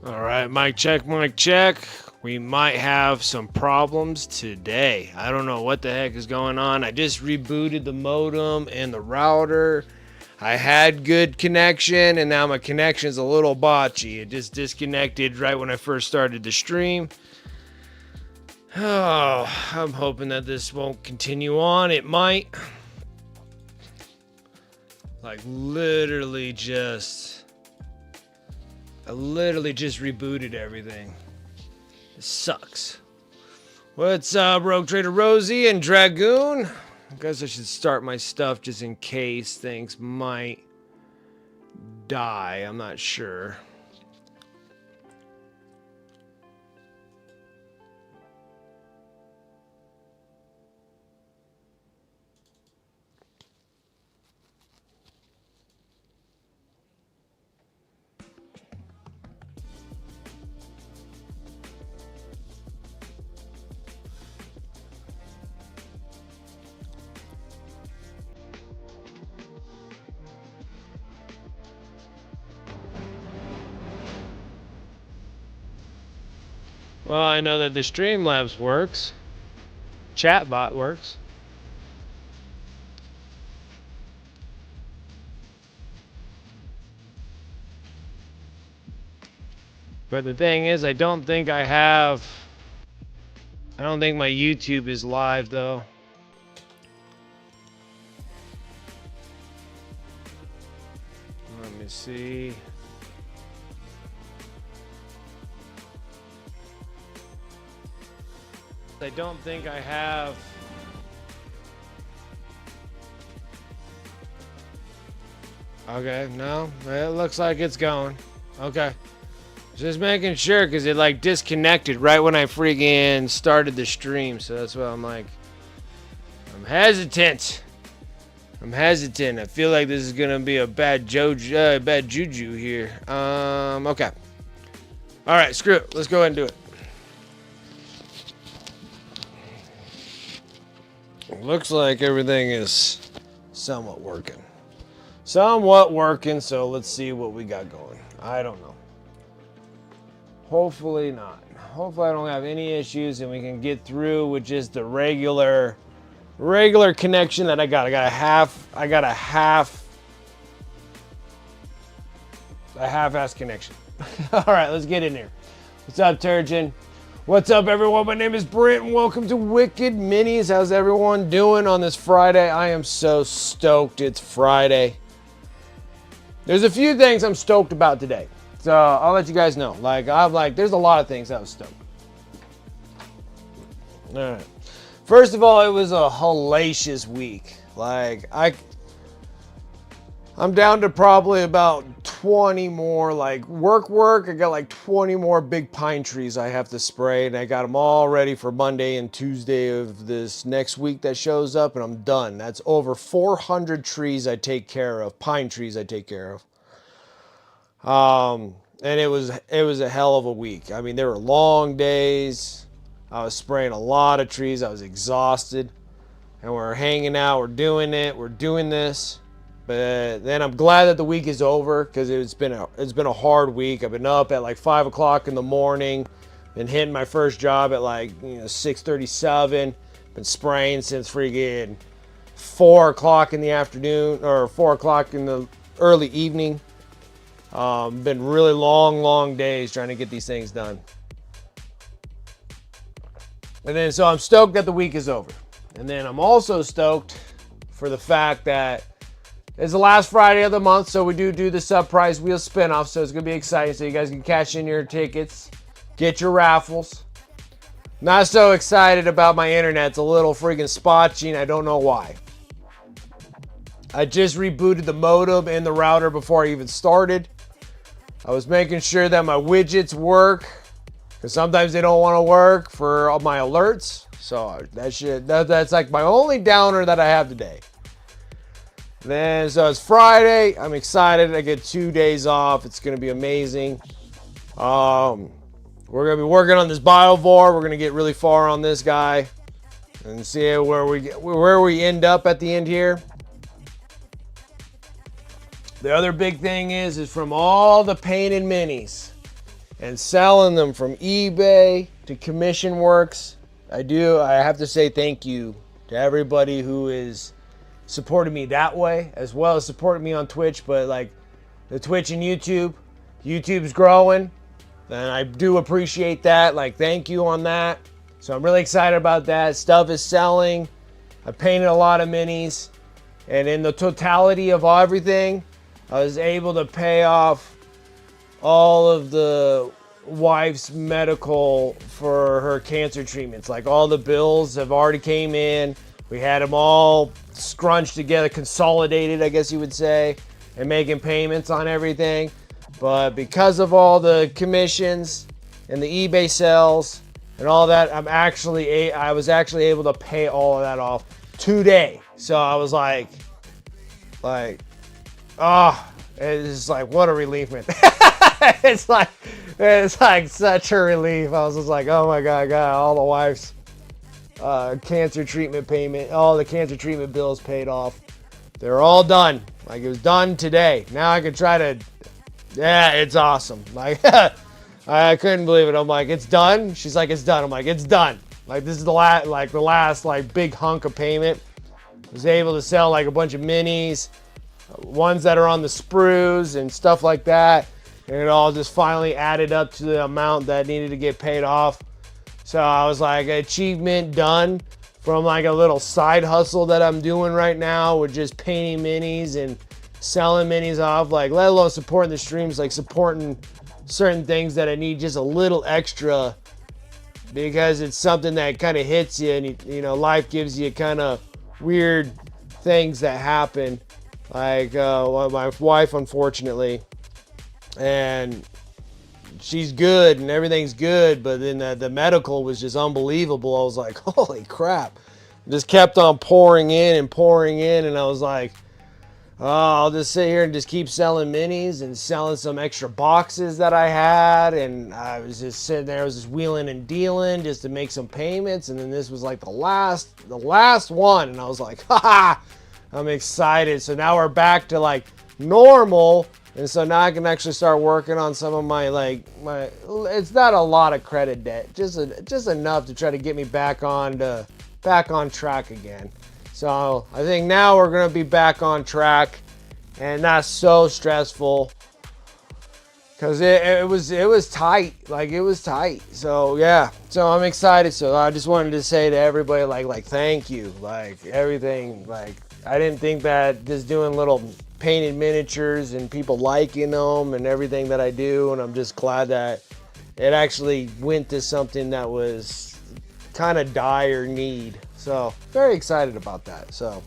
All right, mic check, mic check. We might have some problems today. I don't know what the heck is going on. I just rebooted the modem and the router. I had good connection, and now my connection is a little botchy. It just disconnected right when I first started the stream. Oh, I'm hoping that this won't continue on. It might. Like, I literally just rebooted everything. It sucks. What's up, Rogue Trader Rosie and Dragoon? I guess I should start my stuff just in case things might die. I'm not sure. Well, I know that the Streamlabs works. Chatbot works. But the thing is, I don't think my YouTube is live though. Let me see. I don't think I have. Okay, no, it looks like it's going. Okay. Just making sure, because it like disconnected right when I freaking started the stream, so that's why I'm like, I'm hesitant. I feel like this is gonna be a bad juju here. Okay. All right, screw it. Let's go ahead and do it. Looks like everything is somewhat working. So let's see what we got going. I don't know. Hopefully not. Hopefully I don't have any issues and we can get through with just the regular connection that I got. I got a half-ass connection. All right, let's get in here. What's up, Turgeon? What's up, everyone? My name is Brent, and welcome to Wicked Minis. How's everyone doing on this Friday? I am so stoked it's Friday. There's a few things I'm stoked about today. So I'll let you guys know. There's a lot of things I was stoked. All right. First of all, it was a hellacious week. I'm down to probably about 20 more, work. I got like 20 more big pine trees I have to spray, and I got them all ready for Monday and Tuesday of this next week that shows up, and I'm done. That's over 400 trees I take care of, pine trees I take care of. And it was a hell of a week. I mean, there were long days. I was spraying a lot of trees. I was exhausted, and we're hanging out. We're doing this. But then I'm glad that the week is over, because it's been a hard week. I've been up at like 5 o'clock in the morning, been hitting my first job at 6:37. Been spraying since freaking 4 o'clock in the afternoon, or 4 o'clock in the early evening. Been really long days trying to get these things done. And then so I'm stoked that the week is over. And then I'm also stoked for the fact that it's the last Friday of the month, so we do the sub prize wheel spinoff, so it's gonna be exciting. So you guys can cash in your tickets, get your raffles. Not so excited about my internet. It's a little freaking spotchy, and I don't know why. I just rebooted the modem and the router before I even started. I was making sure that my widgets work, because sometimes they don't want to work for all my alerts. So that's like my only downer that I have today. Then, so it's Friday. I'm excited. I get 2 days off. It's going to be amazing. We're going to be working on this Biovore. We're going to get really far on this guy and see where we end up at the end here. The other big thing is from all the painted minis, and selling them from eBay to commission works. I have to say thank you to everybody who is supporting me that way, as well as supporting me on Twitch. But like the Twitch and YouTube's growing, and I do appreciate that. Like, thank you on that. So I'm really excited about that. Stuff is selling. I painted a lot of minis, and in the totality of everything, I was able to pay off all of the wife's medical for her cancer treatments. Like, all the bills have already came in. We had them all scrunched together, consolidated, I guess you would say, and making payments on everything. But because of all the commissions and the eBay sales and all that, I was actually able to pay all of that off today. So I was like, it's like, what a relief, man. it's like such a relief. I was just like, oh my God, I got all the wife's cancer treatment payment, all the cancer treatment bills paid off. They're all done. Like, it was done today. Now I can try to, yeah, it's awesome. Like, I couldn't believe it. I'm like, it's done. She's like, it's done. I'm like, it's done. Like, this is the last big hunk of payment. I was able to sell like a bunch of minis, ones that are on the sprues and stuff like that. And it all just finally added up to the amount that needed to get paid off. So I was like, achievement done from like a little side hustle that I'm doing right now with just painting minis and selling minis off, like, let alone supporting the streams, like supporting certain things that I need just a little extra, because it's something that kind of hits you, and you know, life gives you kind of weird things that happen, like my wife, unfortunately, and she's good and everything's good, but then the medical was just unbelievable. I was like, holy crap. Just kept on pouring in, and I was like, oh, I'll just sit here and just keep selling minis and selling some extra boxes that I had, and I was just sitting there, I was just wheeling and dealing just to make some payments, and then this was like the last one, and I was like, ha, I'm excited. So now we're back to like normal. And so now I can actually start working on some of my it's not a lot of credit debt, just enough to try to get me back on track again. So I think now we're gonna be back on track, and not so stressful, because it was tight, like it was tight. So yeah, so I'm excited. So I just wanted to say to everybody, like thank you, like everything. Like, I didn't think that just doing little painted miniatures and people liking them and everything that I do, and I'm just glad that it actually went to something that was kind of dire need. So very excited about that. So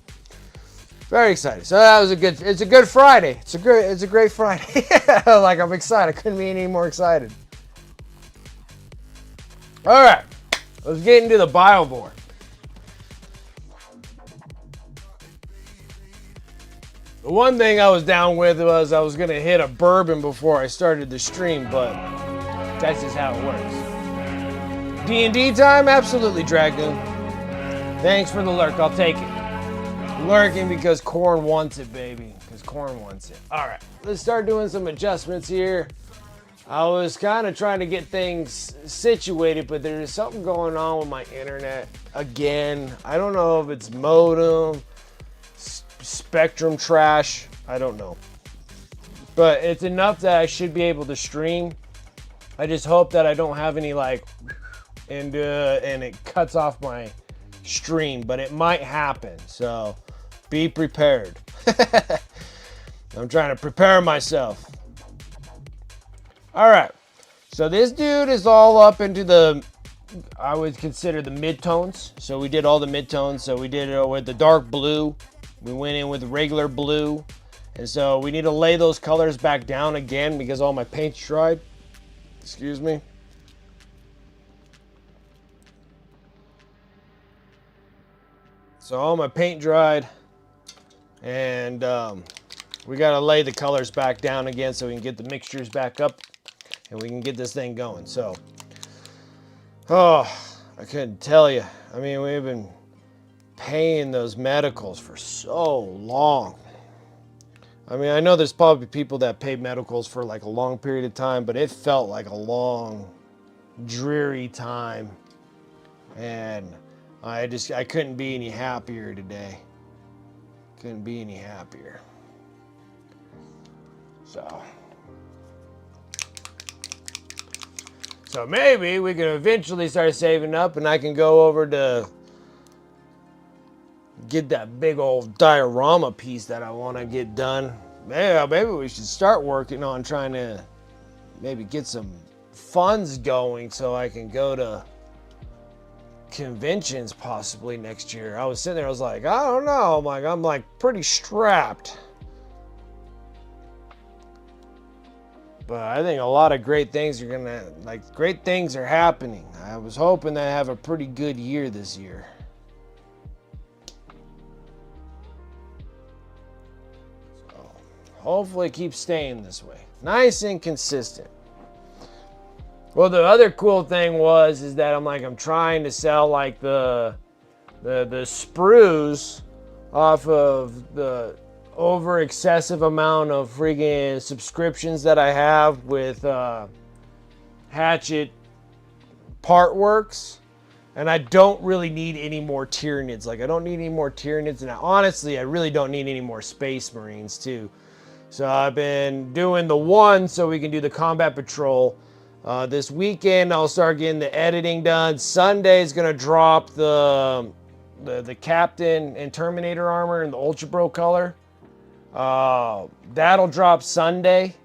very excited. So that was it's a good Friday. It's a great Friday. Like, I'm excited. I couldn't be any more excited. All right, let's get into the Biovore. The one thing I was down with was I was going to hit a bourbon before I started the stream, but that's just how it works. D&D time? Absolutely, Dragoon. Thanks for the lurk. I'll take it. Lurking because Corn wants it, baby. Because Corn wants it. All right, let's start doing some adjustments here. I was kind of trying to get things situated, but there's something going on with my internet again. I don't know if it's modem, Spectrum trash, I don't know, but it's enough that I should be able to stream. I just hope that I don't have any and it cuts off my stream, but it might happen, so be prepared. I'm trying to prepare myself. All right, so this dude is all up into I would consider the mid-tones. So we did all the mid-tones. So we did it with the dark blue. We went in with regular blue, and so we need to lay those colors back down again because all my paint's dried. Excuse me. So all my paint dried, and we gotta lay the colors back down again so we can get the mixtures back up, and we can get this thing going. So, oh, I couldn't tell you. I mean, we've been paying those medicals for so long. I mean, I know there's probably people that pay medicals for like a long period of time, but it felt like a long, dreary time. And I couldn't be any happier today. Couldn't be any happier. So maybe we can eventually start saving up and I can go over to get that big old diorama piece that I want to get done. Maybe we should start working on trying to maybe get some funds going so I can go to conventions possibly next year. I was sitting there, I was like, I don't know. I'm like pretty strapped. But I think a lot of great things are happening. I was hoping to have a pretty good year this year. So hopefully it keeps staying this way. Nice and consistent. Well, the other cool thing is that I'm trying to sell like the sprues off of the over excessive amount of friggin' subscriptions that I have with Hatchet Partworks, and I don't really need any more Tyranids. Like, I don't need any more Tyranids, and honestly, I really don't need any more Space Marines too. So I've been doing the one so we can do the combat patrol. This weekend I'll start getting the editing done. Sunday is gonna drop the Captain and Terminator armor in the Ultra Bro color. That'll drop Sunday.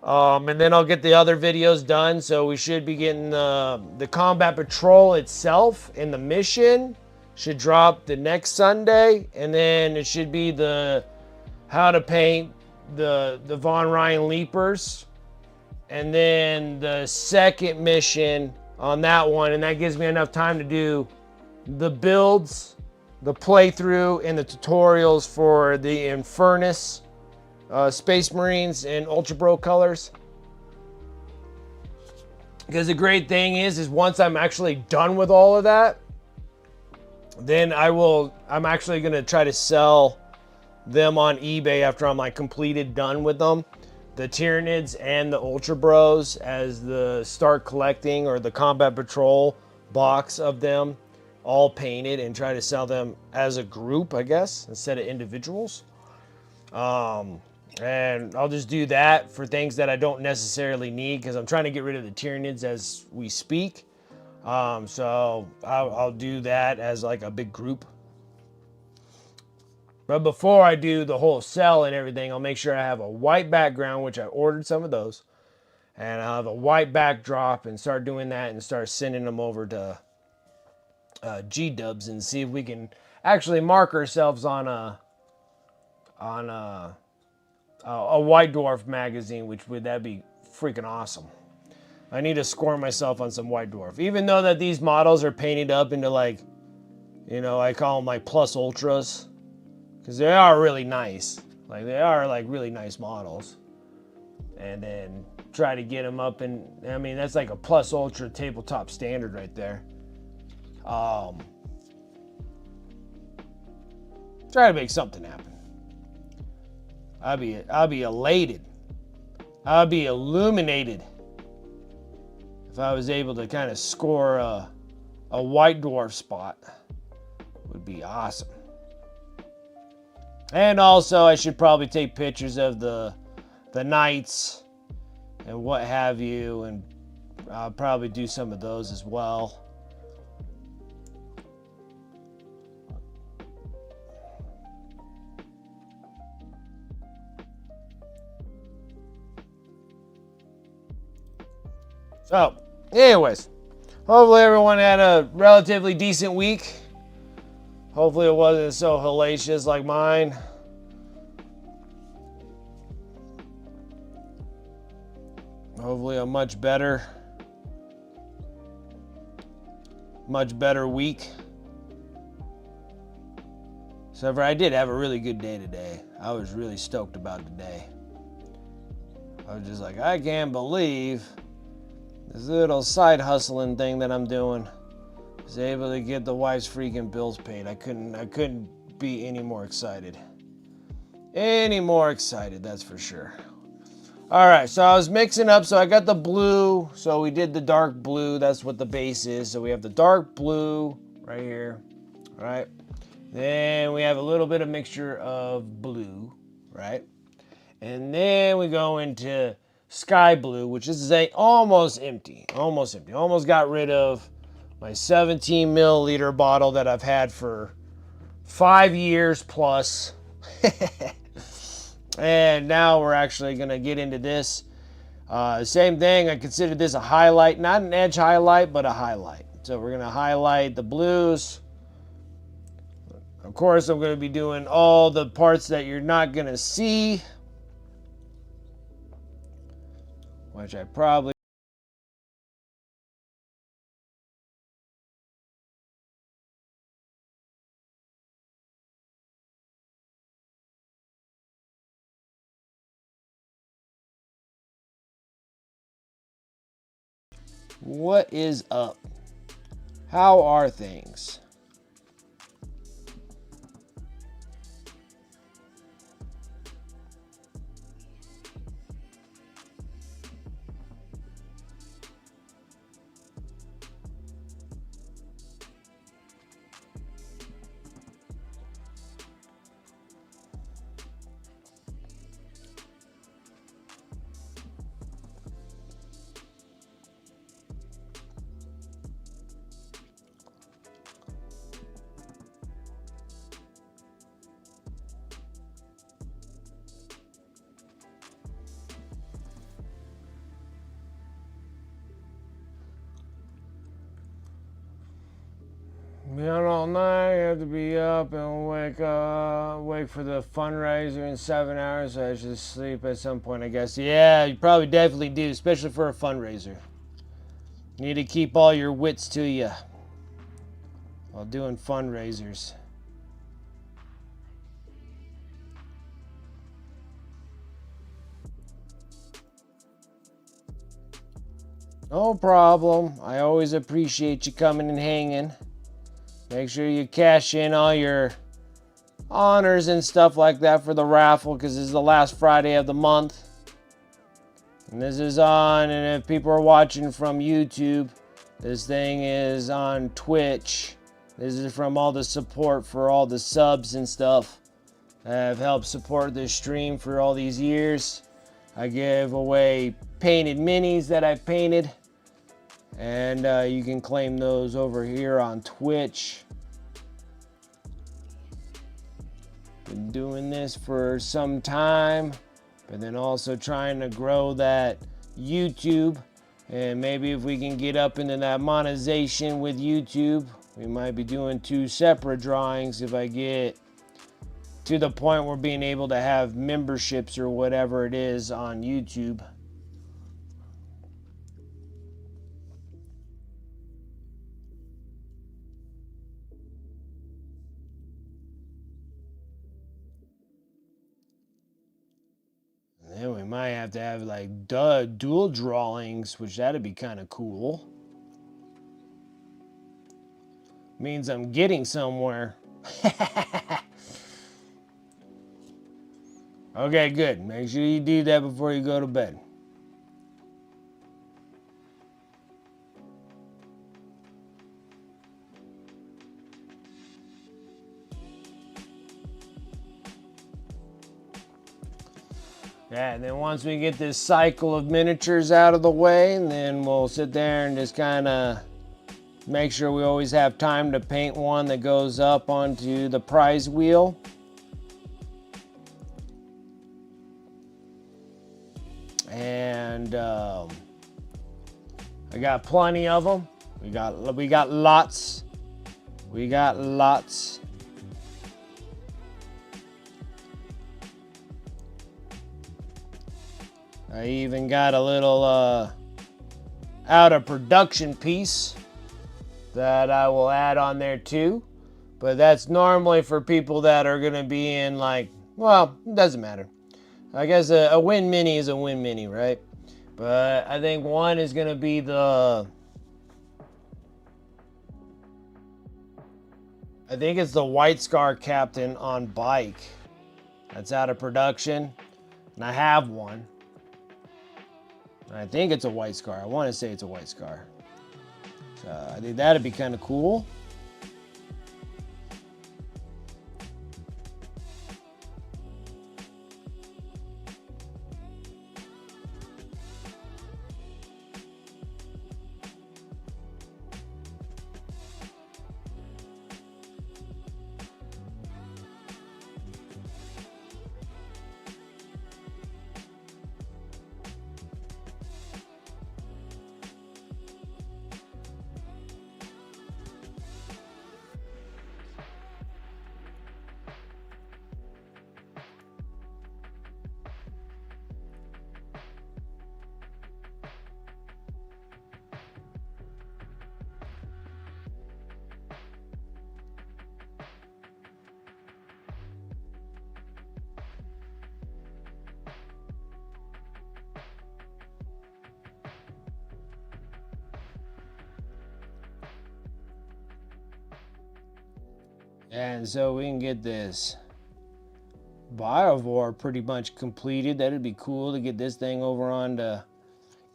And then I'll get the other videos done. So we should be getting the combat patrol itself and the mission should drop the next Sunday. And then it should be the how to paint the Von Ryan Leapers. And then the second mission on that one. And that gives me enough time to do the builds, the playthrough, and the tutorials for the Infernus Space Marines in Ultra Bro colors. Because the great thing is once I'm actually done with all of that, then I'm actually going to try to sell them on eBay after I'm like completed done with them. The Tyranids and the Ultra Bros as the start collecting or the combat patrol box of them all painted and try to sell them as a group, I guess, instead of individuals. And I'll just do that for things that I don't necessarily need because I'm trying to get rid of the Tyranids as we speak. So I'll do that as like a big group. But before I do the whole sell and everything, I'll make sure I have a white background, which I ordered some of those. And I'll have a white backdrop and start doing that and start sending them over to G-dubs and see if we can actually mark ourselves on a White Dwarf magazine, that'd be freaking awesome. I need to score myself on some White Dwarf. Even though that these models are painted up into like, I call them like plus ultras. Because they are really nice. Like, they are like really nice models. And then try to get them up and, that's like a plus ultra tabletop standard right there. Try to make something happen. I'll be elated. I'll be illuminated if I was able to kind of score a White Dwarf spot. Would be awesome. And also, I should probably take pictures of the knights and what have you, and I'll probably do some of those as well. So, anyways, hopefully everyone had a relatively decent week. Hopefully it wasn't so hellacious like mine. Hopefully a much better week. So I did have a really good day today. I was really stoked about today. I was just like, I can't believe this little side hustling thing that I'm doing is able to get the wife's freaking bills paid. I couldn't be any more excited. any more excited, that's for sure. All right, so I was mixing up. So I got the blue. So we did the dark blue. That's what the base is. So we have the dark blue right here. All right. Then we have a little bit of mixture of blue, right? And then we go into sky blue, which is almost empty. Almost empty. Almost got rid of my 17 milliliter bottle that I've had for 5 years plus. And now we're actually going to get into this. Same thing, I consider this a highlight, not an edge highlight, but a highlight. So we're going to highlight the blues. Of course, I'm going to be doing all the parts that you're not going to see, which I probably... What is up? How are things? Be out all night, you have to be up and wake for the fundraiser in 7 hours. So I should sleep at some point, I guess. Yeah, you probably definitely do, especially for a fundraiser. You need to keep all your wits to you while doing fundraisers. No problem. I always appreciate you coming and hanging. Make sure you cash in all your honors and stuff like that for the raffle, because this is the last Friday of the month. And this is on, and if people are watching from YouTube, this thing is on Twitch. This is from all the support for all the subs and stuff that have helped support this stream for all these years. I give away painted minis that I painted, and you can claim those over here on Twitch. Been doing this for some time, but then also trying to grow that YouTube. And maybe if we can get up into that monetization with YouTube, we might be doing 2 separate drawings if I get to the point where being able to have memberships or whatever it is on YouTube. And then we might have to have like dual drawings, which that'd be kind of cool. Means I'm getting somewhere. Okay, good. Make sure you do that before you go to bed. Yeah, and then once we get this cycle of miniatures out of the way, and then we'll sit there and just kind of make sure we always have time to paint one that goes up onto the prize wheel. And I got plenty of them. We got lots. We got lots. I even got a little out of production piece that I will add on there too. But that's normally for people that are going to be in like, well, it doesn't matter. I guess a win mini is a win mini, right? But I think one is going to be I think it's the White Scar Captain on bike. that's out of production. And I have one. I think it's a white scar. I want to say it's a white scar. So I think that'd be kind of cool. And so we can get this Biovore pretty much completed. That'd be cool to get this thing over onto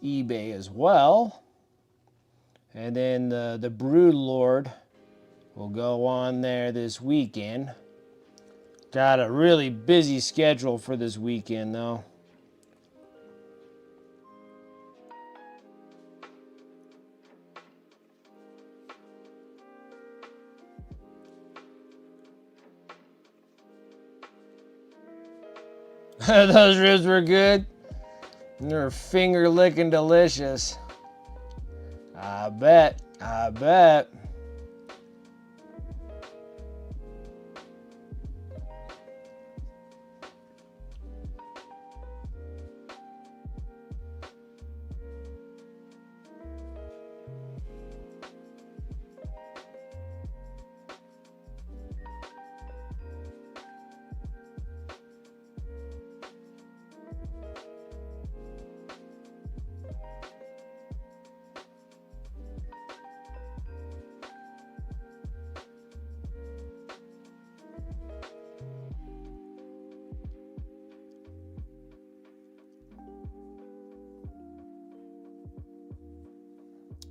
eBay as well. And then the Brood Lord will go on there this weekend. Got a really busy schedule for this weekend though. Those ribs were good. They're finger licking delicious. I bet. I bet.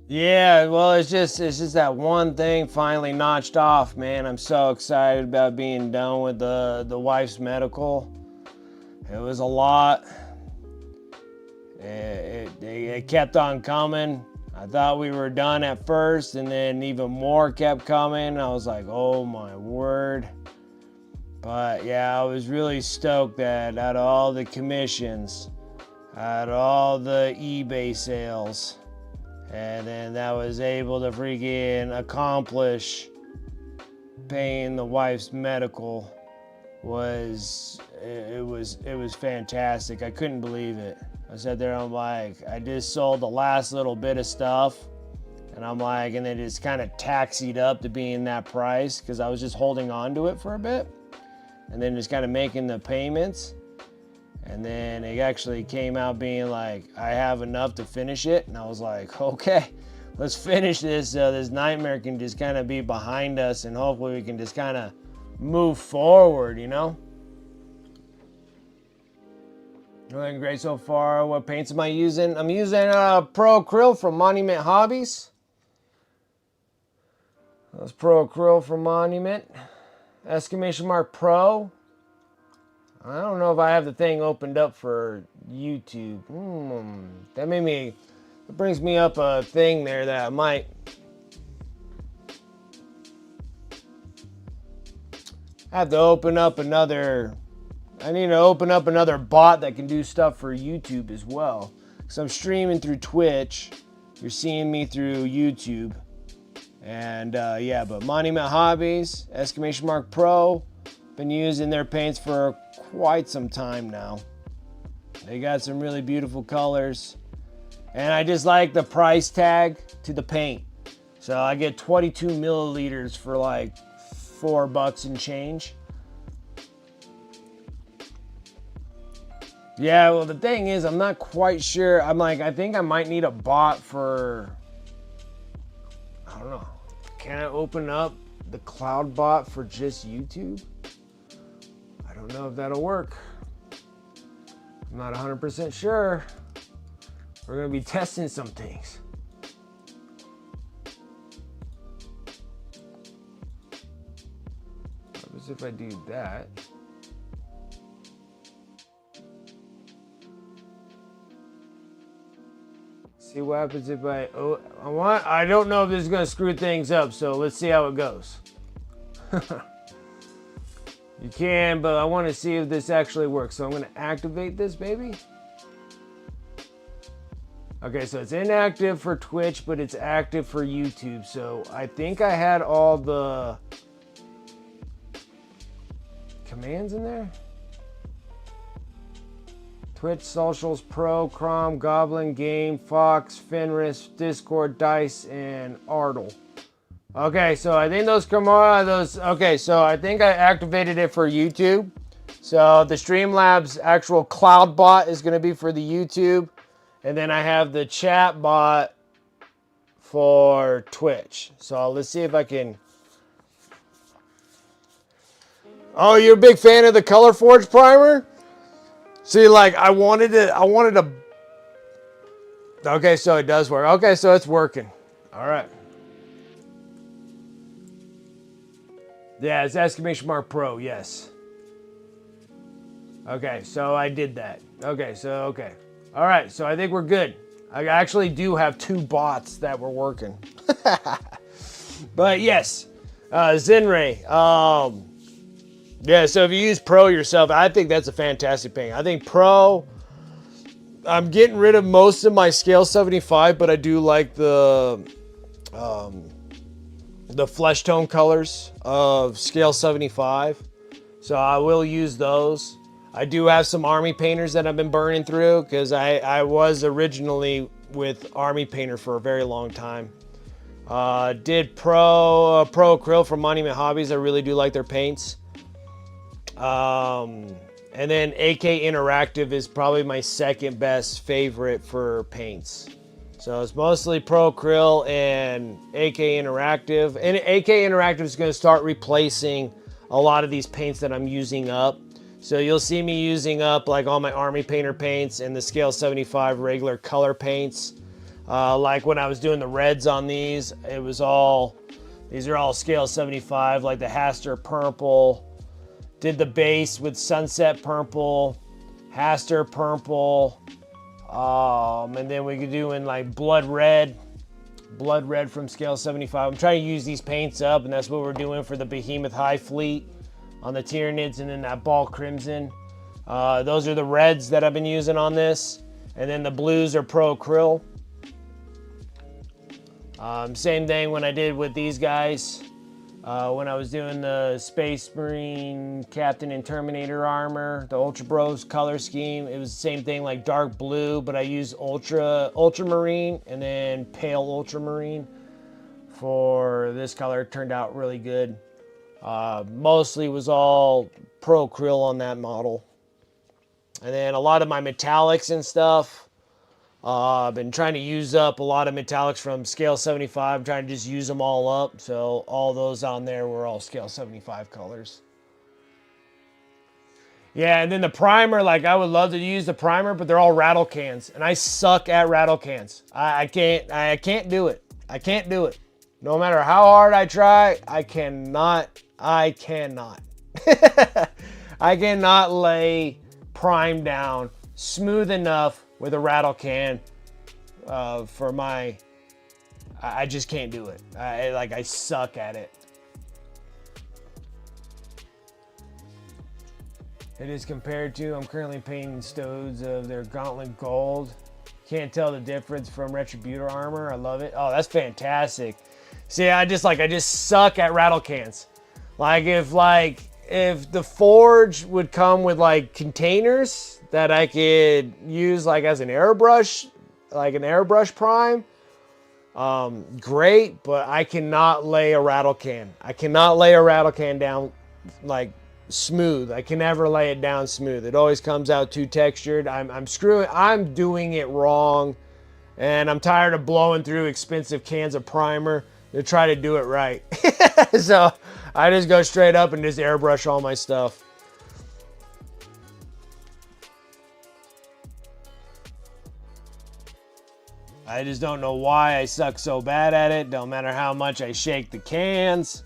Yeah, well, it's just that one thing finally notched off, man. I'm so excited about being done with the wife's medical. It was a lot. It kept on coming. I thought we were done at first, and then even more kept coming. I was like, oh my word. But yeah, I was really stoked that out of all the commissions, out of all the eBay sales, and then that was able to freaking accomplish paying the wife's medical was fantastic. I couldn't believe it. I sat there, I'm like, I just sold the last little bit of stuff, and I'm like, and then it's kind of taxied up to being that price because I was just holding on to it for a bit, and then just kind of making the payments. And then it actually came out being like, I have enough to finish it. And I was like, okay, let's finish this so this nightmare can just kind of be behind us, and hopefully we can just kind of move forward, you know? Doing great so far. What paints am I using? I'm using Pro Acryl from Monument Hobbies. That's Pro Acryl from Monument. Exclamation mark Pro. I don't know if I have the thing opened up for YouTube. That brings me up a thing there that I might have to open up another. I need to open up another bot that can do stuff for YouTube as well. So I'm streaming through Twitch. You're seeing me through YouTube. And yeah, but Monument Hobbies, exclamation mark Pro. Been using their paints for quite some time now. They got some really beautiful colors. And I just like the price tag to the paint. So I get 22 milliliters for like $4 and change. Yeah, well, the thing is, I'm not quite sure. I'm like, I think I might need a bot for, I don't know. Can I open up the cloud bot for just YouTube? I don't don't know if that'll work. I'm not 100% sure. We're gonna be testing some things. What happens if I do that? See what happens if I don't know if this is gonna screw things up, so let's see how it goes. You can, but I want to see if this actually works. So I'm going to activate this baby. Okay, so it's inactive for Twitch, but it's active for YouTube. So I think I had all the commands in there. Twitch, Socials, Pro, Crom, Goblin, Game, Fox, Fenris, Discord, Dice, and Artle. Okay, so I think those come on those. Okay, so I think I activated it for YouTube. So the Streamlabs actual cloud bot is going to be for the YouTube, and then I have the chat bot for Twitch. So let's see if I can. Oh, you're a big fan of the Color Forge primer? See, like I wanted to. Okay, so it does work. Okay, so it's working. All right. Yeah, it's exclamation mark pro, yes. Okay, so I did that. Okay, so, okay. All right, so I think we're good. I actually do have 2 bots that were working. But yes, Zenray. Yeah, so if you use pro yourself, I think that's a fantastic paint. I think pro, I'm getting rid of most of my scale 75, but I do like the flesh tone colors of scale 75. So I will use those. I do have some army painters that I've been burning through because I was originally with army painter for a very long time. Did pro acryl from Monument Hobbies. I really do like their paints. And then AK Interactive is probably my second best favorite for paints. So it's mostly Pro Acryl and AK Interactive. And AK Interactive is going to start replacing a lot of these paints that I'm using up. So you'll see me using up like all my Army Painter paints and the Scale 75 regular color paints. Like when I was doing the reds on these, these are all Scale 75, like the Haster Purple. Did the base with Sunset Purple, Haster Purple. And then we could do in like blood red from scale 75. I'm trying to use these paints up, and that's what we're doing for the Behemoth High Fleet on the Tyranids, and then that Ball Crimson. Those are the reds that I've been using on this, and then the blues are Pro Acryl. Same thing when I did with these guys. When I was doing the Space Marine Captain and Terminator armor, the Ultra Bros color scheme, it was the same thing, like dark blue, but I used Ultramarine and then pale Ultramarine for this color. It turned out really good. Mostly was all Pro Acryl on that model. And then a lot of my metallics and stuff, I've been trying to use up a lot of metallics from scale 75. I'm trying to just use them all up. So all those on there were all scale 75 colors. Yeah, and then the primer, like I would love to use the primer, but they're all rattle cans. And I suck at rattle cans. I can't do it. I can't do it. No matter how hard I try, I cannot. I cannot lay prime down smooth enough with a rattle can for my, I just can't do it. I suck at it. It is compared to, I'm currently painting stodes of their Gauntlet Gold. Can't tell the difference from Retributor armor. I love it. Oh, that's fantastic. See, I just suck at rattle cans. If the Forge would come with like containers that I could use like as an airbrush, like an airbrush prime, great, but I cannot lay a rattle can. I cannot lay a rattle can down like smooth. I can never lay it down smooth. It always comes out too textured. I'm doing it wrong, and I'm tired of blowing through expensive cans of primer to try to do it right. So I just go straight up and just airbrush all my stuff. I just don't know why I suck so bad at it. Don't matter how much I shake the cans.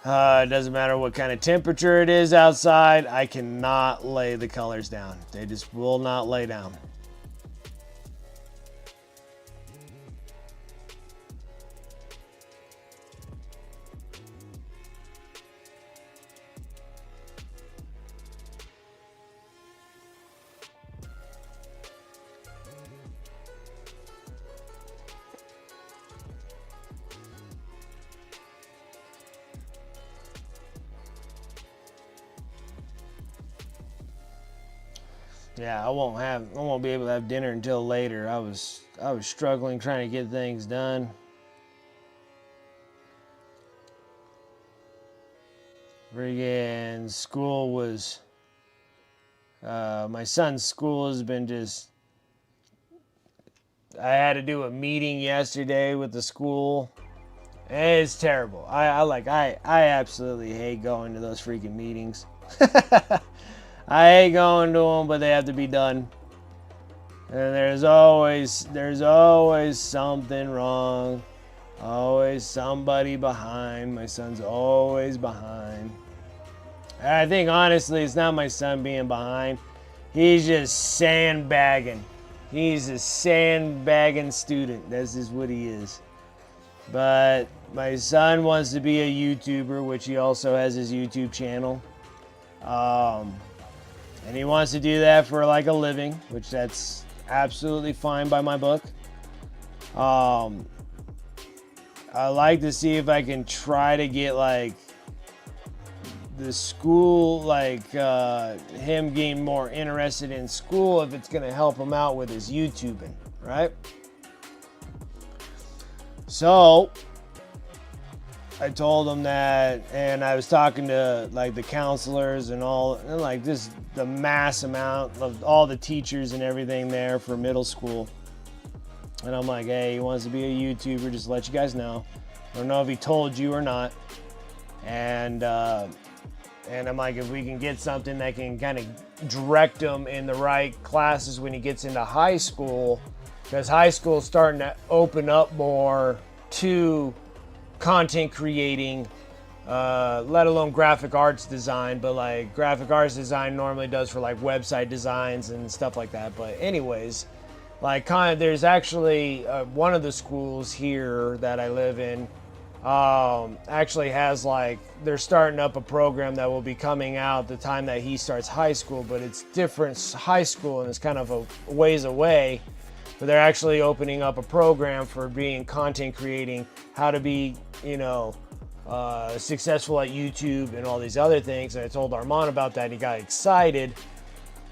It doesn't matter what kind of temperature it is outside. I cannot lay the colors down. They just will not lay down. Yeah, I won't be able to have dinner until later. I was struggling trying to get things done. Friggin' school was my son's school has been just, I had to do a meeting yesterday with the school. It's terrible. I absolutely hate going to those freaking meetings. I hate going to them, but they have to be done. And there's always something wrong. Always somebody behind. My son's always behind. I think honestly, it's not my son being behind. He's just sandbagging. He's a sandbagging student. That's just what he is. But my son wants to be a YouTuber, which he also has his YouTube channel. And he wants to do that for like a living, which that's absolutely fine by my book. I like to see if I can try to get like the school, like him getting more interested in school, if it's going to help him out with his YouTubing, right? So I told him that, and I was talking to like the counselors and all, and like this, the mass amount of all the teachers and everything there for middle school. And I'm like, hey, he wants to be a YouTuber, just to let you guys know. I don't know if he told you or not. And I'm like, if we can get something that can kind of direct him in the right classes when he gets into high school, because high school is starting to open up more to content creating, let alone graphic arts design, but like graphic arts design normally does for like website designs and stuff like that. But anyways, like there's actually one of the schools here that I live in actually has like, they're starting up a program that will be coming out the time that he starts high school, but it's different high school and it's kind of a ways away. But they're actually opening up a program for being content creating, how to be, you know, successful at YouTube and all these other things. And I told Armand about that and he got excited.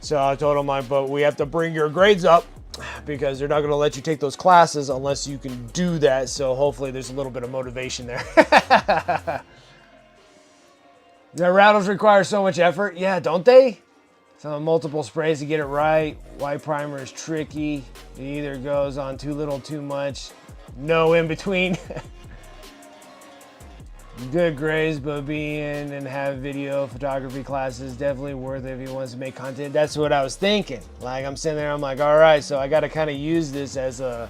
So I told him, but we have to bring your grades up because they're not going to let you take those classes unless you can do that. So hopefully there's a little bit of motivation there. The rattles require so much effort. Yeah, don't they? Some multiple sprays to get it right. White primer is tricky. It either goes on too little, too much. No in between. Good grades, but be in and have video photography classes. Definitely worth it if he wants to make content. That's what I was thinking. Like I'm sitting there, I'm like, all right, so I got to kind of use this as a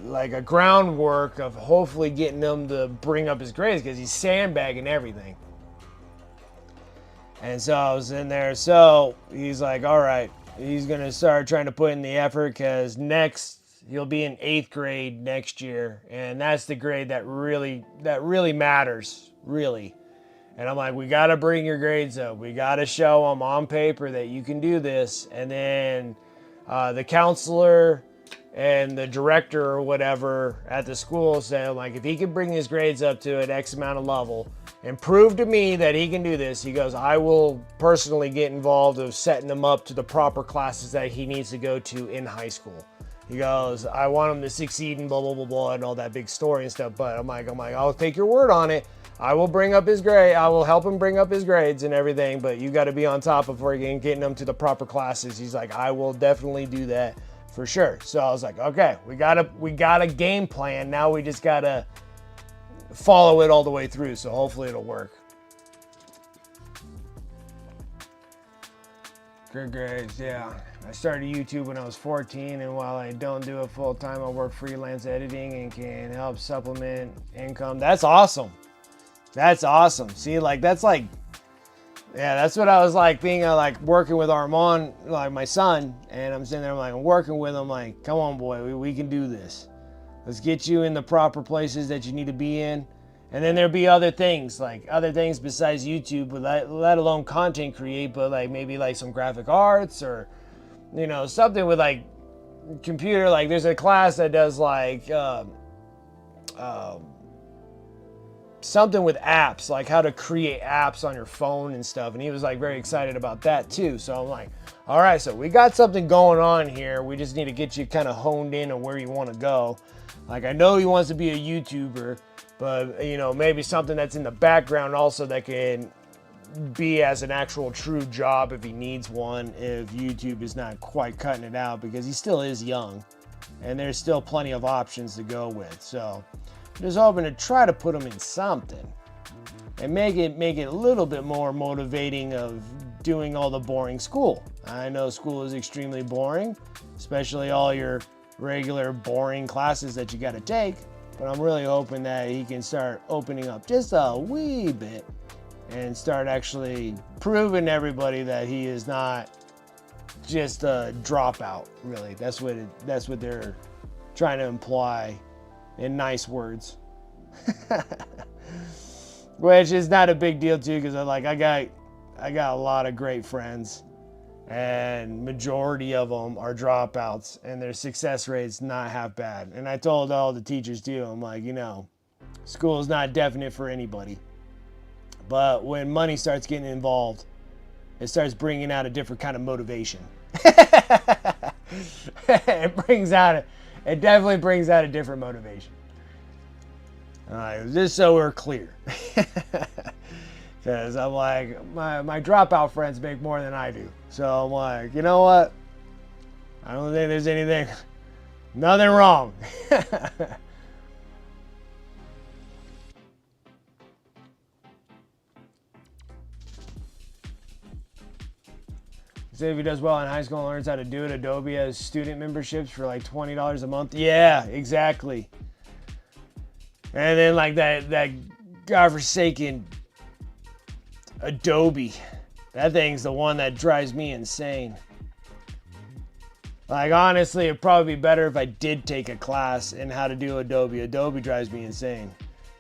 like a groundwork of hopefully getting him to bring up his grades because he's sandbagging everything. And so I was in there. So he's like, all right, he's going to start trying to put in the effort because next he'll be in 8th grade next year. And that's the grade that really matters, really. And I'm like, we got to bring your grades up. We got to show them on paper that you can do this. And then the counselor and the director or whatever at the school said, like, if he can bring his grades up to an X amount of level and prove to me that he can do this, he goes, I will personally get involved of setting him up to the proper classes that he needs to go to in high school. He goes, I want him to succeed and blah, blah, blah, blah, and all that big story and stuff. But I'm like, I'll take your word on it. I will bring up his grade. I will help him bring up his grades and everything, but you got to be on top of getting him to the proper classes. He's like, I will definitely do that for sure. So I was like, okay, we got a game plan. Now we just got to follow it all the way through. So hopefully it'll work. Good grades, yeah. I started YouTube when I was 14, and while I don't do it full time, I work freelance editing and can help supplement income. That's awesome. That's awesome. See, like, that's like, yeah, that's what I was like being like working with Armand, like my son, and I'm sitting there, I'm working with him, like, come on, boy, we can do this. Let's get you in the proper places that you need to be in. And then there'll be other things, like other things besides YouTube, but let alone content create, but like maybe like some graphic arts or, you know, something with like computer. Like there's a class that does like something with apps, like how to create apps on your phone and stuff. And he was like very excited about that too. So I'm like, all right, so we got something going on here. We just need to get you kind of honed in on where you want to go. Like I know he wants to be a YouTuber, but you know, maybe something that's in the background also that can be as an actual true job if he needs one, if YouTube is not quite cutting it out, because he still is young and there's still plenty of options to go with. So I'm just hoping to try to put him in something and make it a little bit more motivating of doing all the boring school. I know school is extremely boring, especially all your regular boring classes that you got to take. But I'm really hoping that he can start opening up just a wee bit and start actually proving to everybody that he is not just a dropout, really. That's what they're trying to imply in nice words. Which is not a big deal too, because I got a lot of great friends, and majority of them are dropouts, and their success rate's not half bad. And I told all the teachers too, I'm like, you know, school is not definite for anybody, but when money starts getting involved, it starts bringing out a different kind of motivation. It definitely brings out a different motivation. Just so we're clear. Because I'm like, my dropout friends make more than I do. So I'm like, you know what? I don't think there's nothing wrong. So if he does well in high school and learns how to do it, Adobe has student memberships for like $20 a month. Yeah, exactly. And then like that godforsaken Adobe, that thing's the one that drives me insane. Like honestly, it'd probably be better if I did take a class in how to do Adobe. Adobe drives me insane.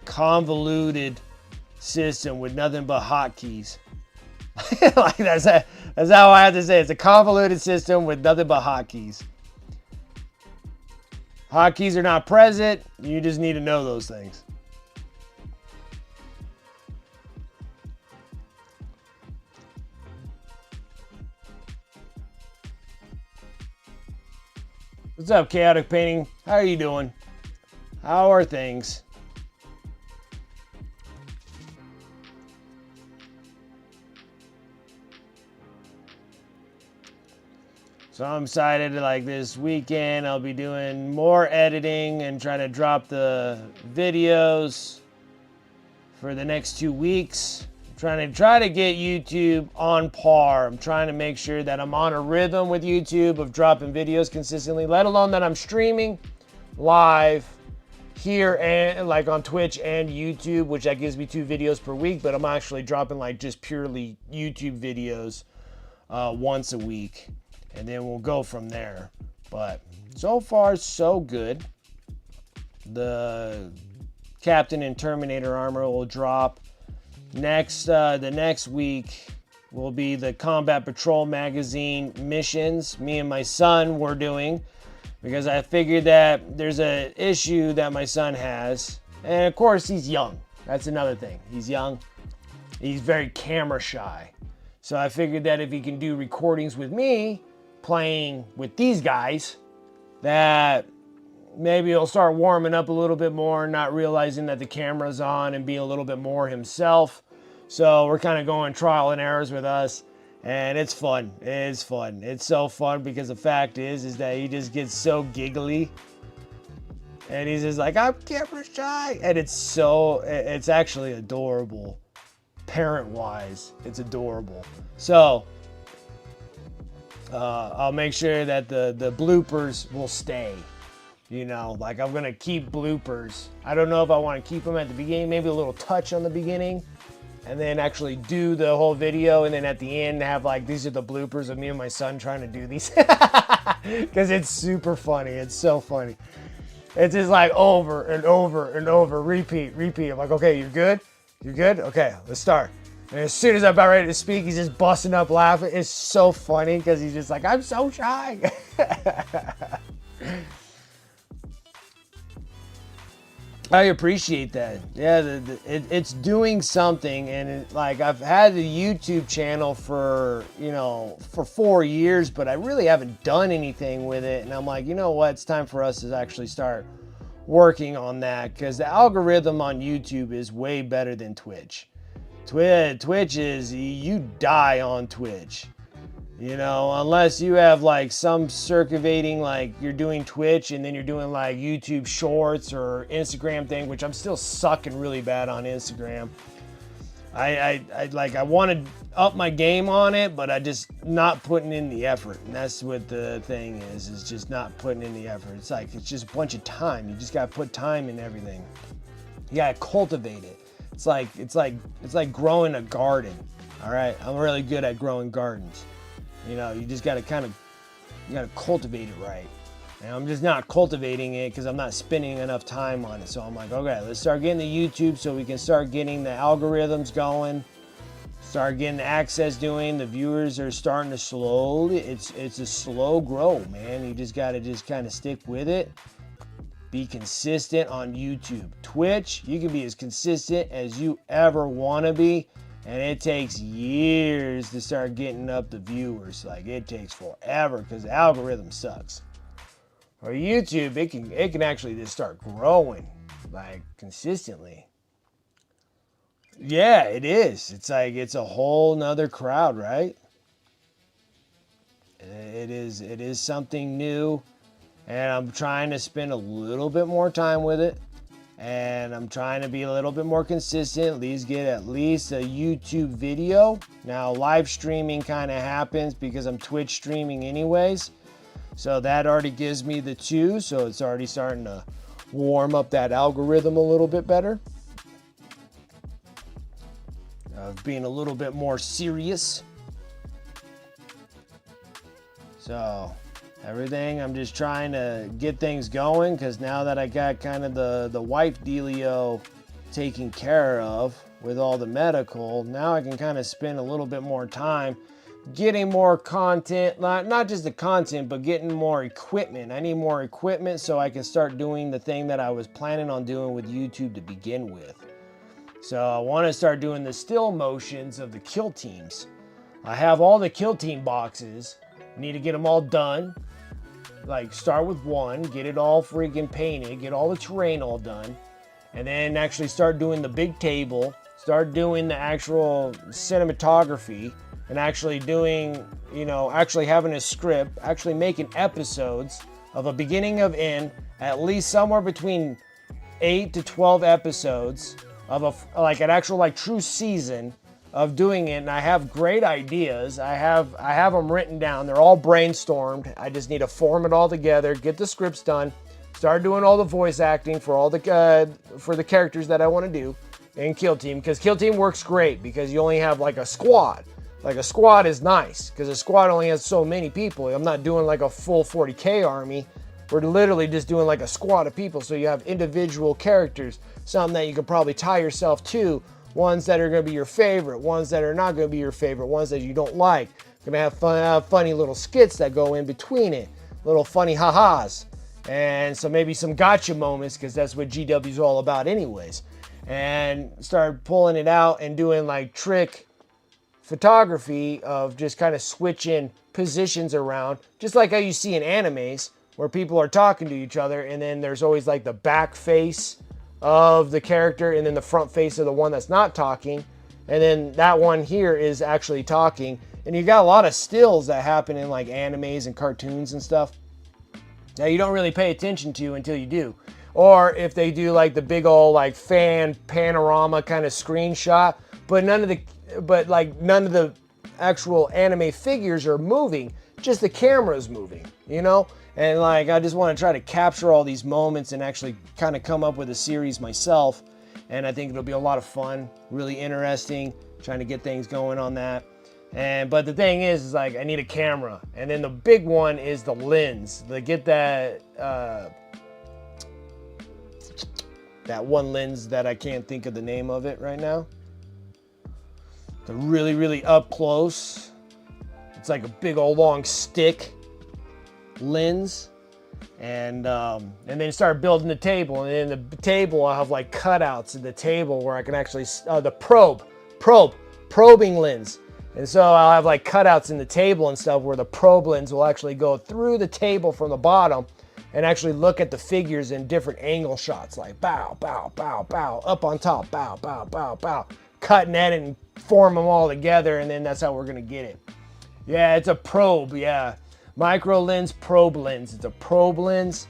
Convoluted system with nothing but hotkeys. Like that's how I have to say it. It's a convoluted system with nothing but hotkeys. Hotkeys are not present. You just need to know those things. What's up, Chaotic Painting? How are you doing? How are things? So I'm excited, like this weekend I'll be doing more editing and trying to drop the videos for the next 2 weeks. I'm trying to get YouTube on par. I'm trying to make sure that I'm on a rhythm with YouTube of dropping videos consistently, let alone that I'm streaming live here and like on Twitch and YouTube, which that gives me 2 videos per week, but I'm actually dropping like just purely YouTube videos once a week. And then we'll go from there. But so far, so good. The Captain and Terminator armor will drop. The next week will be the Combat Patrol magazine missions. Me and my son were doing, because I figured that there's an issue that my son has. And of course, he's young. That's another thing. He's young. He's very camera shy. So I figured that if he can do recordings with me, playing with these guys, that maybe he'll start warming up a little bit more, not realizing that the camera's on, and being a little bit more himself. So we're kind of going trial and errors with us, and it's fun. It's fun. It's so fun, because the fact is that he just gets so giggly, and he's just like, I'm camera shy, and it's actually adorable. Parent-wise, it's adorable. So I'll make sure that the bloopers will stay. You know, like I'm gonna keep bloopers. I don't know if I want to keep them at the beginning, maybe a little touch on the beginning, and then actually do the whole video, and then at the end have like, these are the bloopers of me and my son trying to do these. Because it's super funny. It's so funny. It's just like over and over and over, repeat. I'm like, okay, you're good? You're good? Okay, let's start. And as soon as I'm about ready to speak, he's just busting up laughing. It's so funny because he's just like, I'm so shy. I appreciate that. Yeah, it's doing something, and like I've had the YouTube channel for, you know, for 4 years, but I really haven't done anything with it. And I'm like, you know what? It's time for us to actually start working on that, because the algorithm on YouTube is way better than Twitch. Twitch is, you die on Twitch. You know, unless you have like some circulating, like you're doing Twitch and then you're doing like YouTube shorts or Instagram thing, which I'm still sucking really bad on Instagram. I want to up my game on it, but I just not putting in the effort. And that's what the thing is just not putting in the effort. It's like, it's just a bunch of time. You just got to put time in everything. You got to cultivate it. It's like growing a garden. All right. I'm really good at growing gardens. You know, you just got to you got to cultivate it right. And I'm just not cultivating it because I'm not spending enough time on it. So I'm like, okay, let's start getting the YouTube so we can start getting the algorithms going, start getting the access doing. The viewers are starting to slowly, it's a slow grow, man. You just got to just kind of stick with it. Be consistent on YouTube. Twitch, you can be as consistent as you ever want to be. And it takes years to start getting up the viewers. Like, it takes forever because the algorithm sucks. Or YouTube, it can actually just start growing, like, consistently. Yeah, it is. It's like, it's a whole nother crowd, right? It is something new. And I'm trying to spend a little bit more time with it. And I'm trying to be a little bit more consistent, at least get at least a YouTube video. Now, live streaming kind of happens because I'm Twitch streaming anyways. So that already gives me the 2. So it's already starting to warm up that algorithm a little bit better. Of being a little bit more serious. So everything, I'm just trying to get things going, because now that I got kind of the wife dealio taken care of with all the medical, now I can kind of spend a little bit more time getting more content, not just the content, but getting more equipment. I need more equipment so I can start doing the thing that I was planning on doing with YouTube to begin with. So I want to start doing the still motions of the kill teams. I have all the kill team boxes. Need to get them all done. Like, start with 1, get it all freaking painted, get all the terrain all done, and then actually start doing the big table, start doing the actual cinematography, and actually doing, you know, actually having a script, actually making episodes of a beginning of end, at least somewhere between 8 to 12 episodes of an actual like true season of doing it. And I have great ideas. I have them written down. They're all brainstormed. I just need to form it all together, get the scripts done, start doing all the voice acting for all the for the characters that I want to do in Kill Team, because Kill Team works great because you only have like a squad. Like, a squad is nice because a squad only has so many people. I'm not doing like a full 40K army. We're literally just doing like a squad of people. So you have individual characters, something that you could probably tie yourself to. Ones that are going to be your favorite, ones that are not going to be your favorite, ones that you don't like. Going to have funny little skits that go in between it, little funny ha-has, and so maybe some gotcha moments, because that's what GW is all about anyways. And start pulling it out and doing like trick photography of just kind of switching positions around, just like how you see in animes where people are talking to each other, and then there's always like the back face of the character and then the front face of the one that's not talking, and then that one here is actually talking. And you got a lot of stills that happen in like animes and cartoons and stuff that you don't really pay attention to until you do. Or if they do like the big old like fan panorama kind of screenshot, but none of the actual anime figures are moving. just the camera's moving, you know? And like, I just want to try to capture all these moments and actually kind of come up with a series myself. And I think it'll be a lot of fun, really interesting, trying to get things going on that. But the thing is like, I need a camera. And then the big one is the lens. Get that, that one lens that I can't think of the name of it right now. The really, really up close. It's like a big old long stick lens. And then start building the table. And in the table, I'll have like cutouts in the table where I can actually, the probing lens. And so I'll have like cutouts in the table and stuff where the probe lens will actually go through the table from the bottom and actually look at the figures in different angle shots, like bow, bow, bow, bow, up on top, bow, bow, bow, bow, cutting that and form them all together, and then that's how we're gonna get it. Yeah, it's a probe, yeah. Micro lens, probe lens. It's a probe lens.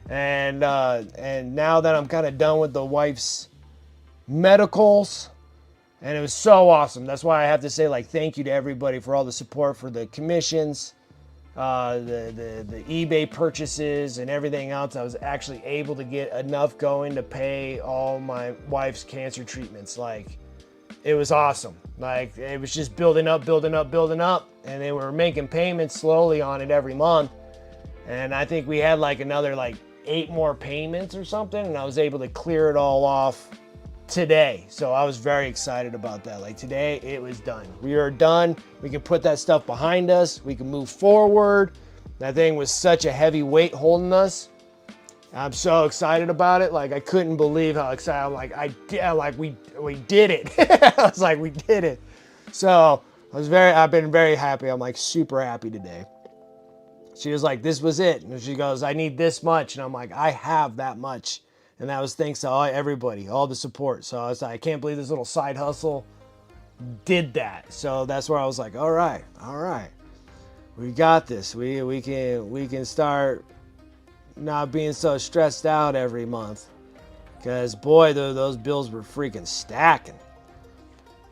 And now that I'm kind of done with the wife's medicals, and it was so awesome. That's why I have to say like thank you to everybody for all the support for the commissions, the eBay purchases and everything else. I was actually able to get enough going to pay all my wife's cancer treatments. Like, it was awesome. Like, it was just building up, and they were making payments slowly on it every month. And I think we had like another like 8 more payments or something, and I was able to clear it all off today. So I was very excited about that. Like, today it was done. We are done. We can put that stuff behind us. We can move forward. That thing was such a heavy weight holding us. I'm so excited about it. Like, I couldn't believe how excited I'm like, we did it. I was like, we did it. So I've been very happy. I'm like super happy today. She was like, this was it. And she goes, I need this much. And I'm like, I have that much. And that was thanks to everybody, all the support. So I was like, I can't believe this little side hustle did that. So that's where I was like, all right, we got this. We can start not being so stressed out every month, because boy, those bills were freaking stacking.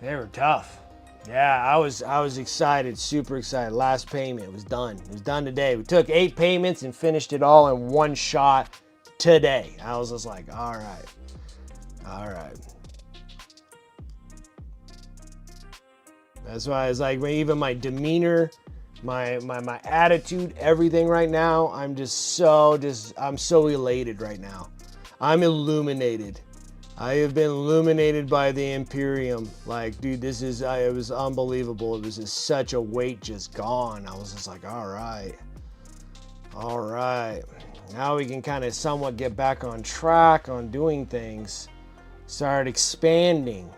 They were tough. Yeah, I was excited, super excited. Last payment was done. It was done today. We took 8 payments and finished it all in one shot today. I was just like, all right. That's why it's like, even my demeanor, my attitude, everything right now, I'm so elated right now. I'm illuminated. I have been illuminated by the Imperium. Like, dude, it was unbelievable. It was just such a weight just gone. I was just like, all right. Now we can kind of somewhat get back on track on doing things. Start expanding.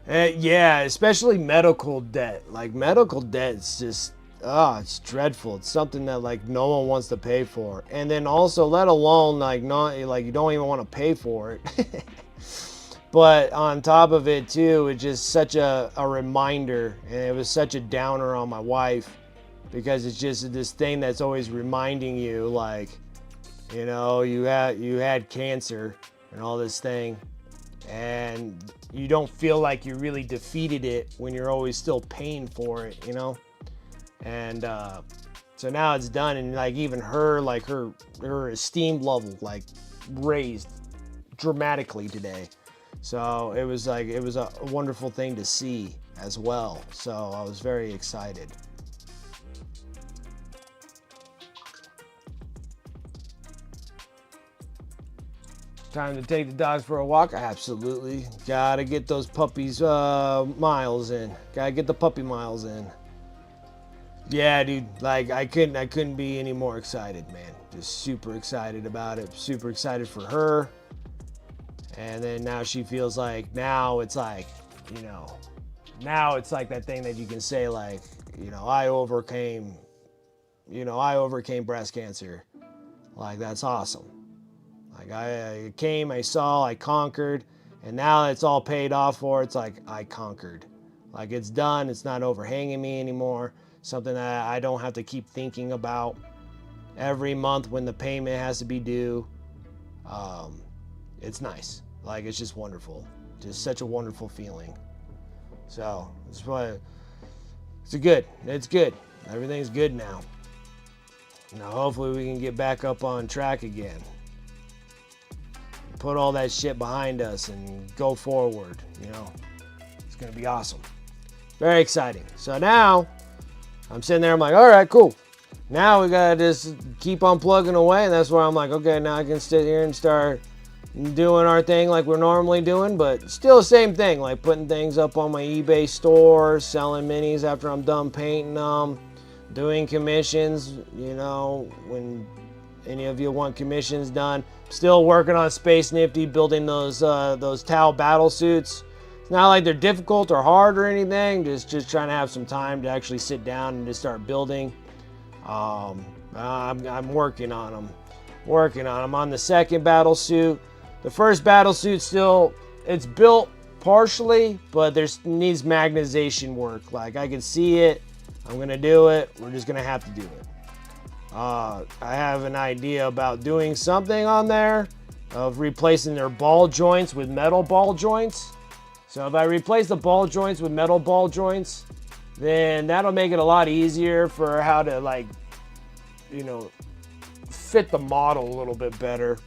Yeah, especially medical debt. Like, medical debt is just, it's dreadful. It's something that like no one wants to pay for. And then also, let alone like you don't even want to pay for it. But on top of it too, it's just such a reminder, and it was such a downer on my wife, because it's just this thing that's always reminding you, like, you know, you had cancer and all this thing, and you don't feel like you really defeated it when you're always still paying for it, you know? And so now it's done, and like even her, like her esteem level like raised dramatically today. So it was a wonderful thing to see as well. So I was very excited. Time to take the dogs for a walk? Absolutely. Gotta get those puppies miles in. Gotta get the puppy miles in. Yeah, dude. Like, I couldn't be any more excited, man. Just super excited about it. Super excited for her. And then now she feels like, now it's like, you know, now it's like that thing that you can say, like, you know, I overcame breast cancer. Like, that's awesome. Like, I came, I saw, I conquered, and now it's all paid off for. It's like, I conquered. Like, it's done. It's not overhanging me anymore. Something that I don't have to keep thinking about every month when the payment has to be due. It's nice. Like, it's just wonderful. Just such a wonderful feeling. So it's good. It's good. Everything's good now. Now hopefully we can get back up on track again. Put all that shit behind us and go forward. You know, it's gonna be awesome. Very exciting. So now I'm sitting there. I'm like, all right, cool. Now we gotta just keep on plugging away, and that's where I'm like, okay, now I can sit here and start doing our thing like we're normally doing, but still the same thing, like putting things up on my eBay store, selling minis after I'm done painting them, doing commissions, you know, when any of you want commissions done. Still working on Space Nifty, building those Tau battle suits. It's not like they're difficult or hard or anything, just trying to have some time to actually sit down and just start building. I'm working on them. I'm on the second battle suit. The first battle suit still, it's built partially, but needs magnetization work. Like, I can see it. I'm gonna do it. We're just gonna have to do it. I have an idea about doing something on there of replacing their ball joints with metal ball joints. So if I replace the ball joints with metal ball joints, then that'll make it a lot easier for how to, like, you know, fit the model a little bit better.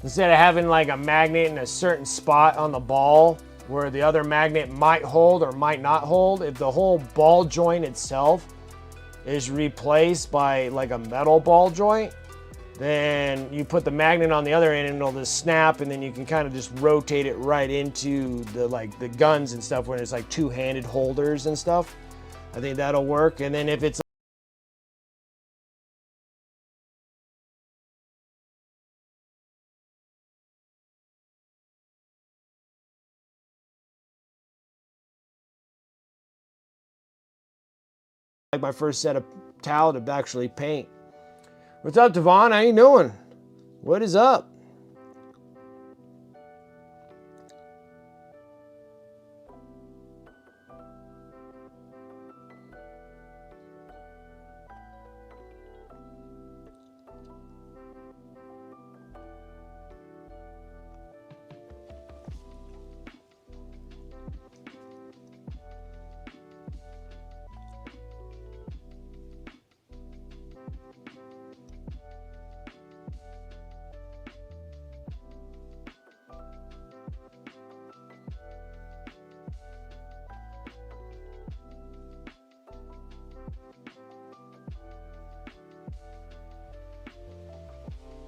Instead of having like a magnet in a certain spot on the ball where the other magnet might hold or might not hold, if the whole ball joint itself is replaced by like a metal ball joint, then you put the magnet on the other end and it'll just snap, and then you can kind of just rotate it right into the guns and stuff when it's like two-handed holders and stuff. I think that'll work. And then if it's like my first set of towel to actually paint. What's up, Devon? How you doing? What is up?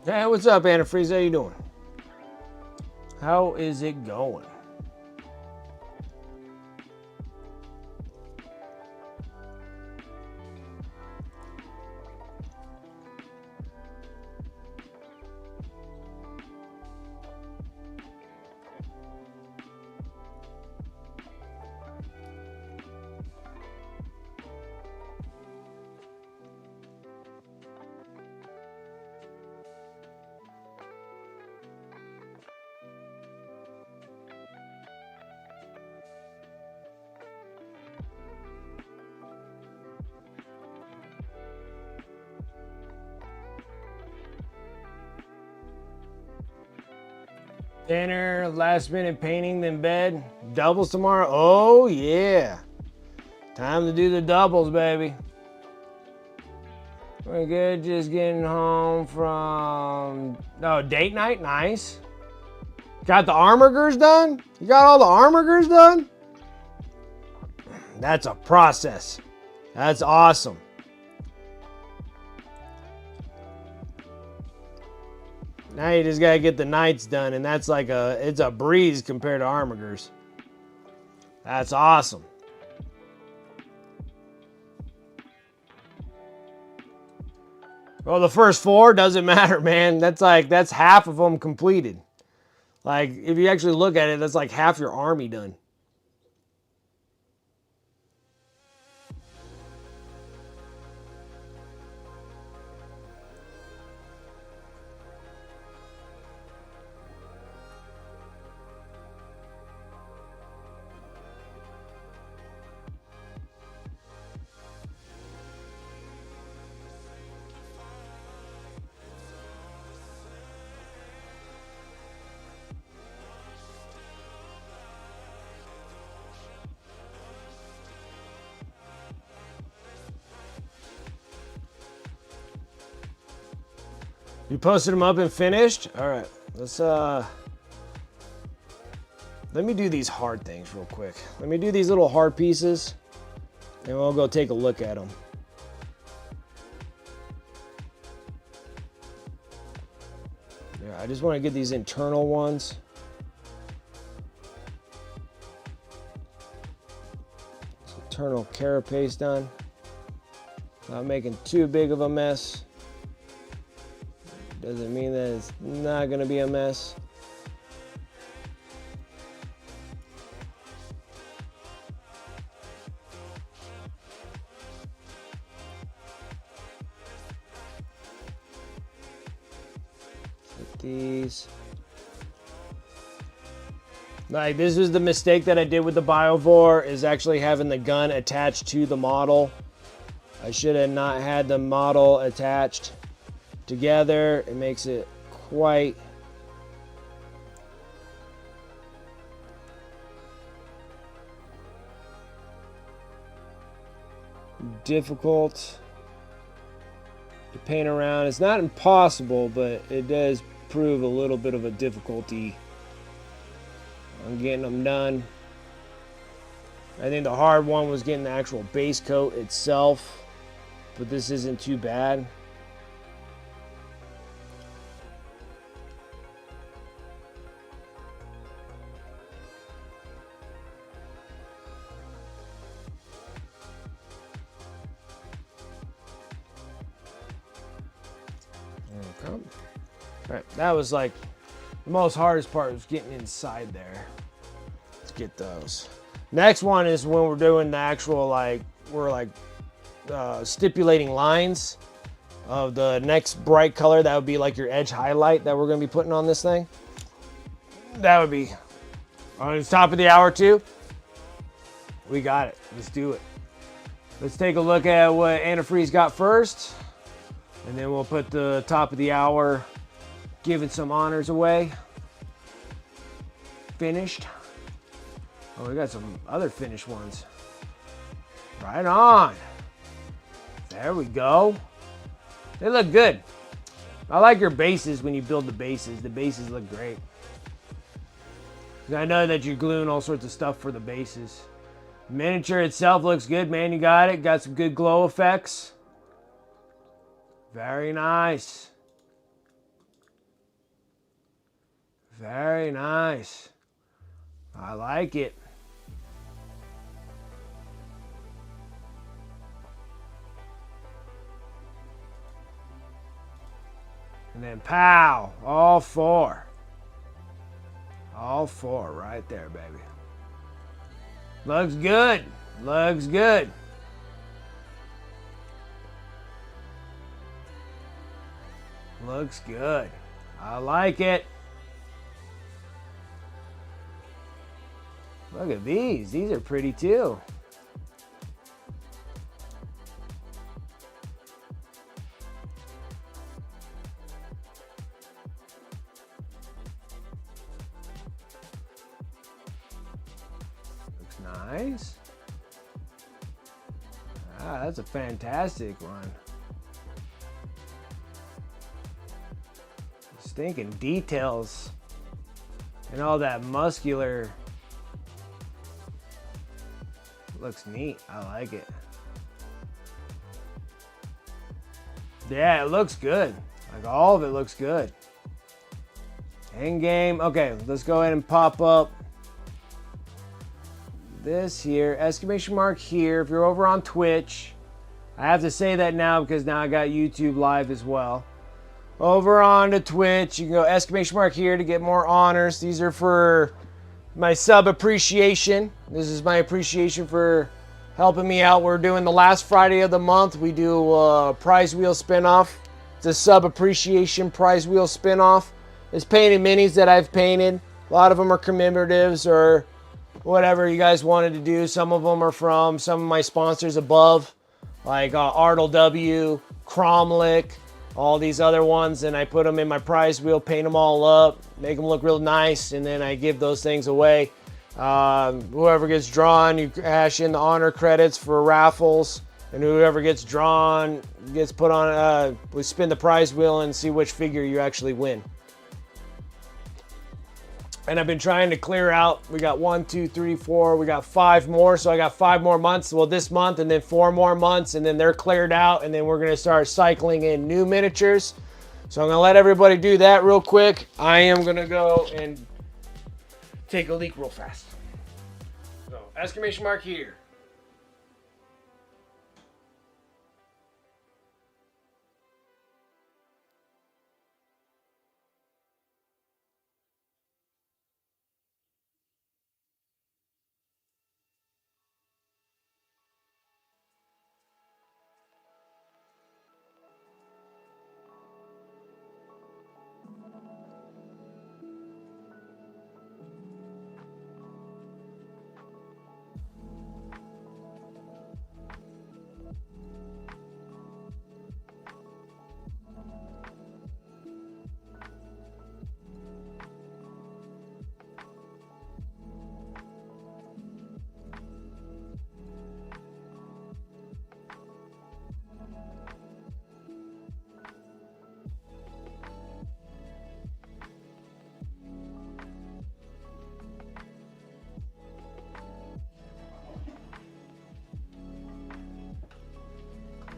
Hey, what's up, Antifreeze? How you doing? How is it going? Dinner, last minute painting, then bed. Doubles tomorrow? Oh, yeah. Time to do the doubles, baby. We're good, just getting home from... Oh, date night? Nice. Got the armorgers done? You got all the armorgers done? That's a process. That's awesome. Now you just gotta get the knights done, and that's like it's a breeze compared to armorgers. That's awesome. Well, the first 4 doesn't matter, man. That's half of them completed. Like, if you actually look at it, that's like half your army done. You posted them up and finished? All right, let's let me do these hard things real quick. Let me do these little hard pieces and we'll go take a look at them. Yeah, I just want to get these internal ones. This internal carapace done. Not making too big of a mess. Doesn't mean that it's not going to be a mess. These, like, this is the mistake that I did with the Biovore, is actually having the gun attached to the model. I should have not had the model attached together. It makes it quite difficult to paint around. It's not impossible, but it does prove a little bit of a difficulty on getting them done. I think the hard one was getting the actual base coat itself, but this isn't too bad. Okay. All right, that was like the most hardest part, was getting inside there. Let's get those. Next one is when we're doing the actual, like, we're like stipulating lines of the next bright color. That would be like your edge highlight that we're going to be putting on this thing. That would be on the top of the hour too. We got it. Let's do it. Let's take a look at what Antifreeze got first, and then we'll put the top of the hour, giving some honors away. Finished. Oh, we got some other finished ones. Right on. There we go. They look good. I like your bases when you build the bases. The bases look great. I know that you're gluing all sorts of stuff for the bases. The miniature itself looks good, man. You got it. Got some good glow effects. Very nice. Very nice. I like it. And then pow, all four. All four right there, baby. Looks good. Looks good. Looks good. I like it. Look at these. These are pretty too. Looks nice. Ah, that's a fantastic one. Stinking details and all that muscular. Looks neat. I like it. Yeah, it looks good. Like, all of it looks good. End game. Okay, let's go ahead and pop up this here, exclamation mark here. If you're over on Twitch, I have to say that now because now I got YouTube live as well. Over on to Twitch, you can go exclamation mark here to get more honors. These are for my sub appreciation. This is my appreciation for helping me out. We're doing the last Friday of the month. We do a prize wheel spinoff. It's a sub appreciation prize wheel spinoff. It's painted minis that I've painted. A lot of them are commemoratives or whatever you guys wanted to do. Some of them are from some of my sponsors above, like Artle W, Cromlick, all these other ones, and I put them in my prize wheel, paint them all up, make them look real nice, and then I give those things away. Whoever gets drawn, you cash in the honor credits for raffles, and whoever gets drawn gets put on, we spin the prize wheel and see which figure you actually win. And I've been trying to clear out. We got 1, 2, 3, 4. We got 5 more. So I got 5 more months. Well, this month and then 4 more months. And then they're cleared out. And then we're going to start cycling in new miniatures. So I'm going to let everybody do that real quick. I am going to go and take a leak real fast. So exclamation mark here.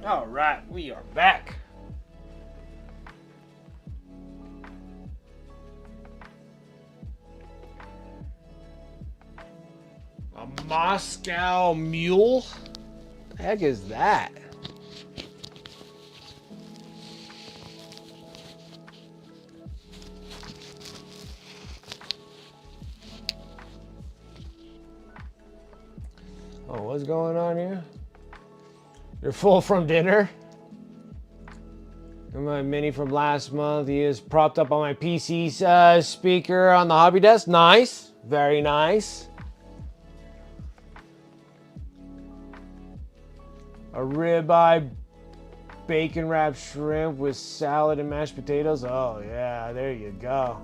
All right, we are back. A Moscow Mule? What the heck is that? Oh, what's going on here? You're full from dinner? And my mini from last month, he is propped up on my PC speaker on the hobby desk. Nice, very nice. A ribeye bacon wrapped shrimp with salad and mashed potatoes. Oh yeah, there you go.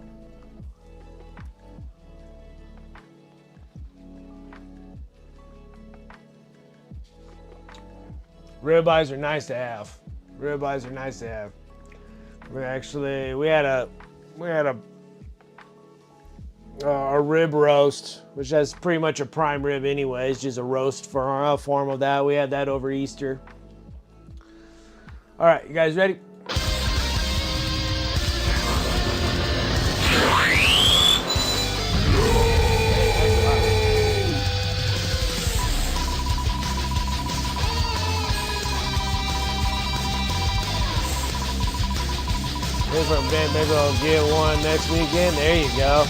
Ribeyes are nice to have. Ribeyes are nice to have. We had a rib roast, which has pretty much a prime rib anyways, just a roast form of that. We had that over Easter. All right, you guys ready? Maybe I'll get one next weekend. There you go.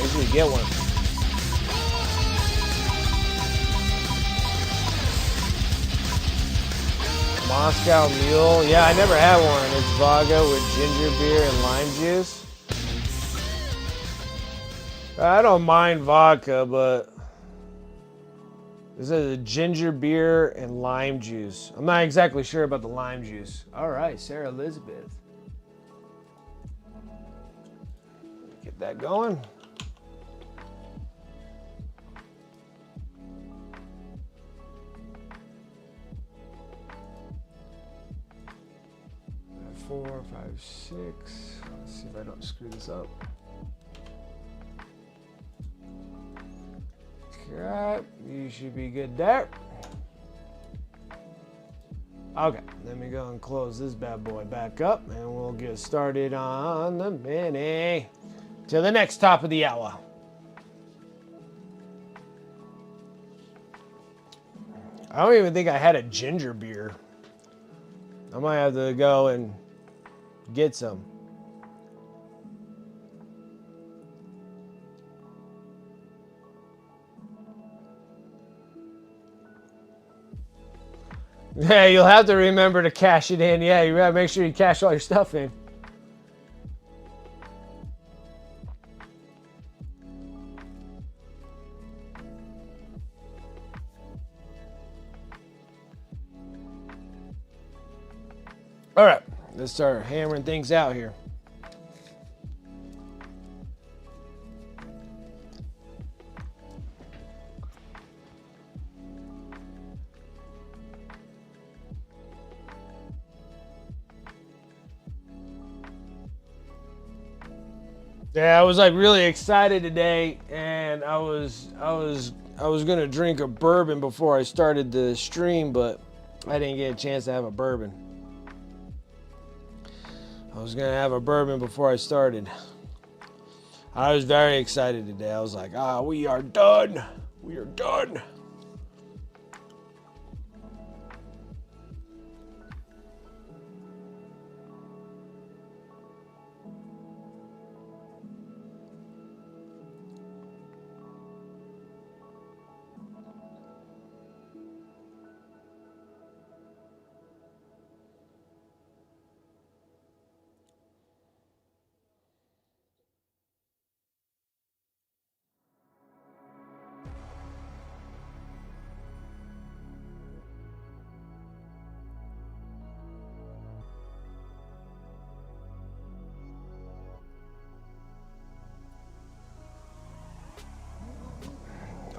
Make sure you get one. Moscow Mule. Yeah, I never had one. It's vodka with ginger beer and lime juice. I don't mind vodka, but this is a ginger beer and lime juice. I'm not exactly sure about the lime juice. All right, Sarah Elizabeth. Get that going. Four, 5, 6. Let's see if I don't screw this up. Okay, you should be good there. Okay, let me go and close this bad boy back up and we'll get started on the mini. To the next top of the hour. I don't even think I had a ginger beer. I might have to go and get some. Yeah, you'll have to remember to cash it in. Yeah, you gotta make sure you cash all your stuff in. All right, let's start hammering things out here. Yeah, I was like really excited today, and I was gonna drink a bourbon before I started the stream, but I didn't get a chance to have a bourbon. I was gonna have a bourbon before I started. I was very excited today. I was like, we are done. We are done.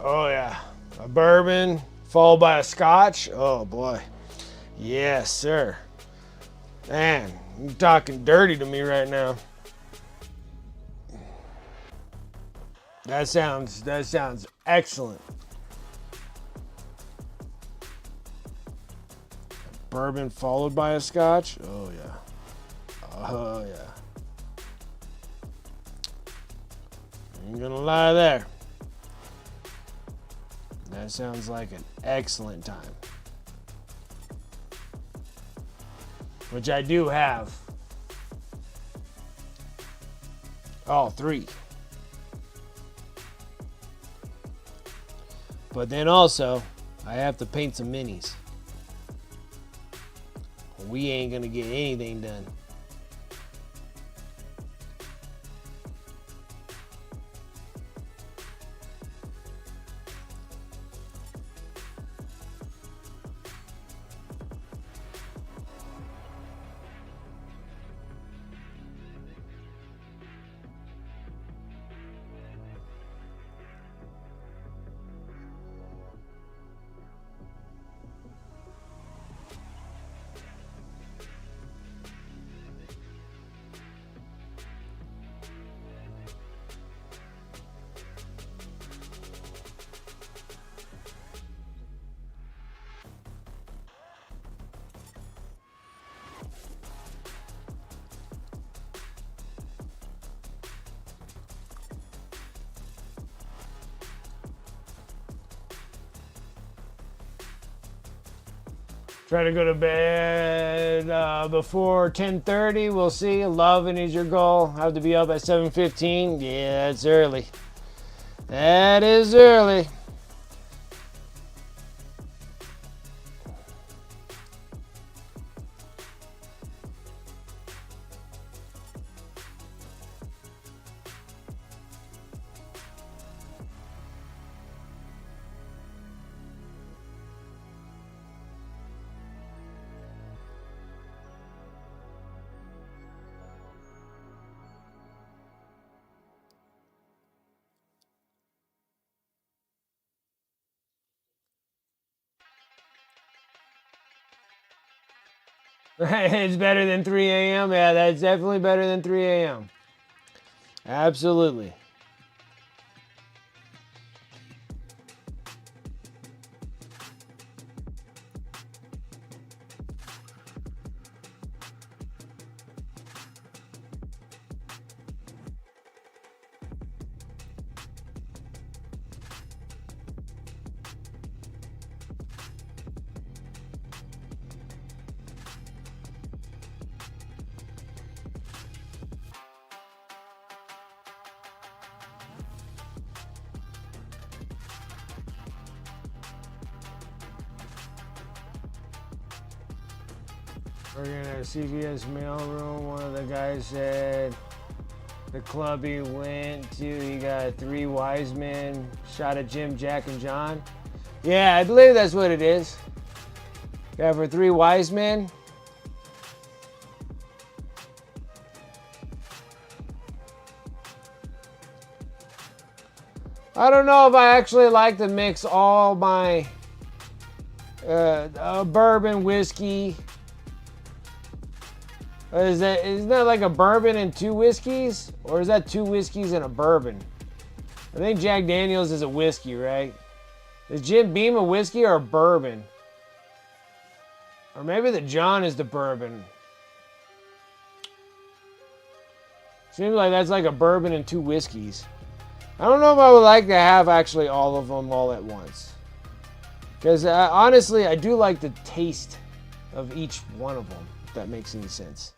Oh yeah, a bourbon followed by a scotch. Oh boy, yes sir. Man, you're talking dirty to me right now. That sounds excellent. Bourbon followed by a scotch. Oh yeah. Oh yeah. Ain't gonna lie there. That sounds like an excellent time. Which I do have. All three. But then also, I have to paint some minis. We ain't gonna get anything done. Try to go to bed before 10:30. We'll see. 11 is your goal. Have to be up at 7:15. Yeah, that's early. That is early. It's better than 3 a.m. Yeah, that's definitely better than 3 a.m. Absolutely. Working at a CVS mailroom, one of the guys said the club he went to, he got 3 wise men, shot at Jim, Jack, and John. Yeah, I believe that's what it is. Yeah, for 3 wise men. I don't know if I actually like to mix all my bourbon, whiskey, Isn't that like a bourbon and 2 whiskeys? Or is that 2 whiskeys and a bourbon? I think Jack Daniels is a whiskey, right? Is Jim Beam a whiskey or a bourbon? Or maybe the John is the bourbon. Seems like that's like a bourbon and 2 whiskeys. I don't know if I would like to have actually all of them all at once. Because honestly, I do like the taste of each one of them, if that makes any sense.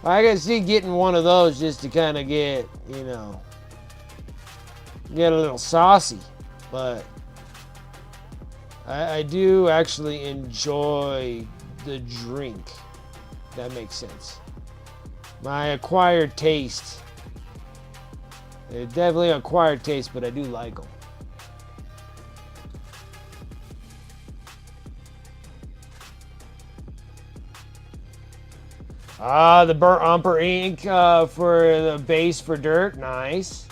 I can see getting one of those just to kind of get, you know, get a little saucy. But I do actually enjoy the drink. That makes sense. My acquired taste. It's definitely an acquired taste, but I do like them. The burnt umber ink for the base for dirt. Nice.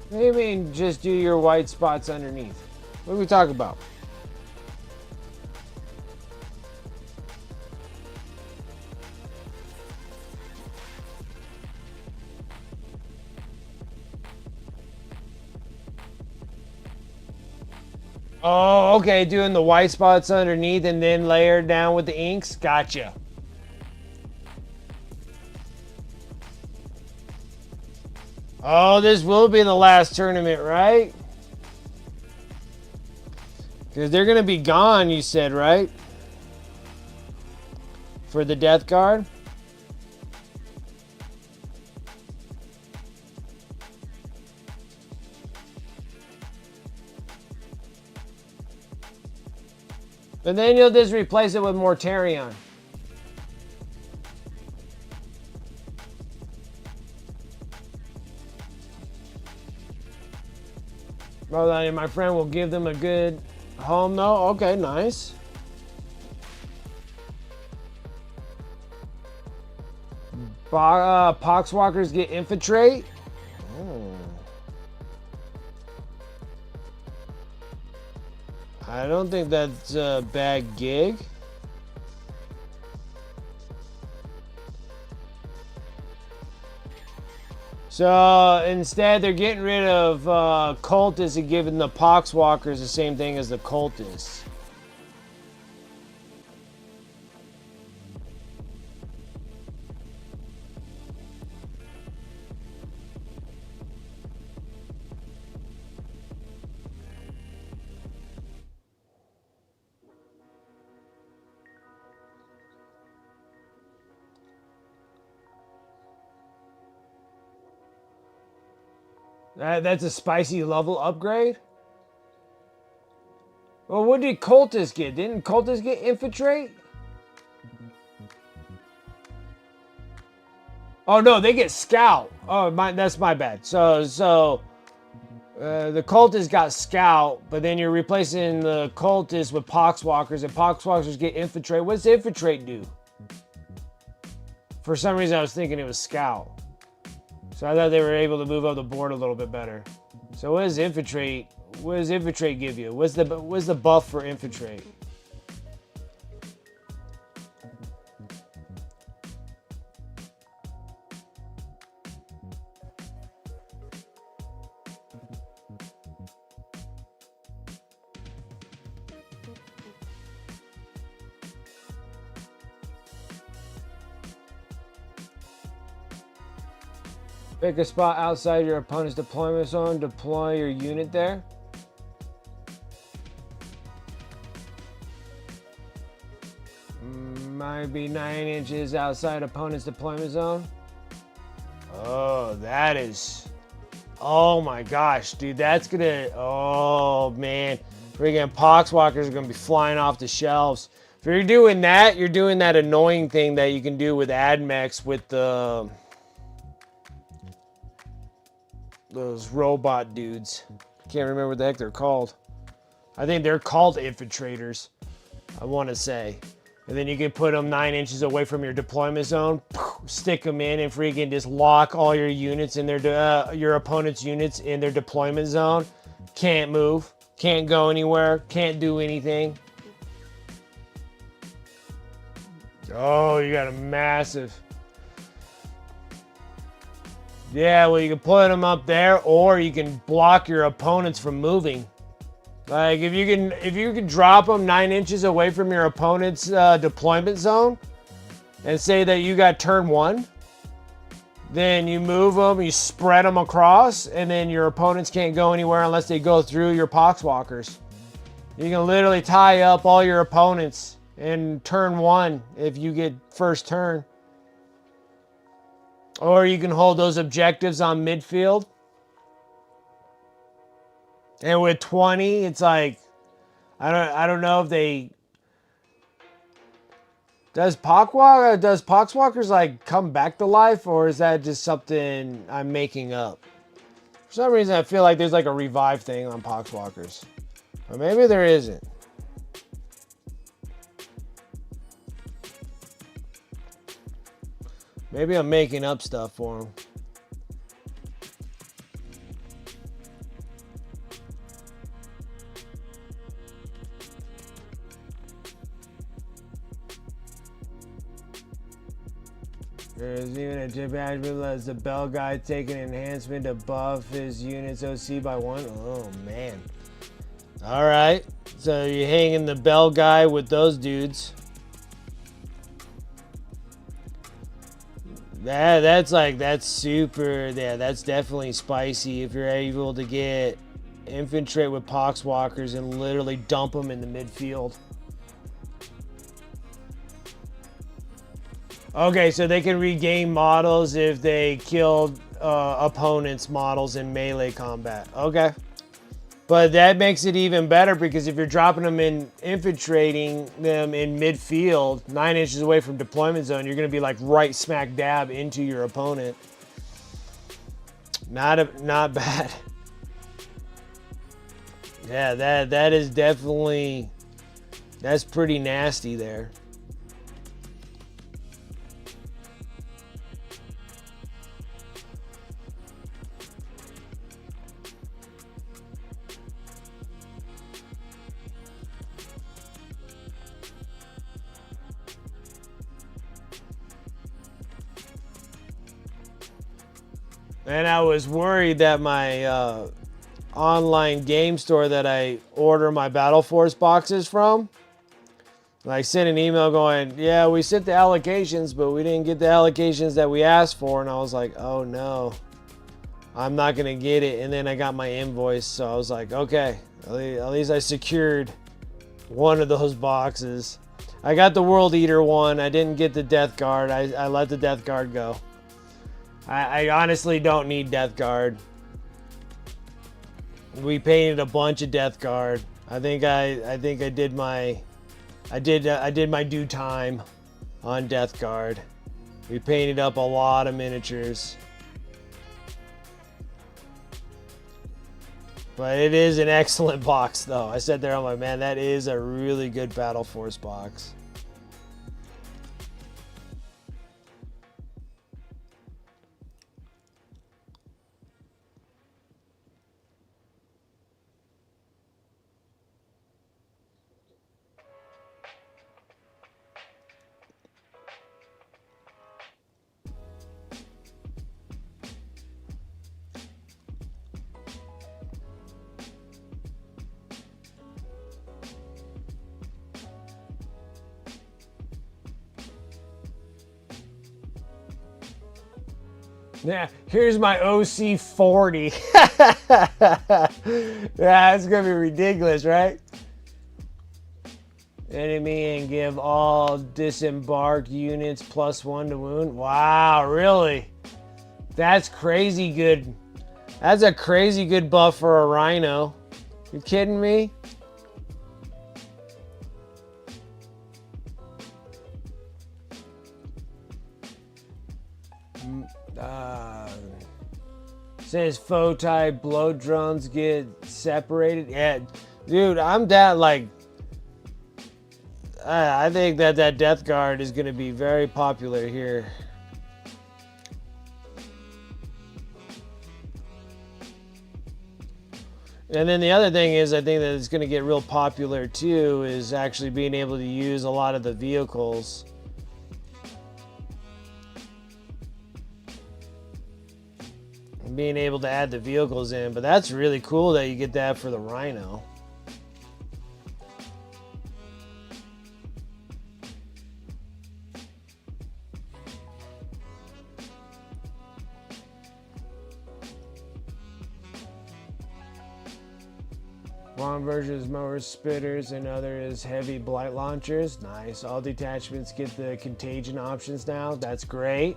What do you mean just do your white spots underneath? What are we talking about? Oh, okay, doing the white spots underneath and then layered down with the inks. Gotcha. Oh, this will be the last tournament, right? Because they're going to be gone, you said, right? For the death guard? And then you'll just replace it with Mortarion. Well, then my friend will give them a good home, though. Okay, nice. Poxwalkers get infiltrate. I don't think that's a bad gig. So instead, they're getting rid of cultists and giving the Poxwalkers the same thing as the cultists. That's a spicy level upgrade? Well, what did cultists get? Didn't cultists get infiltrate? Oh no, they get scout. Oh, that's my bad. So the cultists got scout, but then you're replacing the cultists with Poxwalkers, and Poxwalkers get infiltrate. What's infiltrate do? For some reason, I was thinking it was scout. So I thought they were able to move up the board a little bit better. So what does infiltrate? What does infiltrate give you? What's the buff for infiltrate? Pick a spot outside your opponent's deployment zone. Deploy your unit there. might be 9 inches outside opponent's deployment zone. Oh, that is... Oh my gosh, dude, that's gonna... Oh, man. Freaking Poxwalkers are gonna be flying off the shelves. If you're doing that, you're doing that annoying thing that you can do with AdMechs with the... those robot dudes. Can't remember what the heck they're called. I think they're called infiltrators, I want to say. And then you can put them 9 inches away from your deployment zone, stick them in, and freaking just lock all your units in their your opponent's units in their deployment zone. Can't move, can't go anywhere, can't do anything. Oh, you got a massive... Yeah, well, you can put them up there, or you can block your opponents from moving. Like if you can drop them 9 inches away from your opponent's deployment zone, and say that you got turn 1, then you move them, you spread them across, and then your opponents can't go anywhere unless they go through your Poxwalkers. You can literally tie up all your opponents in turn 1 if you get first turn. Or you can hold those objectives on midfield. And with 20, it's like, I don't know if they... Does Poxwalkers like come back to life, or is that just something I'm making up? For some reason, I feel like there's like a revive thing on Poxwalkers. Or maybe there isn't. Maybe I'm making up stuff for them. There's even a tip attribute lets the bell guy take an enhancement to buff his unit's OC by 1. Oh man. Alright. So you're hanging the bell guy with those dudes. That's super, yeah, that's definitely spicy if you're able to get infiltrate with Poxwalkers and literally dump them in the midfield. Okay, so they can regain models if they killed opponents' models in melee combat. Okay. But that makes it even better because if you're dropping them in, infiltrating them in midfield, 9 inches away from deployment zone, you're going to be like right smack dab into your opponent. Not bad. Yeah, that is definitely, that's pretty nasty there. And I was worried that my online game store that I order my Battle Force boxes from, I sent an email going, yeah, we sent the allocations, but we didn't get the allocations that we asked for. And I was like, oh no, I'm not going to get it. And then I got my invoice. So I was like, okay, at least I secured one of those boxes. I got the World Eater one. I didn't get the Death Guard. I let the Death Guard go. I honestly don't need Death Guard. We painted a bunch of Death Guard. I think I did my due time on Death Guard. We painted up a lot of miniatures. But it is an excellent box though. I sat there, I'm like, man, that is a really good Battle Force box. Yeah, here's my OC 40. Yeah, it's gonna be ridiculous, right? enemy and give all disembarked units +1 to wound. Wow, really? That's crazy good. That's a crazy good buff for a Rhino. You kidding me? Says foe type blow drones get separated. Yeah, dude, I'm that like. I think that Death Guard is going to be very popular here. And then the other thing is, I think that it's going to get real popular too, is actually being able to use a lot of the vehicles. Being able to add the vehicles in, but that's really cool that you get that for the Rhino. One version is mower spitters and other is heavy blight launchers. Nice. All detachments get the contagion options now. That's great.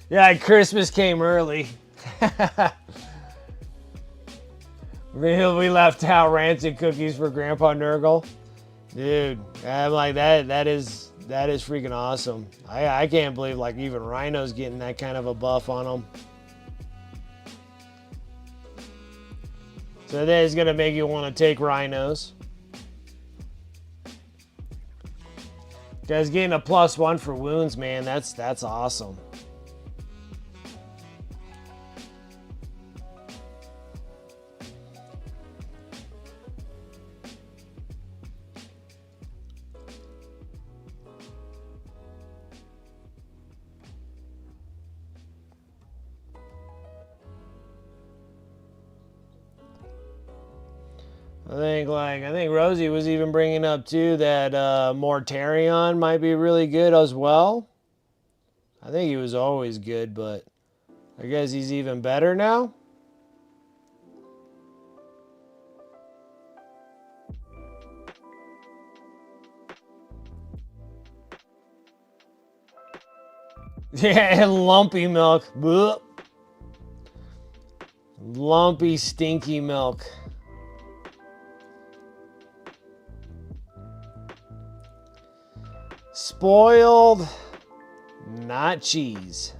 Yeah, Christmas came early. We left out rancid cookies for Grandpa Nurgle. Dude, I'm like, that is freaking awesome. I can't believe like even Rhino's getting that kind of a buff on them. So that is gonna make you want to take Rhinos. Guys, getting a +1 for wounds, man, that's awesome. I think Rosie was even bringing up too that Mortarion might be really good as well. I think he was always good, but I guess he's even better now. Yeah, lumpy milk. Blech. Lumpy, stinky milk. Spoiled, not cheese.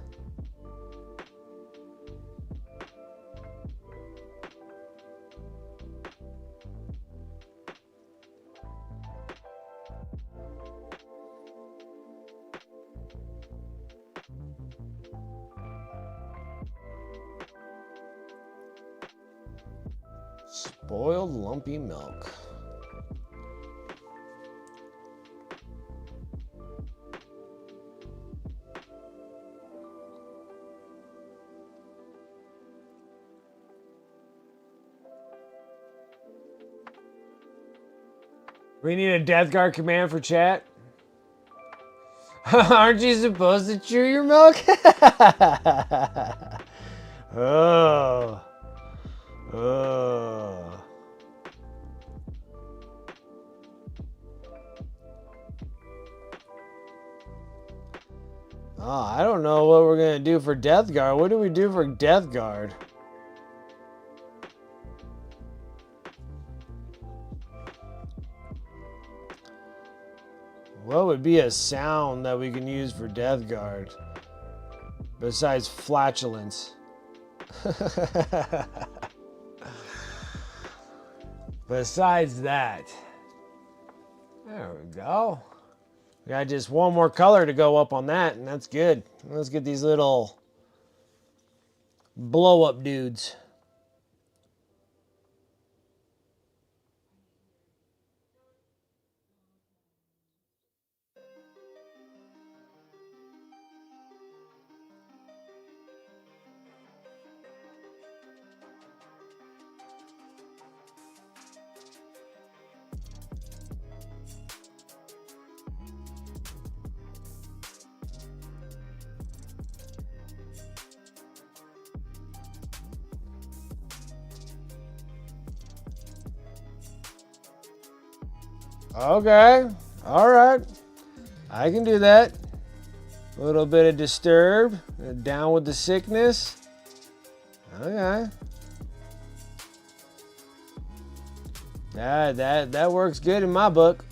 Spoiled lumpy milk. We need a Death Guard command for chat. Aren't you supposed to chew your milk? Oh. Oh. Oh, I don't know what we're going to do for Death Guard. What do we do for Death Guard? What would be a sound that we can use for Death Guard besides flatulence? Besides that, there we go. We got just one more color to go up on that, and that's good. Let's get these little blow up dudes. Okay. All right. I can do that. A little bit of disturb. Down with the sickness. Okay. That works good in my book.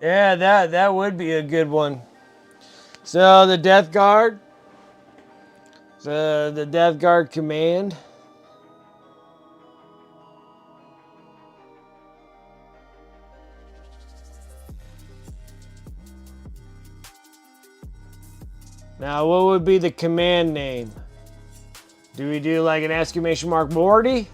Yeah, that would be a good one. So the Death Guard. The Death Guard command. Now, what would be the command name? Do we do like an exclamation mark Morty?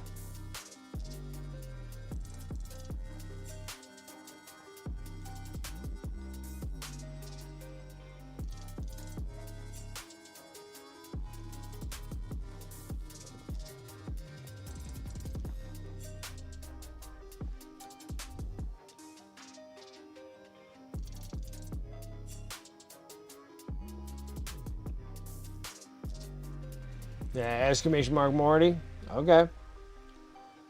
Yeah, exclamation mark Morty. Okay.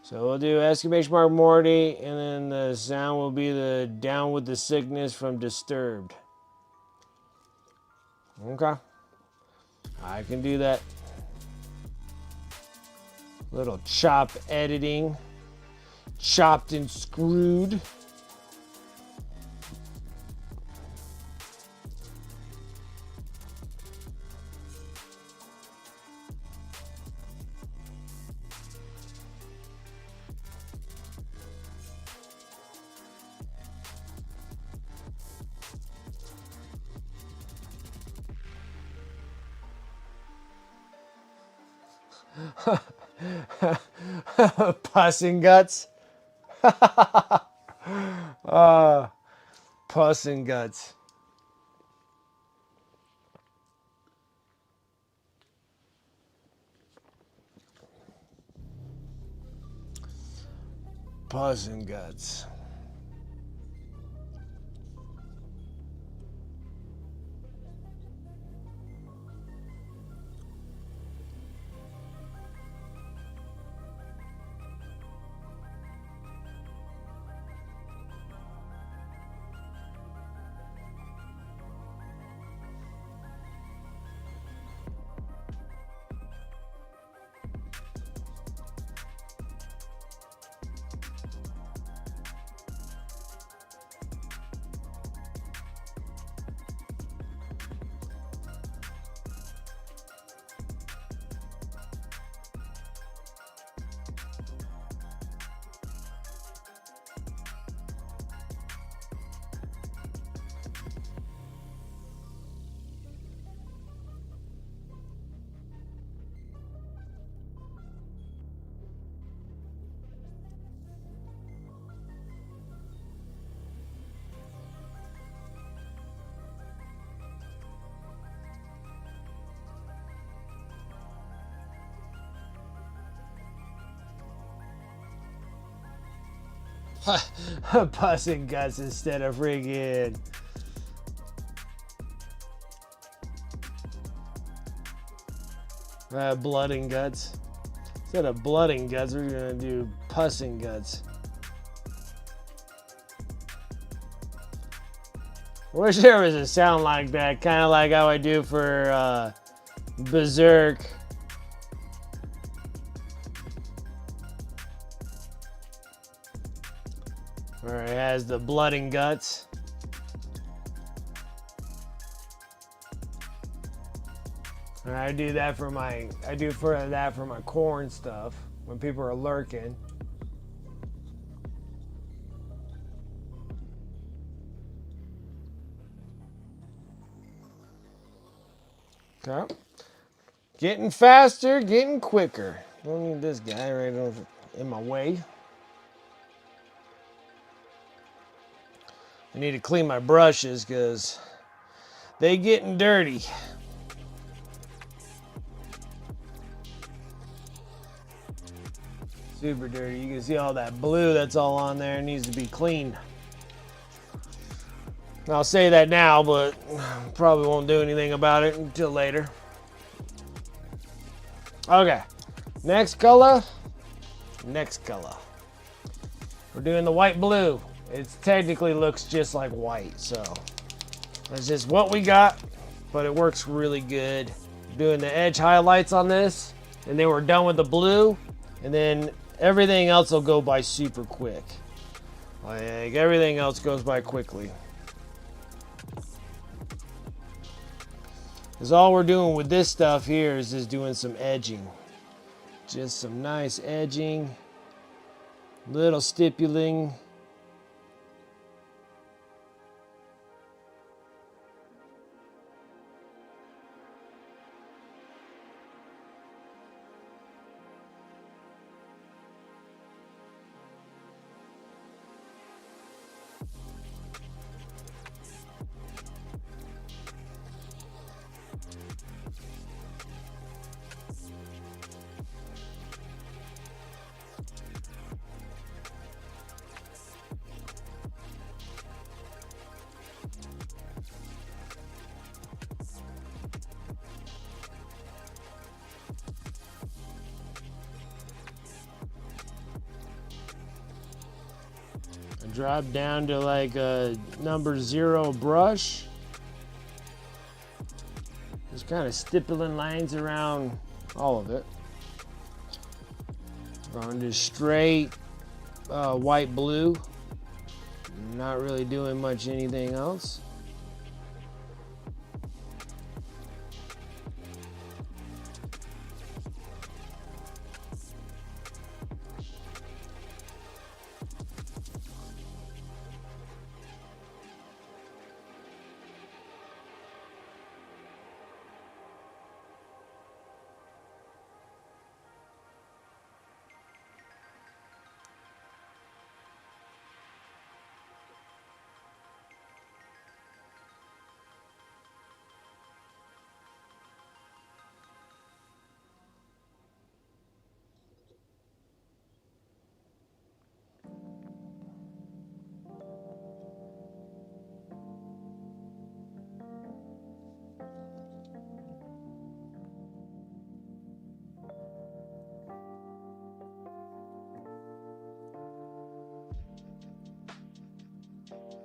So we'll do exclamation mark Morty, and then the sound will be the down with the sickness from Disturbed. Okay. I can do that. Little chop editing. Chopped and screwed. Pus and guts. Pus and guts. Pus and guts. Pus and guts instead of friggin' blood and guts. Instead of blood and guts, we're gonna do pus and guts. I wish there was a sound like that, kind of like how I do for Berserk. Where it has the blood and guts. And I do that for my corn stuff when people are lurking. Okay. Getting faster, getting quicker. Don't need this guy right over in my way. I need to clean my brushes because they getting dirty. Super dirty. You can see all that blue that's all on there. It needs to be cleaned. I'll say that now, but probably won't do anything about it until later. Okay, next color. Next color. We're doing the white blue. It technically looks just like white, so that's just what we got, but it works really good. Doing the edge highlights on this, and then we're done with the blue, and then everything else will go by super quick. Like everything else goes by quickly. Because all we're doing with this stuff here is just doing some edging. Just some nice edging, little stippling. Drop down to like a number 0 brush. Just kind of stippling lines around all of it. Going just straight white blue. Not really doing much anything else.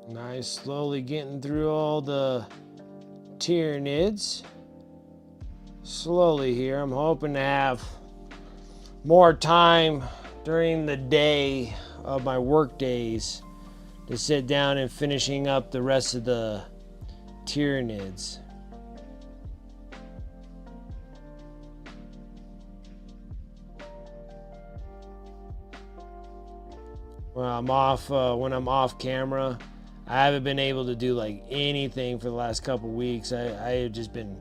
Nice, slowly getting through all the Tyranids. Slowly here. I'm hoping to have more time during the day of my work days to sit down and finishing up the rest of the Tyranids. When I'm off camera, I haven't been able to do like anything for the last couple weeks. I have just been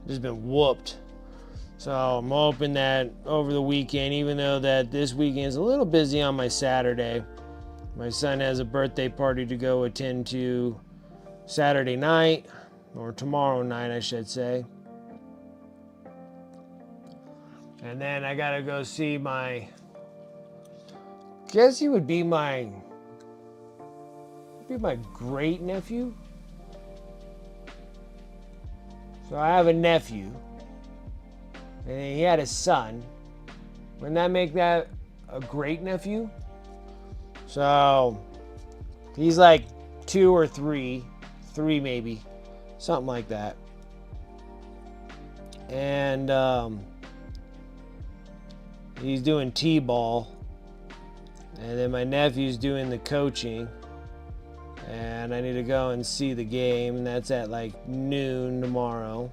whooped. So I'm hoping that over the weekend, even though that this weekend is a little busy on my Saturday, my son has a birthday party to go attend to Saturday night, or tomorrow night, I should say. And then I gotta go see my, guess he would be my great nephew. So I have a nephew, and he had a son. Wouldn't that make that a great nephew? So he's like 2 or 3 maybe, something like that. And he's doing t-ball, and then my nephew's doing the coaching. And I need to go and see the game, and that's at like noon tomorrow.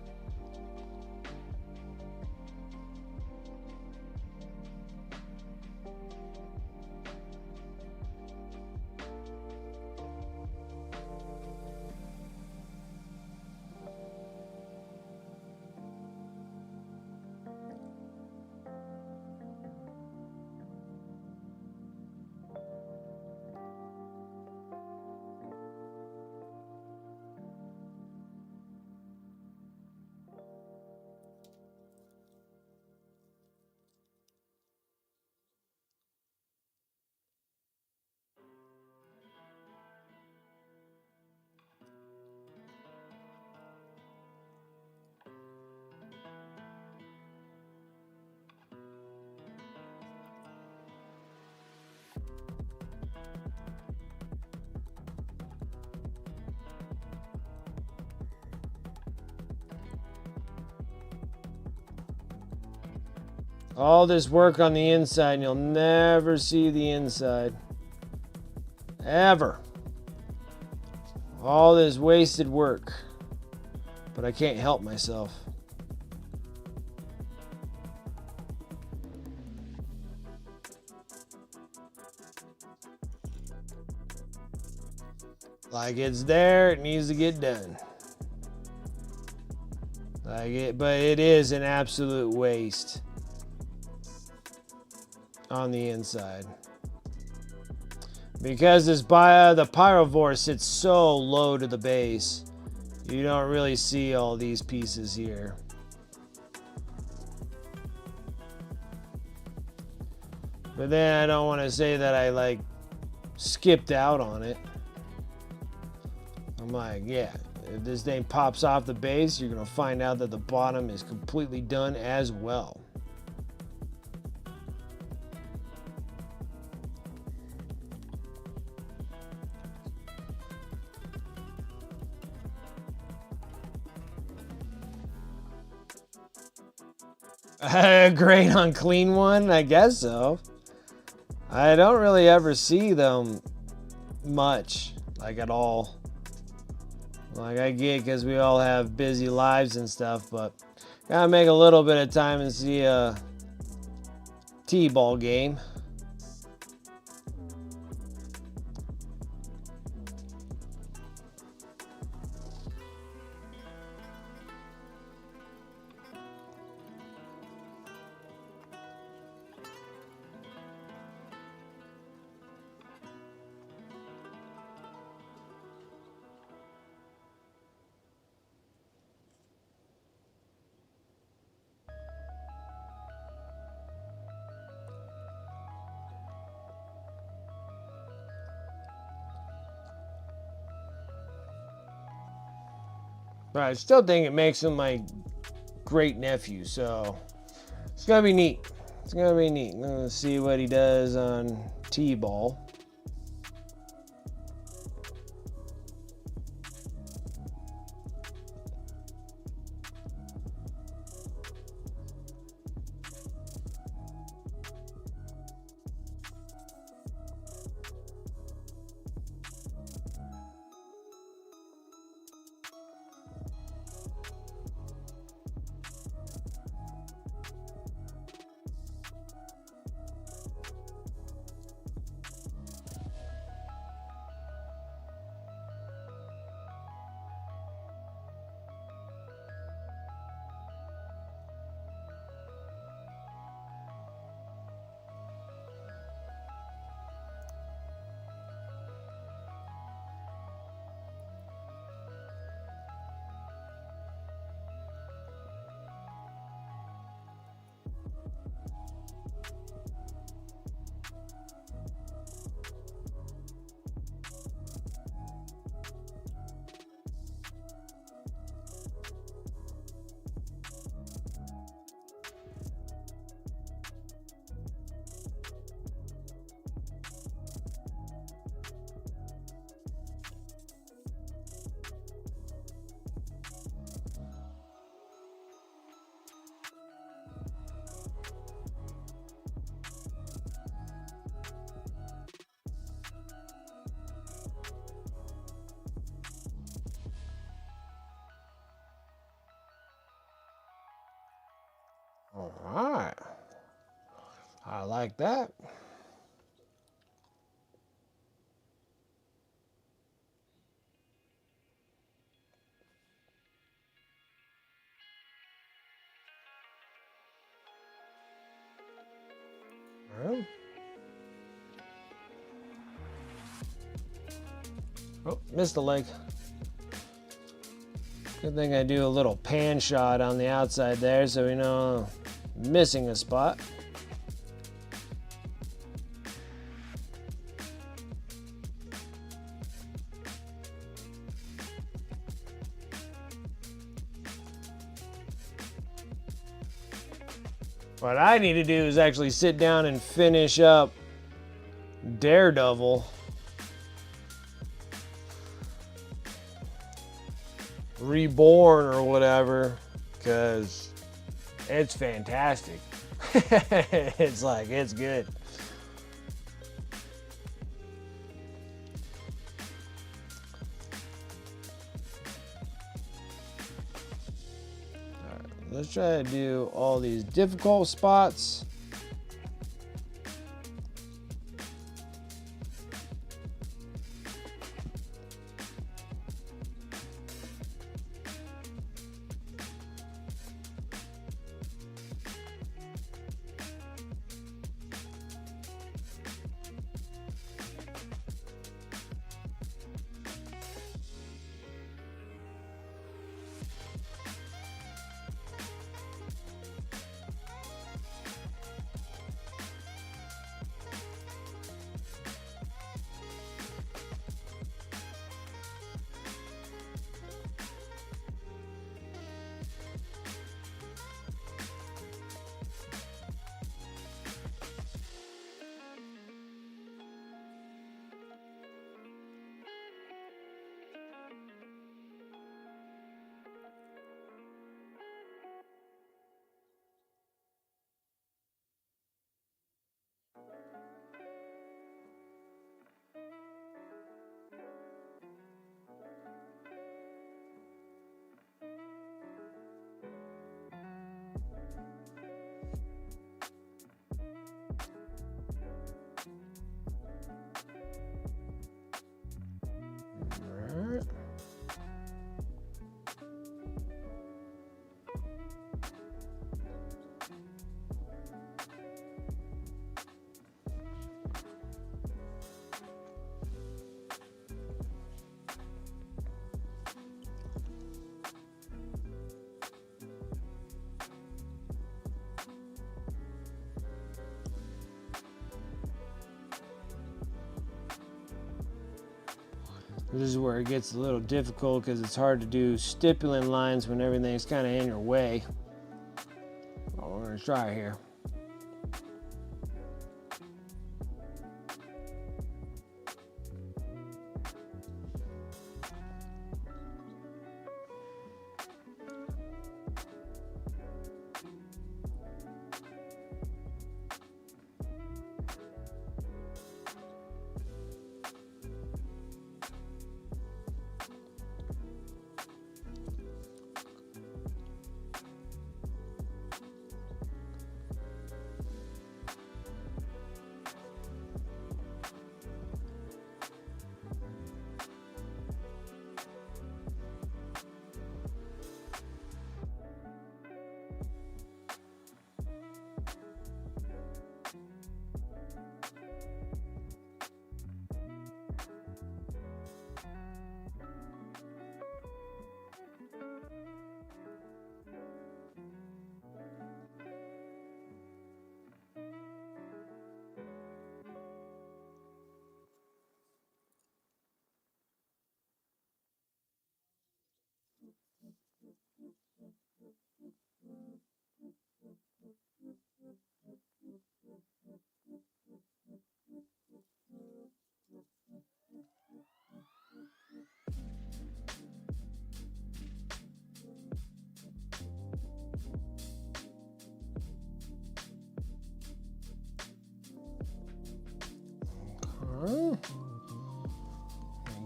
All this work on the inside and you'll never see the inside. Ever. All this wasted work. But I can't help myself. Like it's there, it needs to get done. But it is an absolute waste on the inside. Because the Biovore sits so low to the base, you don't really see all these pieces here. But then I don't want to say that I like skipped out on it. I'm like, yeah, if this thing pops off the base, you're going to find out that the bottom is completely done as well. Great on clean one? I guess so. I don't really ever see them much, like at all. Like I get because we all have busy lives and stuff, but gotta make a little bit of time and see a T-ball game. But I still think it makes him my great nephew, so it's gonna be neat. It's gonna be neat. I'm gonna see what he does on T-ball. All right. I like that. All right. Oh, missed the leg. Good thing I do a little pan shot on the outside there so we know I'm missing a spot. What I need to do is actually sit down and finish up Daredevil. Reborn or whatever, because it's fantastic. It's like, it's good. All right, let's try to do all these difficult spots. This is where it gets a little difficult because it's hard to do stippling lines when everything's kind of in your way. Well, we're going to try here.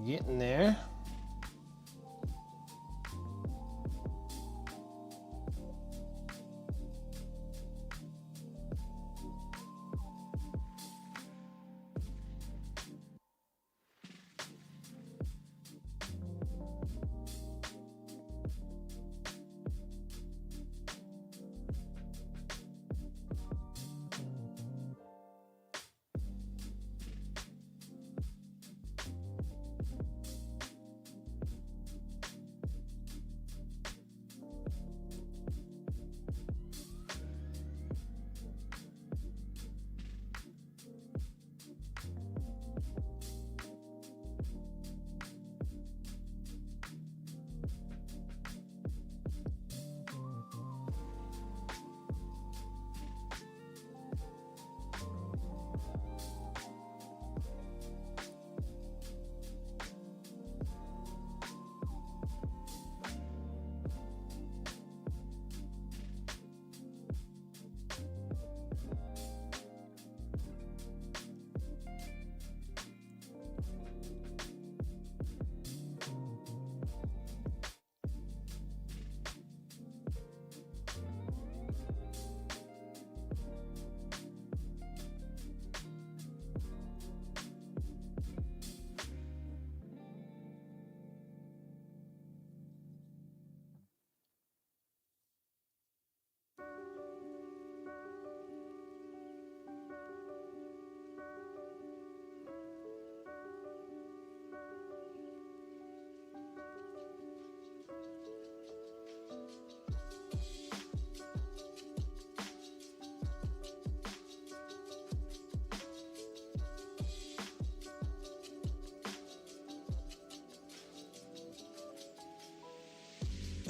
Getting there.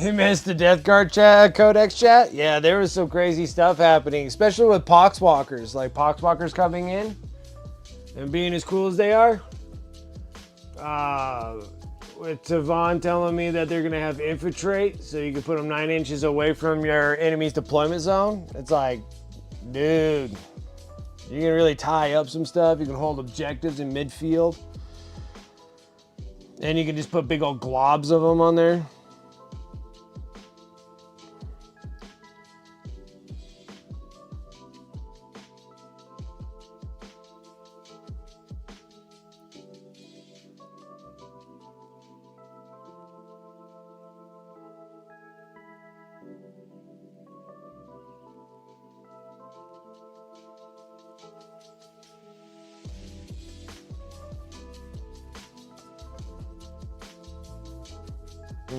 You missed the Death Guard chat, Codex chat? Yeah, there was some crazy stuff happening, especially with Poxwalkers. Like Poxwalkers coming in and being as cool as they are. With Tavon telling me that they're going to have infiltrate, so you can put them 9 inches away from your enemy's deployment zone. It's like, dude, you can really tie up some stuff. You can hold objectives in midfield. And you can just put big old globs of them on there.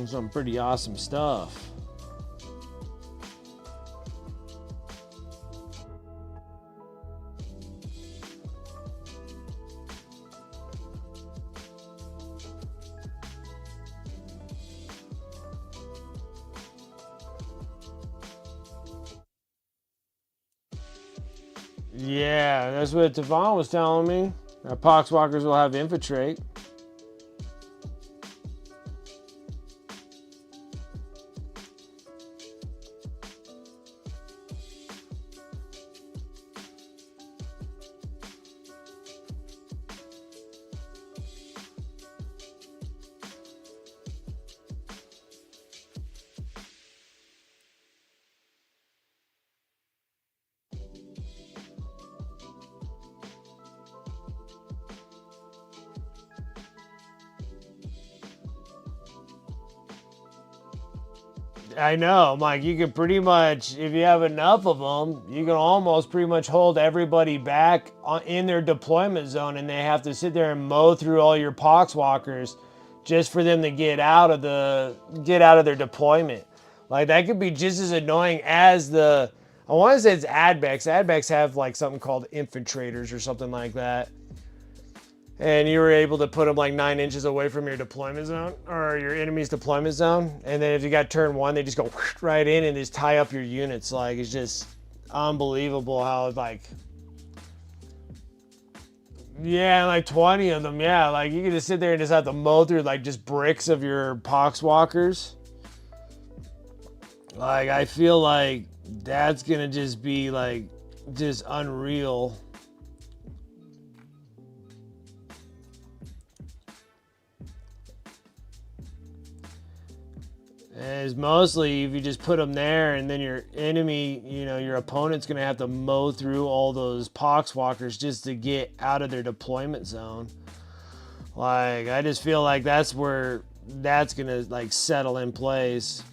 Some pretty awesome stuff. Yeah, that's what Tavon was telling me. That Poxwalkers will have infiltrate. I know, Mike, you can pretty much, if you have enough of them, you can almost pretty much hold everybody back in their deployment zone, and they have to sit there and mow through all your Poxwalkers just for them to get out of their deployment. Like, that could be just as annoying as the, I want to say it's Adbex. Adbex have like something called infiltrators or something like that. And you were able to put them like 9 inches away from your deployment zone or your enemy's deployment zone. And then if you got turn 1, they just go right in and just tie up your units. Like, it's just unbelievable how, like, yeah, like 20 of them. Yeah, like you can just sit there and just have to mow through like just bricks of your Poxwalkers. Like, I feel like that's gonna just be like just unreal. It's mostly if you just put them there, and then your enemy, you know, your opponent's going to have to mow through all those Poxwalkers just to get out of their deployment zone. Like, I just feel like that's where that's going to, like, settle in place.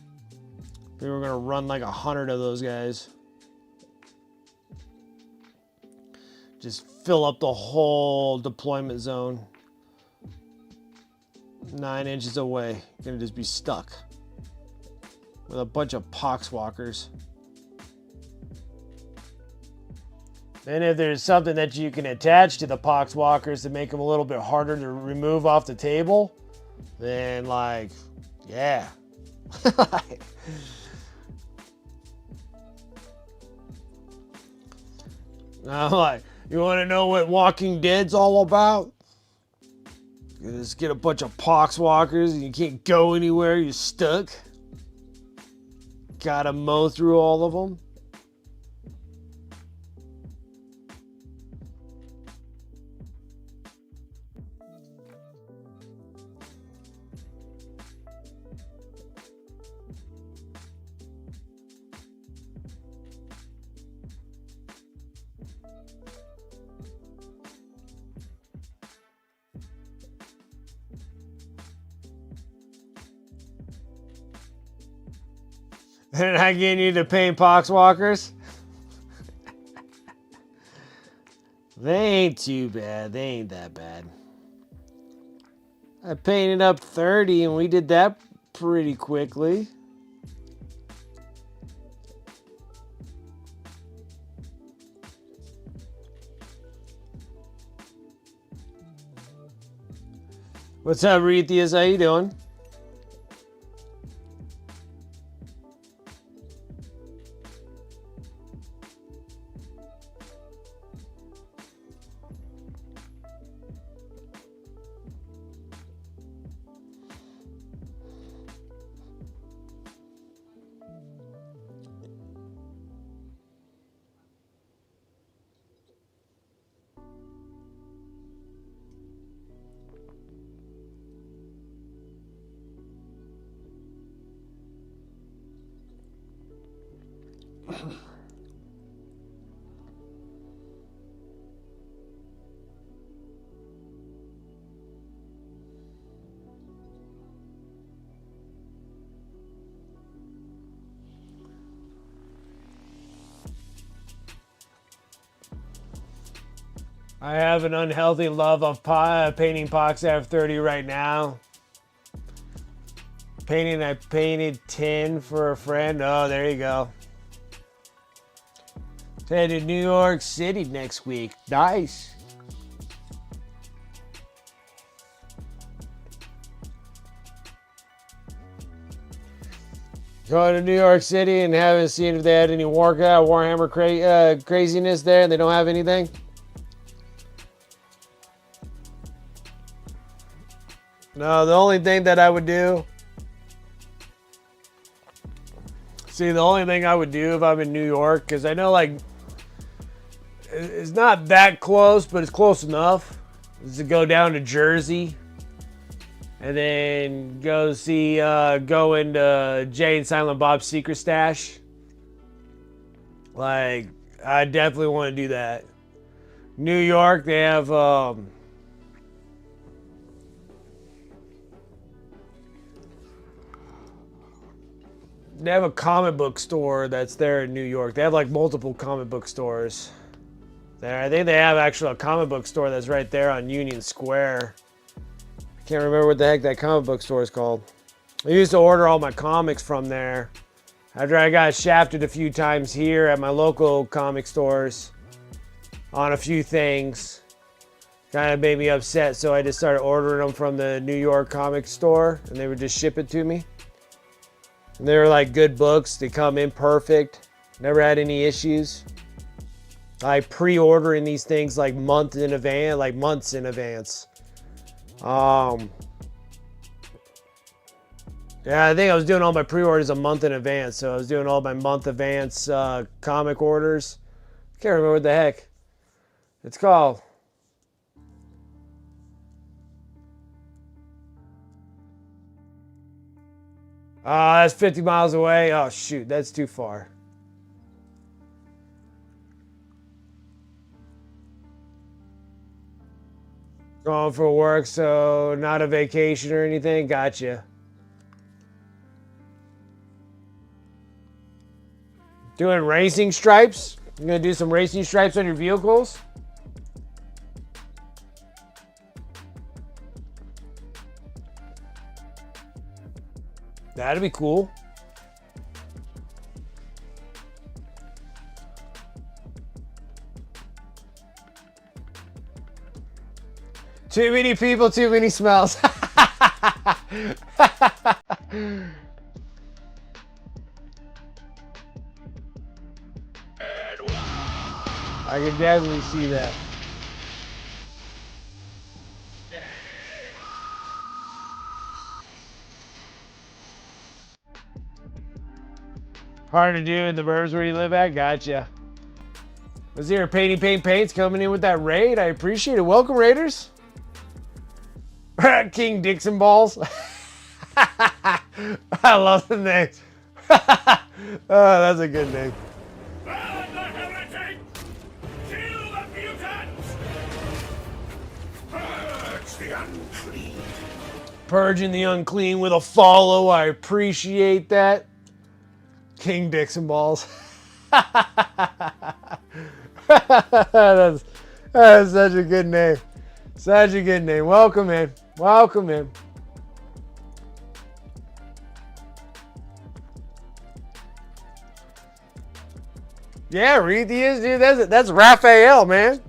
We were going to run like 100 of those guys. Just fill up the whole deployment zone. 9 inches away. Going to just be stuck with a bunch of Poxwalkers. And if there's something that you can attach to the Poxwalkers to make them a little bit harder to remove off the table, then, like, yeah. I'm like, you want to know what Walking Dead's all about? You just get a bunch of Poxwalkers and you can't go anywhere, you're stuck. Gotta mow through all of them. And I getting you to paint Poxwalkers? They ain't too bad. They ain't that bad. I painted up 30 and we did that pretty quickly. What's up, Reethius? How you doing? I have an unhealthy love of painting Pox F30 right now. I painted tin for a friend. Oh, there you go. Head to New York City next week. Nice. Going to New York City and haven't seen if they had any Warhammer craziness there, and they don't have anything. No, the only thing that I would do. See, the only thing I would do if I'm in New York, because I know like it's not that close, but it's close enough, is to go down to Jersey. And then go into Jay and Silent Bob's Secret Stash. Like, I definitely want to do that. New York, they have a comic book store that's there in New York. They have like multiple comic book stores there. I think they have actually a comic book store that's right there on Union Square. Can't remember what the heck that comic book store is called. I used to order all my comics from there. After I got shafted a few times here at my local comic stores on a few things, kind of made me upset, so I just started ordering them from the New York comic store, and they would just ship it to me. And they were like good books. They come in perfect. Never had any issues. I pre-ordering these things like months in advance. Yeah, I think I was doing all my pre-orders a month in advance. So I was doing all my month advance comic orders. Can't remember what the heck it's called. That's 50 miles away. Oh, shoot. That's too far. Going for work, so not a vacation or anything. Gotcha. Doing racing stripes? You gonna do some racing stripes on your vehicles? That'd be cool. Too many people, too many smells. I can definitely see that. Hard to do in the burbs where you live at? Gotcha. Was there Paints coming in with that raid? I appreciate it. Welcome, Raiders. King Dixon Balls. I love the name. Oh, that's a good name. Burn the heretic! Kill the mutants! Purge the unclean! Purging the unclean with a follow. I appreciate that. King Dixon Balls. That's such a good name. Such a good name. Welcome in. Welcome in. Yeah, Reed, he is, dude. That's Raphael, man.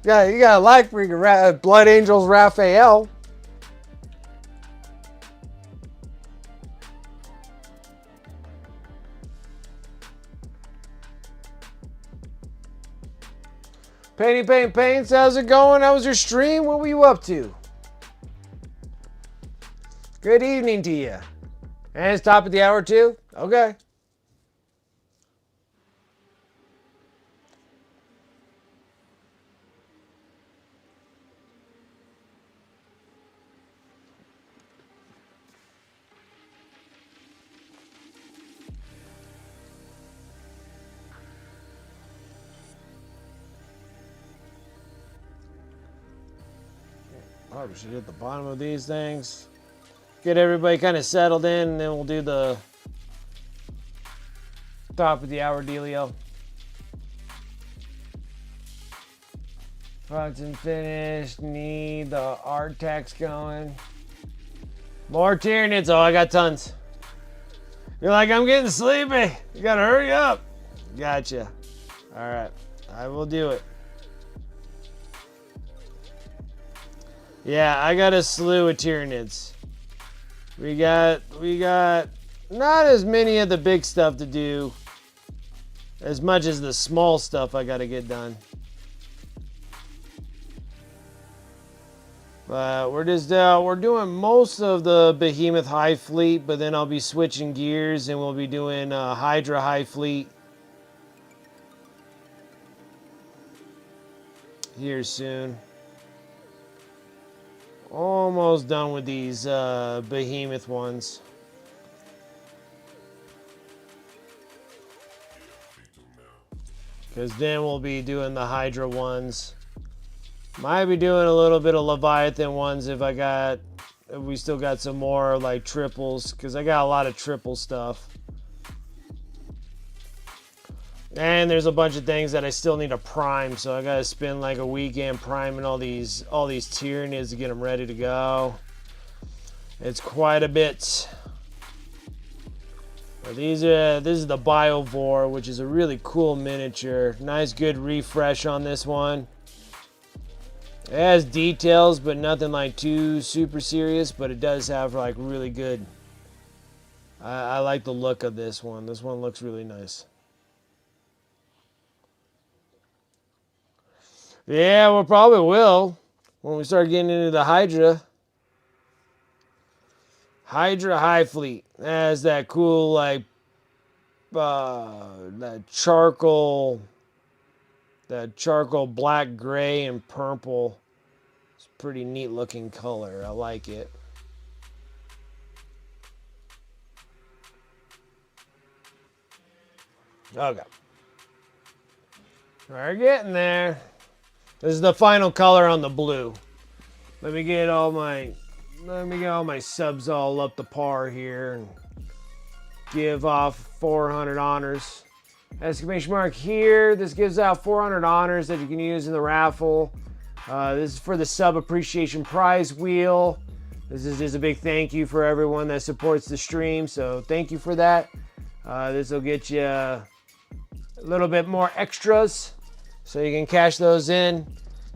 Yeah, you gotta like freaking Blood Angels Raphael. Paints, how's it going? How was your stream? What were you up to? Good evening to you. And it's top of the hour too? Okay. Probably should hit the bottom of these things. Get everybody kind of settled in, and then we'll do the top of the hour dealio. Button finished. Need the art text going. More Tyranids. Oh, I got tons. You're like, I'm getting sleepy. You gotta hurry up. Gotcha. All right, I will do it. Yeah, I got a slew of Tyranids. We got not as many of the big stuff to do as much as the small stuff I gotta get done. But we're doing most of the Behemoth Hive fleet, but then I'll be switching gears and we'll be doing HYDRA Hive fleet here soon. Almost done with these Behemoth ones. Because then we'll be doing the HYDRA ones. Might be doing a little bit of Leviathan ones if we still got some more like triples, because I got a lot of triple stuff. And there's a bunch of things that I still need to prime, so I gotta spend like a weekend priming all these Tyranids to get them ready to go. It's quite a bit. But this is the Biovore, which is a really cool miniature. Nice good refresh on this one. It has details, but nothing like too super serious, but it does have like really good. I like the look of this one. This one looks really nice. Yeah, we probably will when we start getting into the HYDRA. HYDRA Hive Fleet. It has that cool like that charcoal black, gray, and purple. It's a pretty neat looking color. I like it. Okay. We're getting there. This is the final color on the blue. Let me get all my subs all up to par here and give off 400 honors. Exclamation mark here. This gives out 400 honors that you can use in the raffle. This is for the sub appreciation prize wheel. This is just a big thank you for everyone that supports the stream. So thank you for that. This will get you a little bit more extras, so you can cash those in.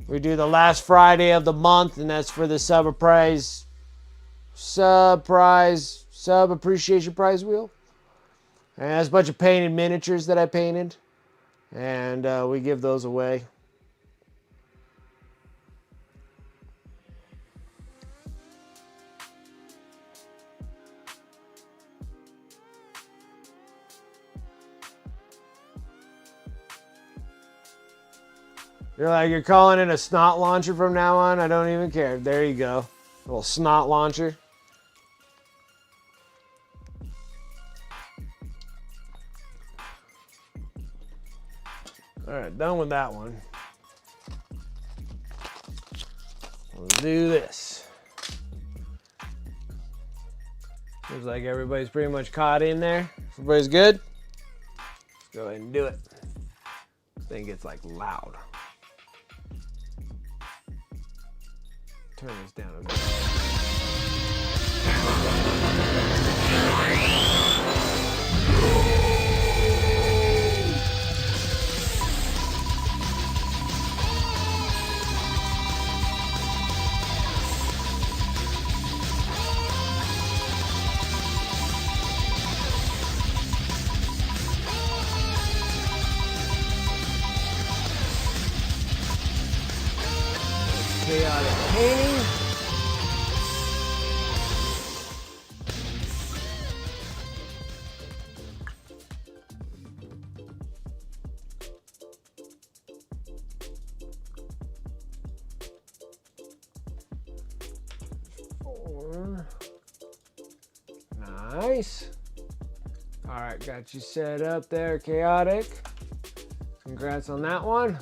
We do the last Friday of the month, and that's for the sub appreciation prize wheel. And there's a bunch of painted miniatures that I painted, and we give those away. You're like, you're calling it a snot launcher from now on? I don't even care. There you go. A little snot launcher. All right, done with that one. Let's do this. Looks like everybody's pretty much caught in there. Everybody's good? Let's go ahead and do it. I think it's like loud. Turn this down a bit. Chaotic painting. Four. Nice. All right, got you set up there, Chaotic. Congrats on that one.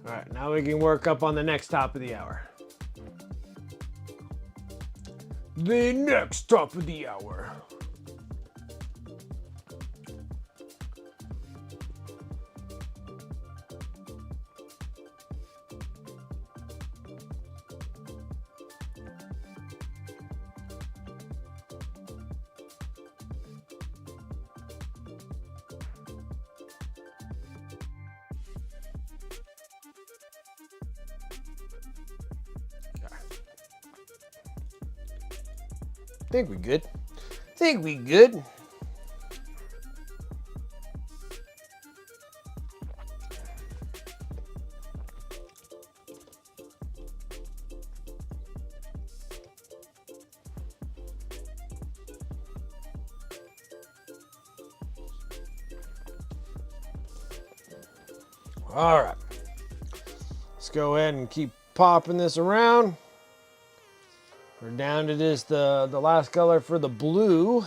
All right, now we can work up on the next top of the hour. The next top of the hour. Think we good. Think we good. All right. Let's go ahead and keep popping this around. We're down to just the last color for the blue.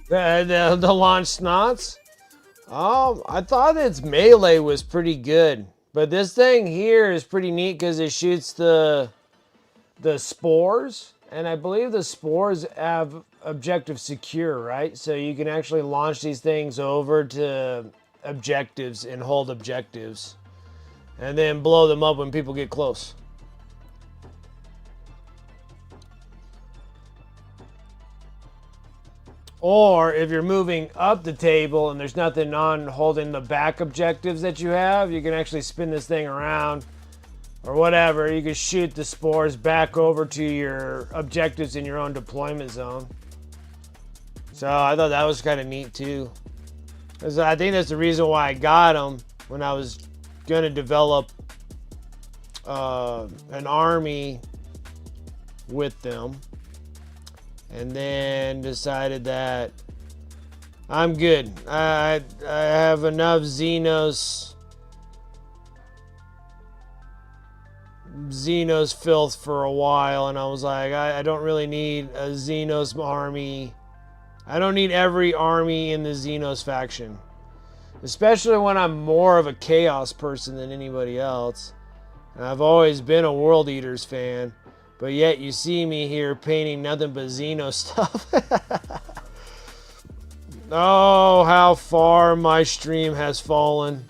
The launch snots. I thought its melee was pretty good, but this thing here is pretty neat because it shoots the spores, and I believe the spores have objective secure, right? So you can actually launch these things over to objectives and hold objectives, and then blow them up when people get close. Or if you're moving up the table and there's nothing on holding the back objectives that you have, you can actually spin this thing around or whatever. You can shoot the spores back over to your objectives in your own deployment zone. So I thought that was kind of neat too. Because I think that's the reason why I got them when I was going to develop an army with them. And then decided that I'm good. I have enough Xenos filth for a while, and I was like, I don't really need a Xenos army. I don't need every army in the Xenos faction, especially when I'm more of a Chaos person than anybody else. And I've always been a World Eaters fan. But yet you see me here painting nothing but Xeno stuff. Oh, how far my stream has fallen.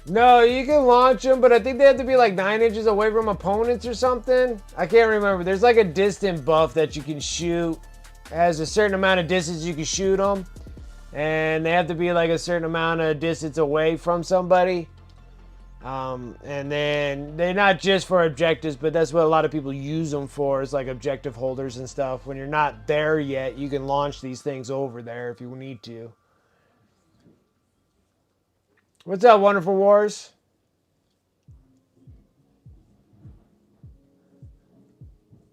No, you can launch them, but I think they have to be like 9 inches away from opponents or something. I can't remember. There's like a distant buff that you can shoot. Has a certain amount of distance you can shoot them, and they have to be like a certain amount of distance away from somebody. And then they're not just for objectives, but that's what a lot of people use them for, is like objective holders and stuff. When you're not there yet, you can launch these things over there if you need to. What's up, Wonderful Wars?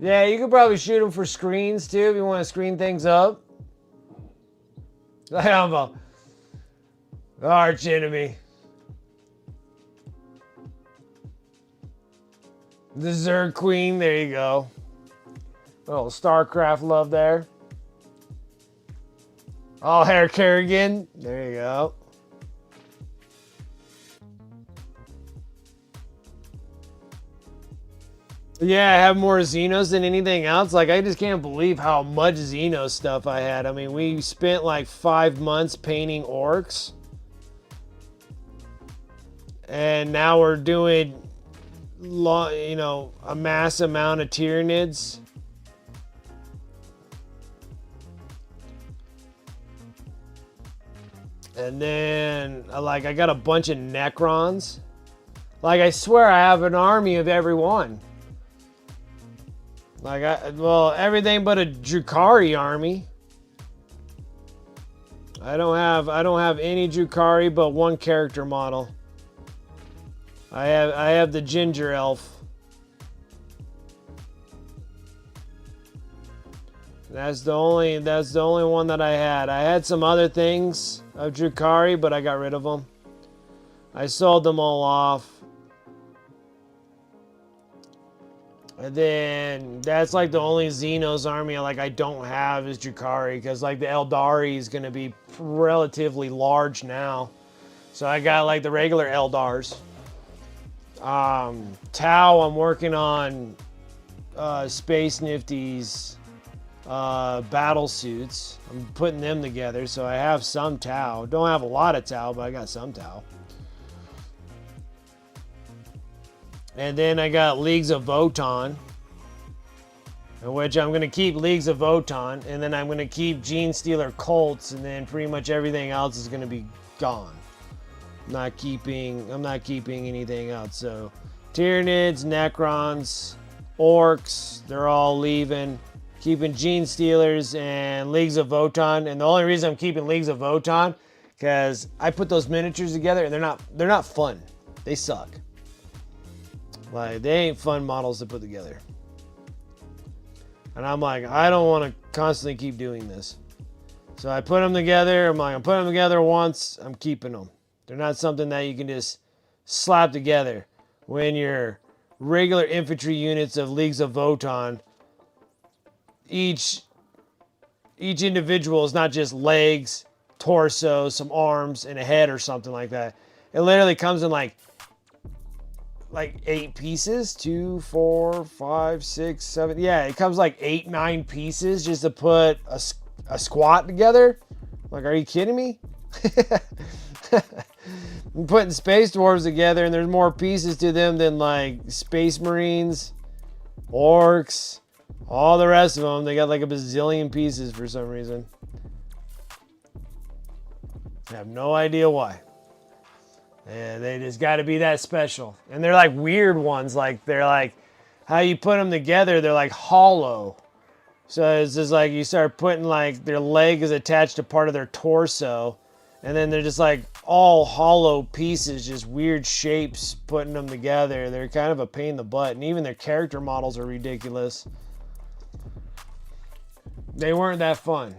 Yeah, you could probably shoot them for screens too if you want to screen things up. Like I'm a arch enemy. The Zerg Queen, there you go. Little StarCraft love there. Oh, Hair Kerrigan, there you go. Yeah, I have more Xenos than anything else. Like, I just can't believe how much Xeno stuff I had. I mean, we spent like 5 months painting orcs. And now we're doing, a mass amount of Tyranids. And then, I got a bunch of Necrons. Like, I swear I have an army of every one. Everything but a Drukhari army. I don't have any Drukhari but one character model. I have the Ginger Elf. That's the only one that I had. I had some other things of Drukhari, but I got rid of them. I sold them all off. And then that's like the only Xenos army like I don't have is Jakari, because like the Eldari is gonna be relatively large now. So I got like the regular Eldars. Tau, I'm working on Space Nifty's battle suits. I'm putting them together, so I have some Tau. Don't have a lot of Tau, but I got some Tau. And then I got Leagues of Votann, in which I'm going to keep Leagues of Votann, and then I'm going to keep Gene Stealer Colts, and then pretty much everything else is going to be gone. I'm not keeping anything else. So Tyranids, Necrons, Orcs, they're all leaving. Keeping Gene Stealers and Leagues of Votann, and the only reason I'm keeping Leagues of Votann because I put those miniatures together and they're not fun. They suck. Like, they ain't fun models to put together. And I'm like, I don't want to constantly keep doing this. So I put them together. I'm like, I'm putting them together once. I'm keeping them. They're not something that you can just slap together. When your regular infantry units of Leagues of Votann, each individual is not just legs, torso, some arms, and a head or something like that. It literally comes in like 8 pieces. 2, 4, 5, 6, 7. Yeah, it comes like 8, 9 pieces just to put a squat together. Like, are you kidding me? I'm putting Space Dwarves together, and there's more pieces to them than like Space Marines, Orcs, all the rest of them. They got like a bazillion pieces for some reason. I have no idea why. And they just got to be that special. And they're like weird ones. Like, they're like, how you put them together, they're like hollow. So it's just like you start putting like their leg is attached to part of their torso. And then they're just like all hollow pieces, just weird shapes, putting them together. They're kind of a pain in the butt. And even their character models are ridiculous. They weren't that fun.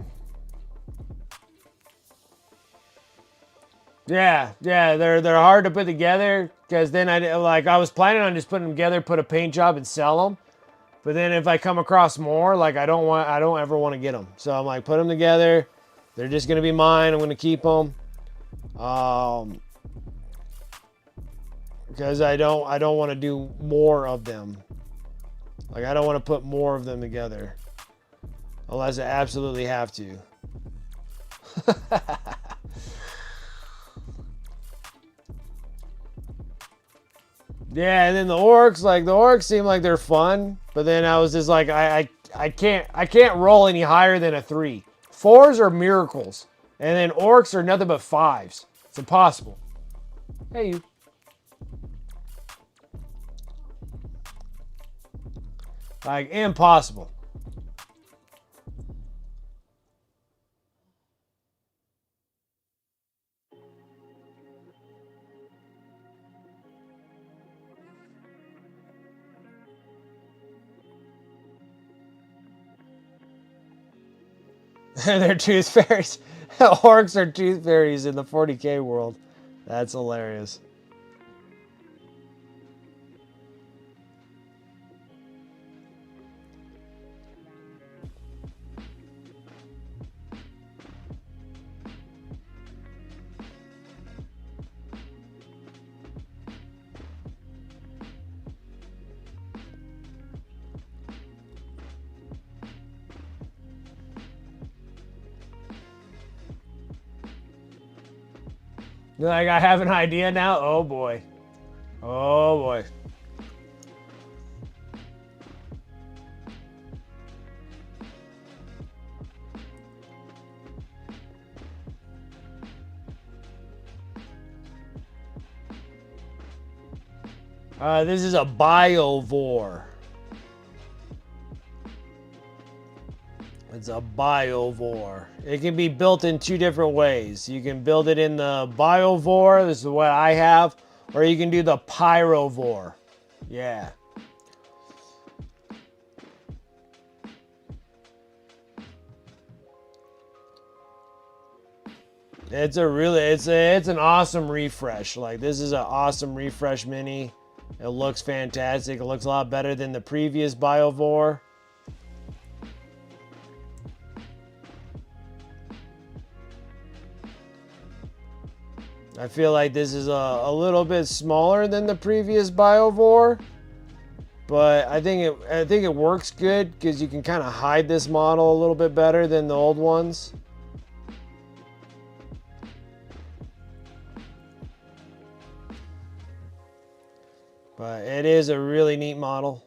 Yeah, they're hard to put together, because then I was planning on just putting them together, put a paint job and sell them. But then if I come across more, like I don't ever want to get them. So I'm like, put them together. They're just gonna be mine. I'm gonna keep them. Because I don't want to do more of them. Like, I don't want to put more of them together unless I absolutely have to. Yeah, and then the orcs seem like they're fun, but then I was just like, I can't roll any higher than a 3. 4s are miracles, and then orcs are nothing but 5s. It's impossible. Hey, you. Like, impossible. They're tooth fairies. Orcs are tooth fairies in the 40k world. That's hilarious. Like, I have an idea now? Oh boy. Oh boy. This is a Biovore. It's a Biovore. It can be built in 2 different ways. You can build it in the Biovore, this is what I have, or you can do the Pyrovore. Yeah. It's an awesome refresh. Like, this is an awesome refresh mini. It looks fantastic. It looks a lot better than the previous Biovore. I feel like this is a little bit smaller than the previous Biovore, but I think it works good because you can kind of hide this model a little bit better than the old ones. But it is a really neat model.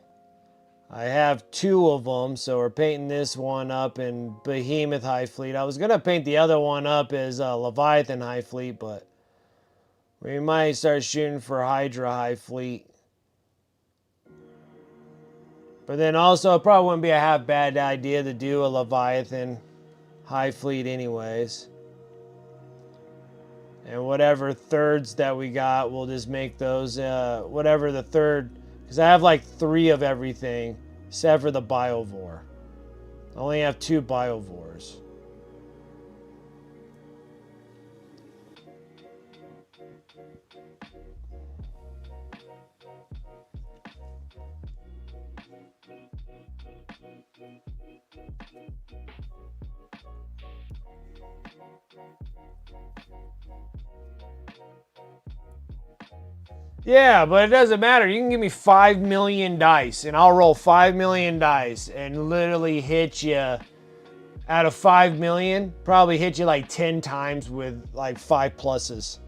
I have 2 of them, so we're painting this one up in Behemoth Hive Fleet. I was going to paint the other one up as Leviathan Hive Fleet, but we might start shooting for HYDRA Hive Fleet. But then also, it probably wouldn't be a half bad idea to do a Leviathan Hive Fleet anyways. And whatever thirds that we got, we'll just make those, whatever the third, because I have like 3 of everything, except for the Biovore. I only have 2 Biovores. Yeah, but it doesn't matter. You can give me 5 million dice, and I'll roll 5 million dice and literally hit you out of 5 million, probably hit you like 10 times with like 5 pluses.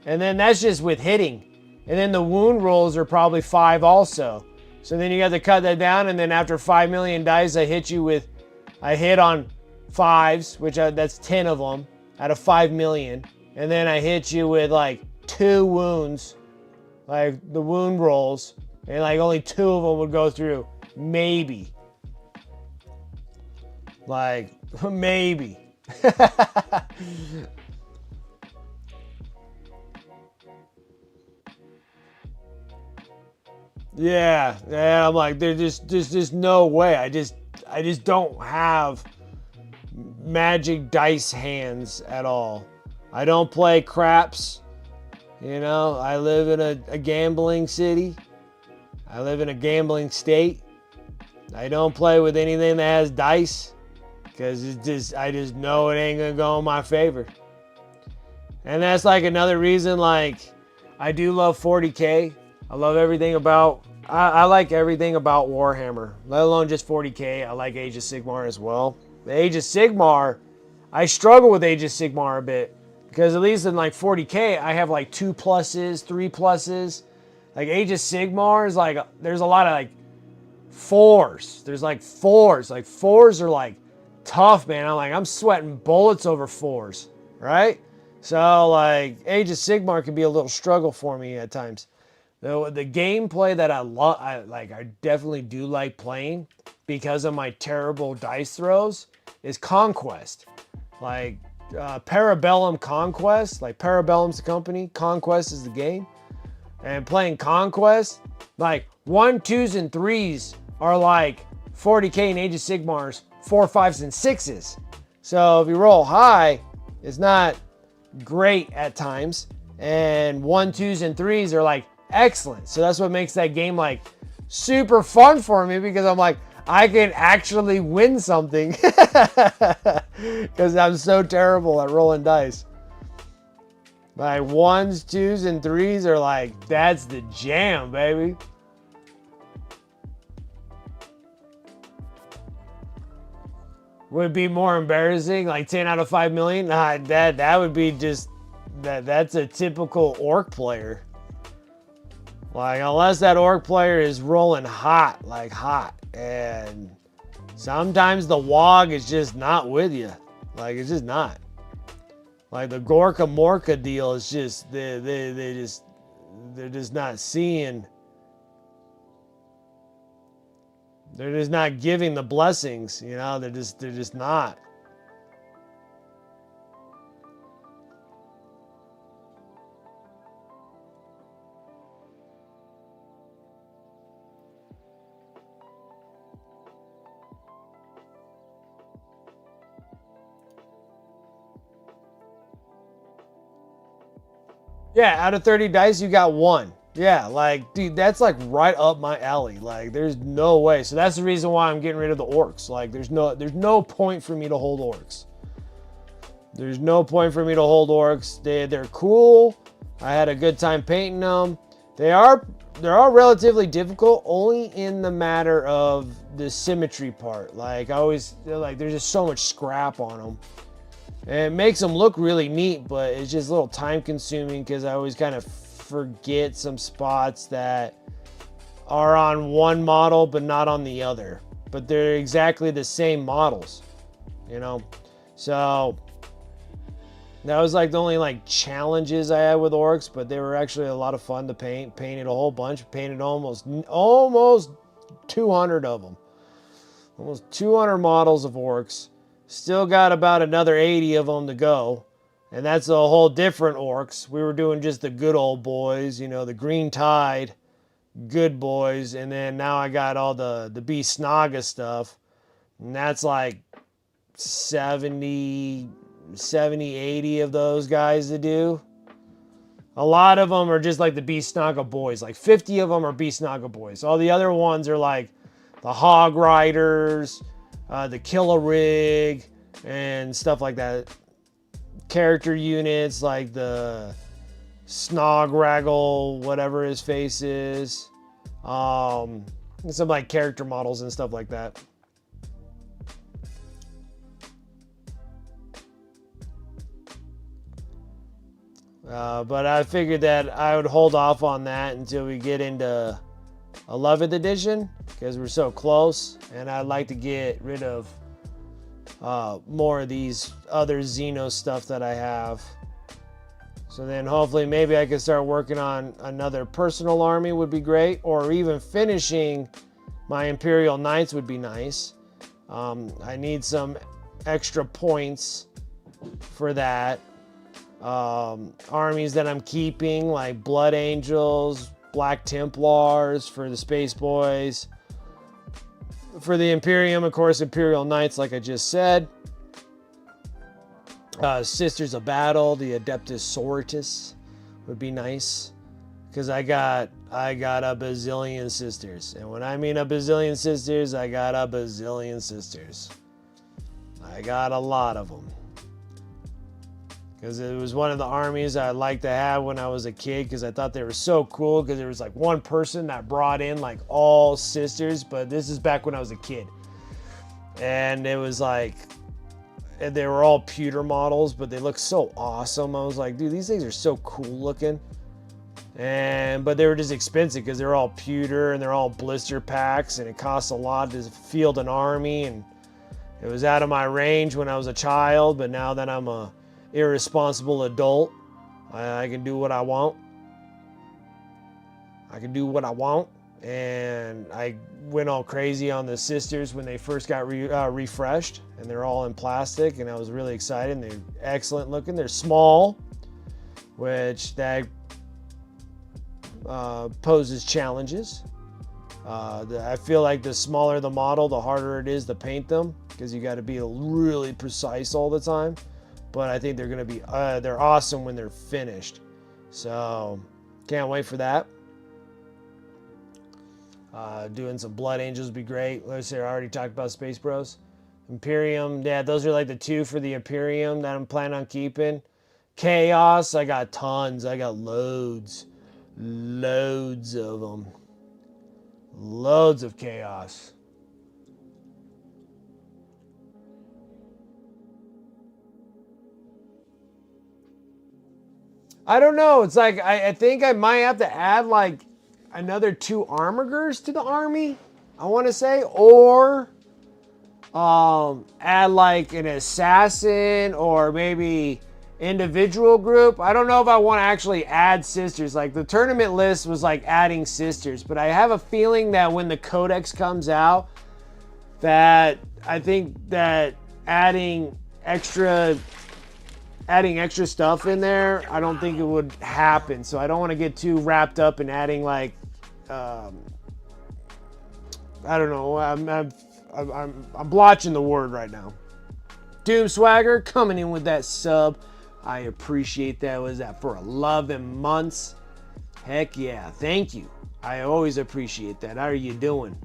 And then that's just with hitting. And then the wound rolls are probably 5 also. So then you got to cut that down, and then after 5 million dice, I hit on 5s, which that's 10 of them out of 5 million. And then I hit you with like 2 wounds. Like the wound rolls, and like only 2 of them would go through. Maybe. Like, maybe. Yeah, I'm like, there's just no way. I just don't have magic dice hands at all. I don't play craps. You know, I live in a gambling city. I live in a gambling state. I don't play with anything that has dice because I just know it ain't gonna go in my favor. And that's like another reason, like, I do love 40K. I love everything about, I like everything about Warhammer, let alone just 40K. I like Age of Sigmar as well. The Age of Sigmar, I struggle with Age of Sigmar a bit. Because at least in like 40K, I have like 2 pluses, 3 pluses. Like Age of Sigmar is like, there's a lot of like 4s. There's like 4s. Like 4s are like tough, man. I'm sweating bullets over 4s, right? So like Age of Sigmar can be a little struggle for me at times. The gameplay that I love, I definitely do like playing because of my terrible dice throws is Conquest. Like, Parabellum Conquest, like Parabellum's the company, Conquest is the game. And playing Conquest, like 1, 2s, and 3s are like 40K and Age of Sigmar's 4, 5s, and 6s. So if you roll high, it's not great at times. And 1, 2s, and 3s are like excellent. So that's what makes that game like super fun for me because I'm like, I can actually win something because I'm so terrible at rolling dice. Like 1s, 2s, and 3s are like, that's the jam, baby. Would it be more embarrassing? Like 10 out of 5 million? Nah, that would be just, that's a typical orc player. Like, unless that orc player is rolling hot, like hot. And sometimes the WOG is just not with you. Like, it's just not. Like, the Gorka Morka deal is just, they're just not seeing. They're just not giving the blessings, you know? They're just not. Yeah, out of 30 dice, you got 1. Yeah, like, dude, that's like right up my alley. Like, there's no way. So that's the reason why I'm getting rid of the orcs. Like, there's no point for me to hold orcs. There's no point for me to hold orcs. They're cool. I had a good time painting them. They're all relatively difficult, only in the matter of the symmetry part. Like, there's just so much scrap on them. And it makes them look really neat, but it's just a little time consuming because I always kind of forget some spots that are on one model but not on the other. But they're exactly the same models, you know? So that was like the only like challenges I had with orcs, but they were actually a lot of fun to paint. Painted a whole bunch, painted almost 200 of them. Almost 200 models of orcs. Still got about another 80 of them to go. And that's a whole different orcs. We were doing just the good old boys, you know, the green tide, good boys. And then now I got all the Beast Naga stuff. And that's like 70, 80 of those guys to do. A lot of them are just like the Beast Naga boys. Like 50 of them are Beast Naga boys. All the other ones are like the Hog Riders, the Killer Rig, and stuff like that. Character units like the Snograggle, whatever his face is. Some like character models and stuff like that. But I figured that I would hold off on that until we get into 11th edition because we're so close, and I'd like to get rid of more of these other Xeno stuff that I have. So then hopefully maybe I can start working on another personal army would be great, or even finishing my Imperial Knights would be nice. I need some extra points for that. Armies that I'm keeping like Blood Angels, Black Templars for the Space Boys. For the Imperium, of course, Imperial Knights, like I just said. Sisters of Battle, the Adeptus Sororitas would be nice. Because I got a bazillion sisters. And when I mean a bazillion sisters, I got a bazillion sisters. I got a lot of them. Because it was one of the armies I liked to have when I was a kid, because I thought they were so cool, because there was like one person that brought in like all sisters, but this is back when I was a kid. And it was like, they were all pewter models, but they looked so awesome. I was like, dude, these things are so cool looking. But they were just expensive because they're all pewter and they're all blister packs, and it costs a lot to field an army. And it was out of my range when I was a child, but now that I'm a irresponsible adult, I can do what I want. And I went all crazy on the sisters when they first got refreshed, and they're all in plastic, and I was really excited. They're excellent looking. They're small, which that poses challenges. I feel like the smaller the model, the harder it is to paint them, because you got to be really precise all the time. But I think they're going to be, they're awesome when they're finished. So, can't wait for that. Doing some Blood Angels would be great. Let's say I already talked about Space Bros. Imperium, yeah, those are like the two for the Imperium that I'm planning on keeping. Chaos, I got tons. I got loads. Loads of them. Loads of Chaos. I don't know. It's like, I think I might have to add like another 2 armigers to the army, I want to say. Or add like an assassin or maybe individual group. I don't know if I want to actually add sisters. Like the tournament list was like adding sisters. But I have a feeling that when the codex comes out, that I think that adding extra stuff in there, I don't think it would happen. So I don't want to get too wrapped up in adding like, I don't know. I'm blotching the word right now. Doom Swagger coming in with that sub. I appreciate that. Was that for 11 months? Heck yeah. Thank you. I always appreciate that. How are you doing?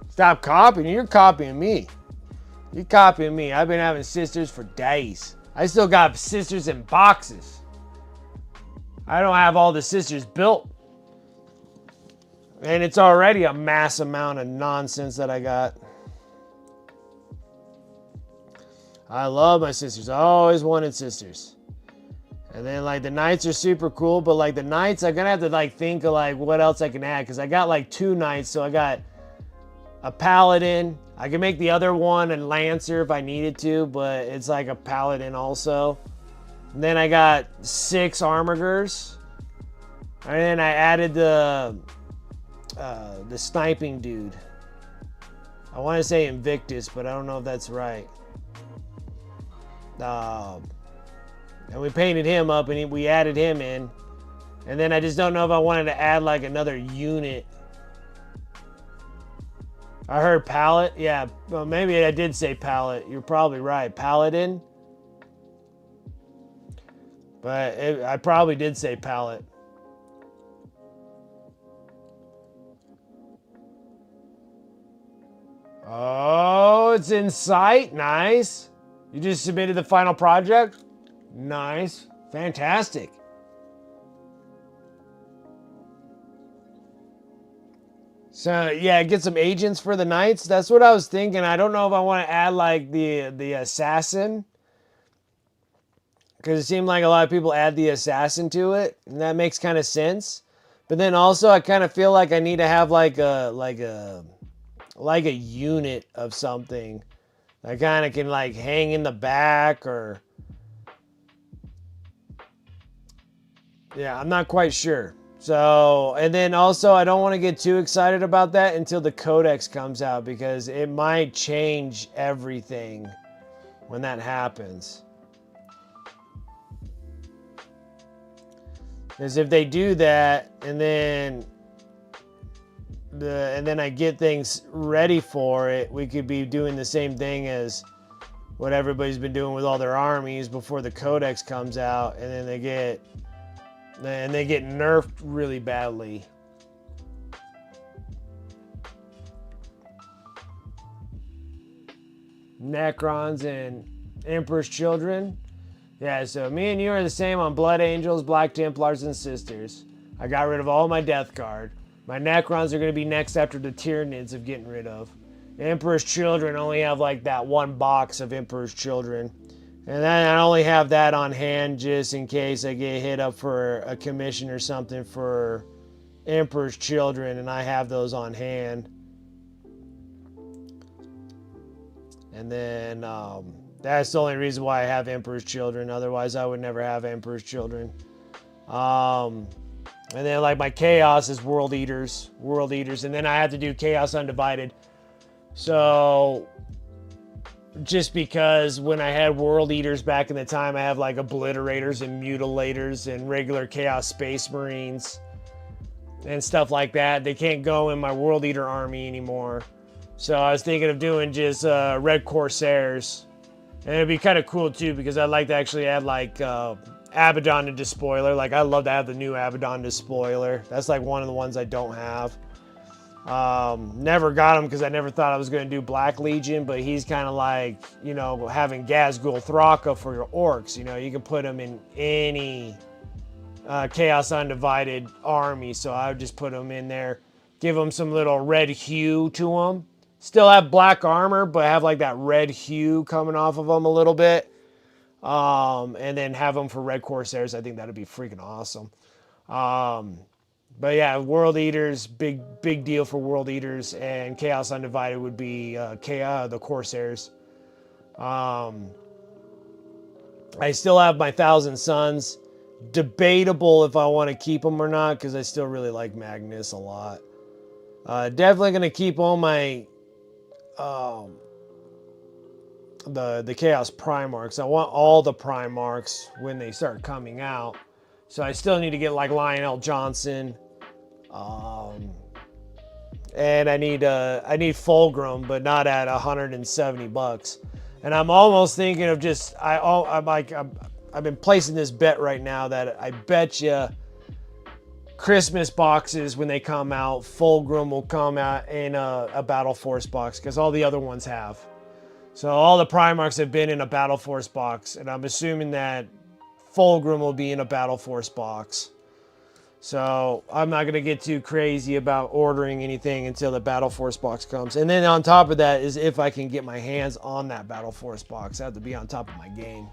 Stop copying. You're copying me. You're copying me. I've been having sisters for days. I still got sisters in boxes. I don't have all the sisters built. And it's already a mass amount of nonsense that I got. I love my sisters. I always wanted sisters. And then like the knights are super cool, but like the knights, I'm gonna have to like think of like what else I can add, because I got like 2 knights, so I got a paladin. I can make the other one a lancer if I needed to, but it's like a paladin also. And then I got 6 armigers. And then I added the sniping dude. I want to say Invictus, but I don't know if that's right. And we painted him up and we added him in. And then I just don't know if I wanted to add like another unit. I heard pallet. Yeah, well, maybe I did say pallet. You're probably right. Paladin. But I probably did say pallet. Oh, it's in sight. Nice. You just submitted the final project? Nice. Fantastic. So, yeah, get some agents for the knights. That's what I was thinking. I don't know if I want to add, like, the assassin. Because it seemed like a lot of people add the assassin to it. And that makes kind of sense. But then also, I kind of feel like I need to have, like a unit of something. I kind of can, like, hang in the back or... Yeah, I'm not quite sure. So, and then also I don't want to get too excited about that until the codex comes out, because it might change everything when that happens. Because if they do that and then I get things ready for it, we could be doing the same thing as what everybody's been doing with all their armies before the codex comes out, and then they get nerfed really badly. Necrons and Emperor's Children. Yeah, so me and you are the same on Blood Angels, Black Templars, and Sisters. I got rid of all my Death Guard. My Necrons are going to be next after the Tyranids of getting rid of. Emperor's Children only have like that 1 box of Emperor's Children. And then I only have that on hand just in case I get hit up for a commission or something for Emperor's Children, and I have those on hand. And then that's the only reason why I have Emperor's Children. Otherwise, I would never have Emperor's Children. And then like my Chaos is World Eaters. And then I have to do Chaos Undivided. So... just because when I had World Eaters back in the time, I have like Obliterators and Mutilators and regular Chaos Space Marines and stuff like that. They can't go in my World Eater army anymore. So I was thinking of doing just Red Corsairs. And it'd be kind of cool too, because I'd like to actually add like Abaddon to Despoiler. Like I'd love to have the new Abaddon Despoiler. That's like one of the ones I don't have. Never got him because I never thought I was going to do Black Legion, but he's kind of like, you know, having Ghazghul Thraka for your orcs. You know, you can put him in any Chaos Undivided army, so I would just put him in there, give him some little red hue to him. Still have black armor, but have like that red hue coming off of him a little bit. And then have them for Red Corsairs. I think that'd be freaking awesome. But yeah, World Eaters, big deal for World Eaters, and Chaos Undivided would be the Corsairs. I still have my 1,000 Suns. Debatable if I want to keep them or not, because I still really like Magnus a lot. Definitely going to keep all my the Chaos Primarchs. I want all the Primarchs when they start coming out. So I still need to get like Lionel Johnson. And I need Fulgrim, but not at $170. And I'm almost thinking of just I'm I've been placing this bet right now that I bet you Christmas boxes, when they come out, Fulgrim will come out in a Battle Force box, because all the other ones have. So all the Primarchs have been in a Battle Force box, and I'm assuming that Fulgrim will be in a Battle Force box. So I'm not going to get too crazy about ordering anything until the Battle Force box comes. And then on top of that is if I can get my hands on that Battle Force box. I have to be on top of my game.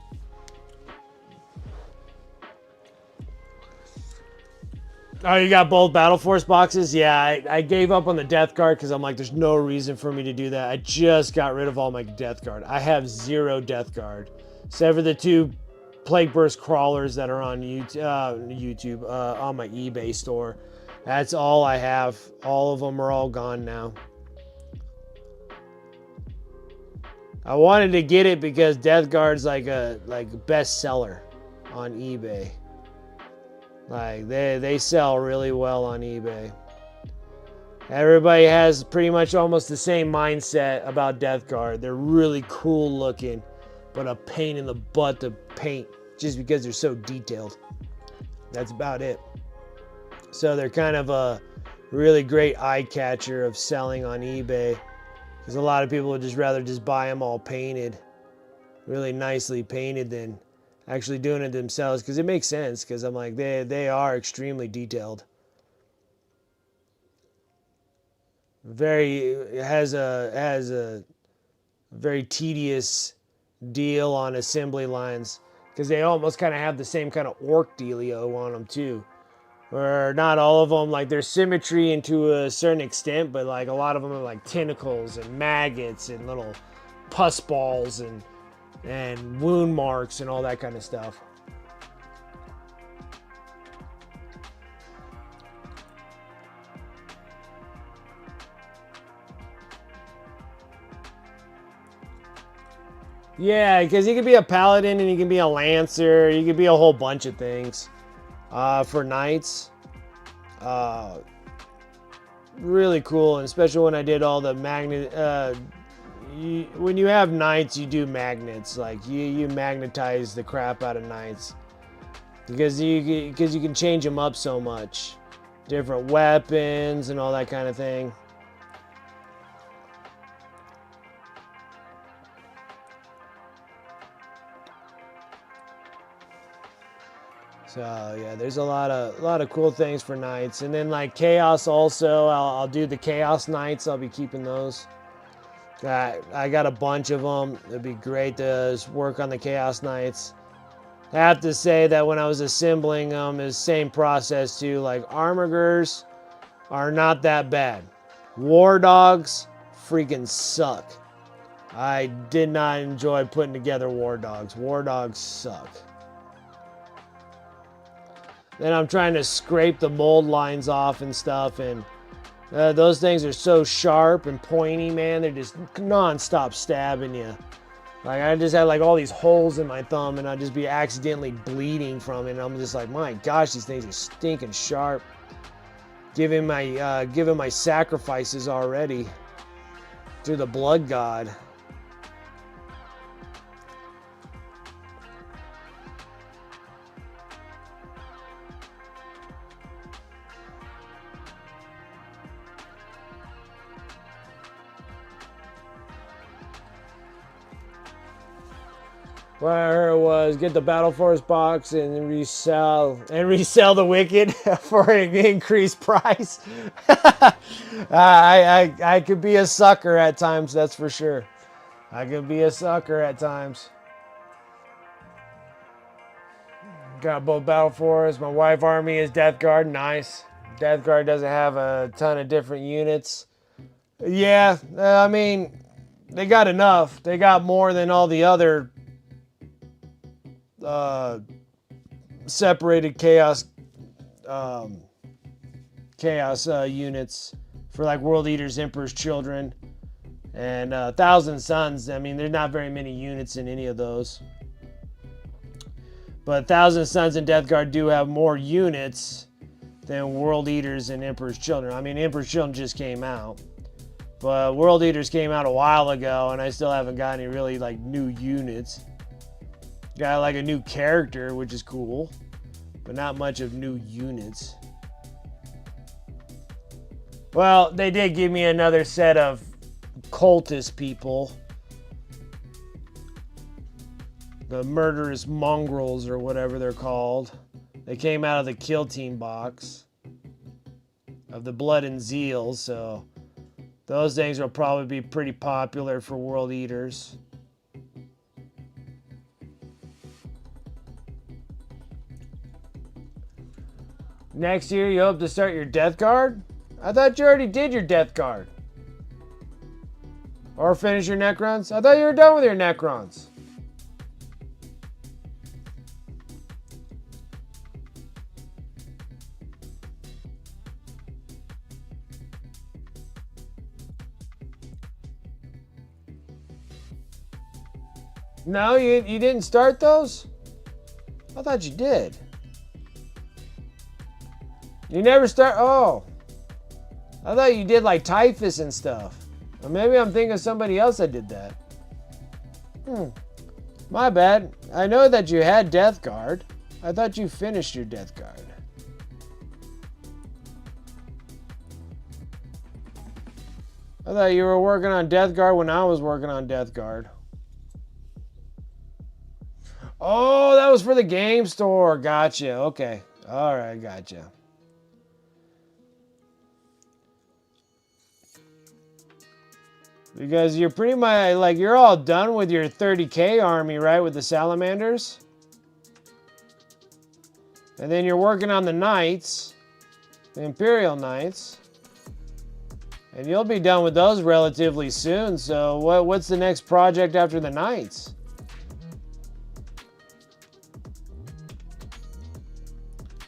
Oh, you got both Battle Force boxes? Yeah, I gave up on the Death Guard because I'm like, there's no reason for me to do that. I just got rid of all my Death Guard. I have 0 Death Guard. Except for the 2 Plague Burst crawlers that are on YouTube, on my eBay store. That's all I have. All of them are all gone now. I wanted to get it because Death Guard's like a bestseller on eBay. Like they sell really well on eBay. Everybody has pretty much almost the same mindset about Death Guard. They're really cool looking, but a pain in the butt to paint just because they're so detailed. That's about it. So they're kind of a really great eye catcher of selling on eBay, because a lot of people would just rather just buy them all painted, really nicely painted, than actually doing it themselves, because it makes sense, because I'm like, they are extremely detailed. Has a very tedious deal on assembly lines, because they almost kind of have the same kind of orc dealio on them too. Or not all of them, like there's symmetry into a certain extent, but like a lot of them are like tentacles and maggots and little pus balls and wound marks and all that kind of stuff. Yeah, because you can be a paladin and you can be a lancer. You can be a whole bunch of things. For knights, really cool, and especially when I did all the magnet. When you have knights, you do magnets. Like you magnetize the crap out of knights, because you can change them up so much, different weapons and all that kind of thing. So yeah, there's a lot of cool things for knights, and then like chaos also. I'll do the chaos knights. I'll be keeping those. I got a bunch of them. It'd be great to work on the chaos knights. I have to say that when I was assembling them, it's the same process too. Like armigers are not that bad. War dogs freaking suck. I did not enjoy putting together war dogs. War dogs suck. Then I'm trying to scrape the mold lines off and stuff, and those things are so sharp and pointy, man. They're just non-stop stabbing you. Like I just had like all these holes in my thumb, and I'd just be accidentally bleeding from it. And I'm just like, my gosh, these things are stinking sharp. Giving my sacrifices already to the blood god. What I heard was get the Battle Force box and resell the Wicked for an increased price. I could be a sucker at times, that's for sure. I could be a sucker at times. Got both Battle Force. My wife army is Death Guard. Nice. Death Guard doesn't have a ton of different units. Yeah, I mean, they got enough. They got more than all the other separated chaos units for like World Eaters, Emperor's Children, and Thousand Suns. I mean, there's not very many units in any of those, but Thousand Suns and Death Guard do have more units than World Eaters and Emperor's Children. I mean, Emperor's Children just came out, but World Eaters came out a while ago, and I still haven't got any really like new units. Got like a new character, which is cool, but not much of new units. Well, they did give me another set of cultist people. The murderous mongrels or whatever they're called. They came out of the kill team box of the Blood and Zeal, so those things will probably be pretty popular for World Eaters. Next year, you hope to start your Death Guard? I thought you already did your Death Guard. Or finish your Necrons? I thought you were done with your Necrons. No, you didn't start those? I thought you did. You never start. Oh. I thought you did like Typhus and stuff. Or maybe I'm thinking of somebody else that did that. My bad. I know that you had Death Guard. I thought you finished your Death Guard. I thought you were working on Death Guard when I was working on Death Guard. Oh, that was for the game store. Gotcha. Okay. All right, gotcha. Because you're pretty much, like, you're all done with your 30K army, right? With the Salamanders. And then you're working on the Knights. The Imperial Knights. And you'll be done with those relatively soon. So what's the next project after the Knights?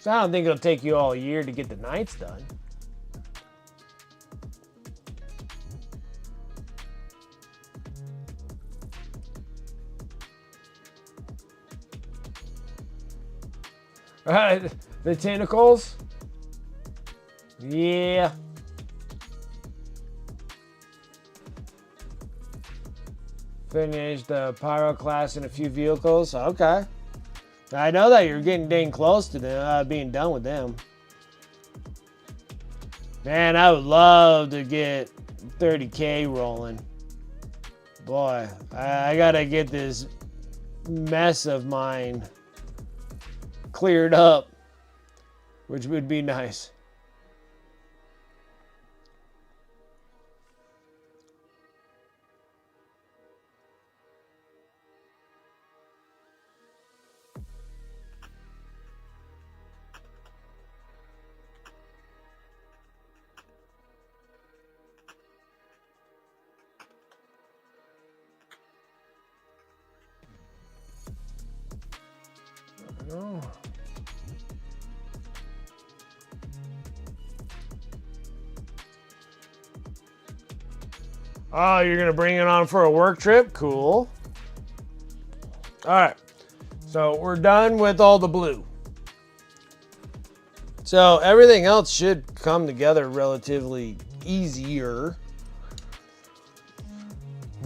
So I don't think it'll take you all year to get the Knights done. The tentacles? Yeah. Finished the Pyro class and a few vehicles. Okay. I know that you're getting dang close to them, being done with them. Man, I would love to get 30K rolling. Boy, I gotta get this mess of mine cleared up, which would be nice. Oh. Oh, you're gonna bring it on for a work trip? Cool. All right, so we're done with all the blue. So everything else should come together relatively easier.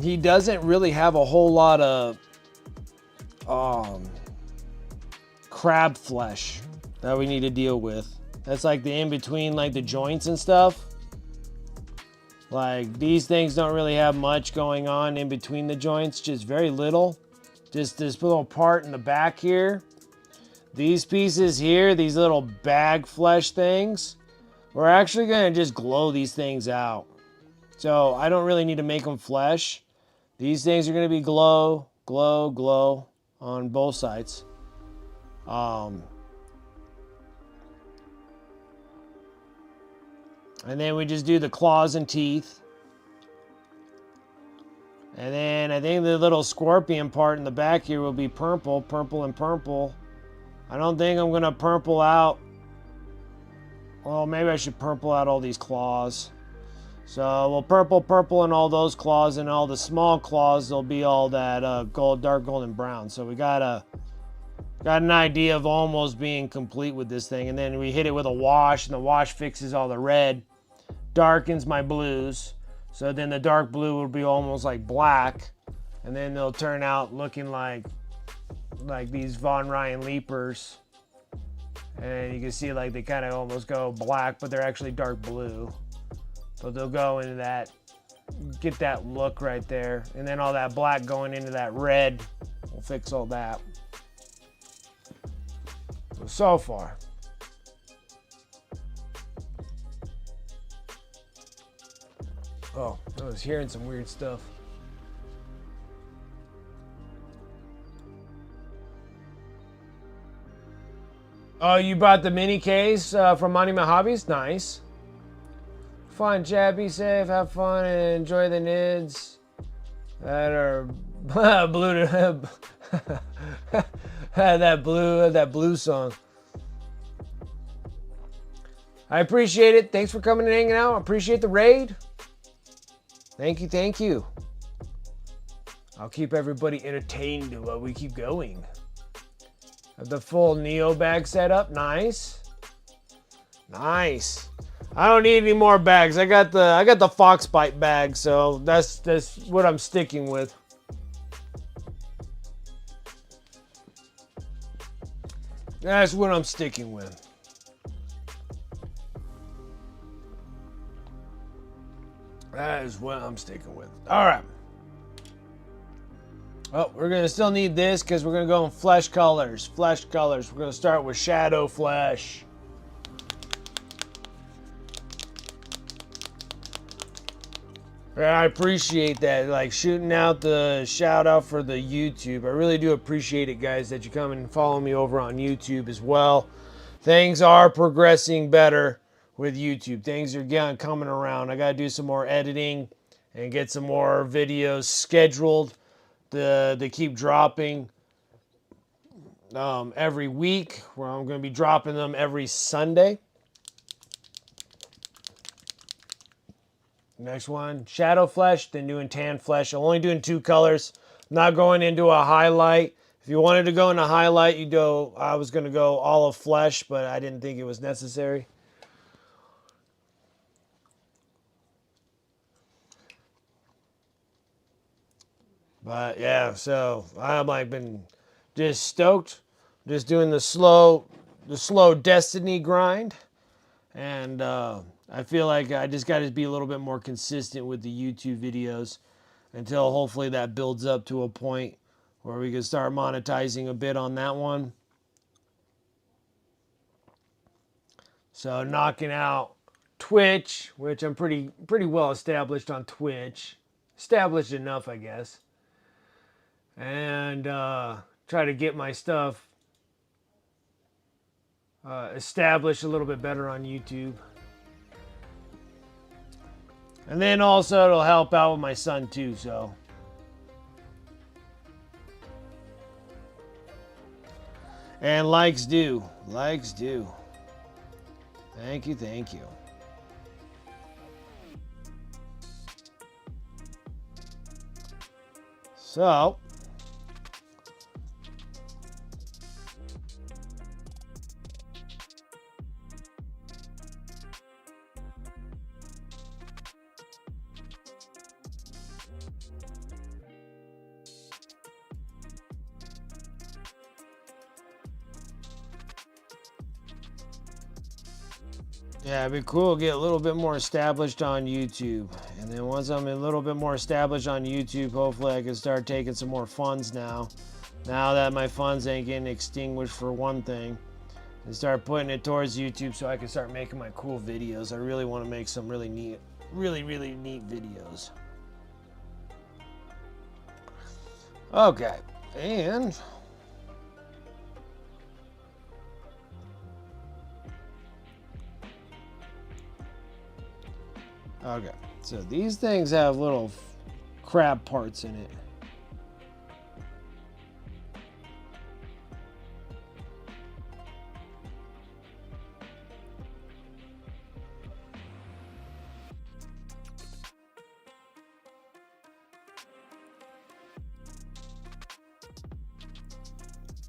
He doesn't really have a whole lot of crab flesh that we need to deal with. That's like the in-between, like the joints and stuff. Like, these things don't really have much going on in between the joints, just very little. Just this little part in the back here. These pieces here, these little bag flesh things, we're actually going to just glow these things out. So I don't really need to make them flesh. These things are going to be glow, glow, glow on both sides. And then we just do the claws and teeth. And then I think the little scorpion part in the back here will be purple, purple and purple. I don't think I'm going to purple out. Well, maybe I should purple out all these claws. So we'll purple and all those claws, and all the small claws, they'll be all that gold, dark golden brown. So we got an idea of almost being complete with this thing. And then we hit it with a wash, and the wash fixes all the red, darkens my blues. So then the dark blue will be almost like black, and then they'll turn out looking like like these Von Ryan Leapers. And you can see like they kind of almost go black, but they're actually dark blue. But they'll go into that, get that look right there. And then all that black going into that red will fix all that. So far. Oh, I was hearing some weird stuff. Oh, you bought the mini case from Monument Hobbies? Nice. Fun, chat, be safe, have fun, and enjoy the nids that are blue to that blue song. I appreciate it. Thanks for coming and hanging out. I appreciate the raid. Thank you, thank you. I'll keep everybody entertained while we keep going. Have the full Neo bag set up. Nice. Nice. I don't need any more bags. I got the fox bite bag, so that's what I'm sticking with. That's what I'm sticking with. That is what I'm sticking with. All right. Oh, we're going to still need this because we're going to go in flesh colors. Flesh colors. We're going to start with shadow flesh. I appreciate that, like shooting out the shout out for the YouTube. I really do appreciate it, guys, that you come and follow me over on YouTube as well. Things are progressing better with YouTube. Things are coming around. I got to do some more editing and get some more videos scheduled to keep dropping every week, where I'm going to be dropping them every Sunday. Next one, shadow flesh, then doing tan flesh. I'm only doing 2 colors. I'm not going into a highlight. If you wanted to go into highlight, I was going to go all of flesh, but I didn't think it was necessary. But yeah, so I'm like been just stoked, just doing the slow destiny grind, and I feel like I just got to be a little bit more consistent with the YouTube videos until hopefully that builds up to a point where we can start monetizing a bit on that one. So knocking out Twitch, which I'm pretty well established on Twitch, established enough, I guess. And try to get my stuff established a little bit better on YouTube. And then also it'll help out with my son too, so. And likes do. Likes do. Thank you, thank you. So. Yeah, it'd be cool to get a little bit more established on YouTube. And then once I'm a little bit more established on YouTube, hopefully I can start taking some more funds now. Now that my funds ain't getting extinguished for one thing. And start putting it towards YouTube so I can start making my cool videos. I really want to make some really neat, really neat videos. Okay, and... Okay, so these things have little crab parts in it.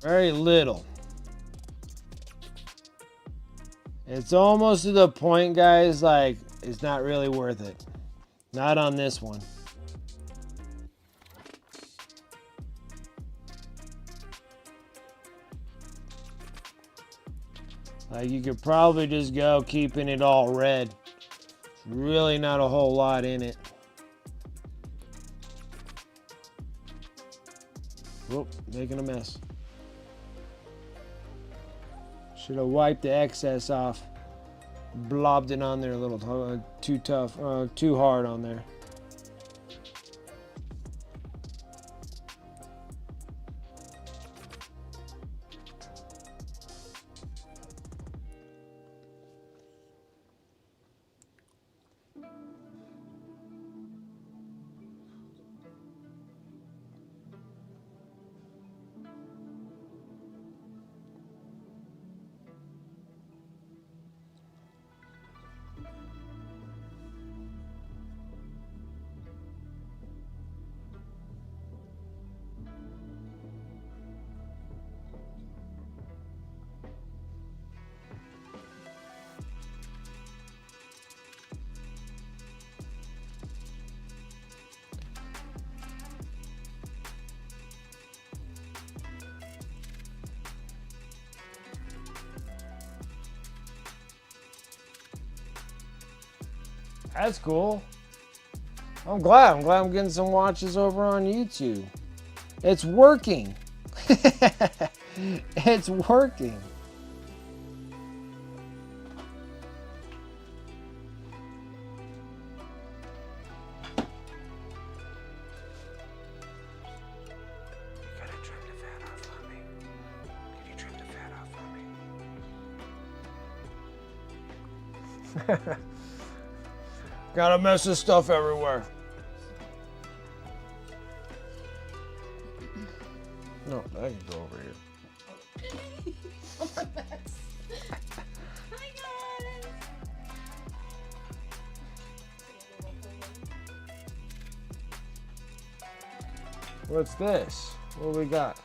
Very little. It's almost to the point, guys, like, it's not really worth it. Not on this one. Like, you could probably just go keeping it all red. Really not a whole lot in it. Whoop, making a mess. Should have wiped the excess off. Blobbed it on there a little too tough, too hard on there. That's cool. I'm glad. I'm getting some watches over on YouTube. It's working. It's working. Got a mess of stuff everywhere. No, I can go over here. Hi guys. What's this? What we got?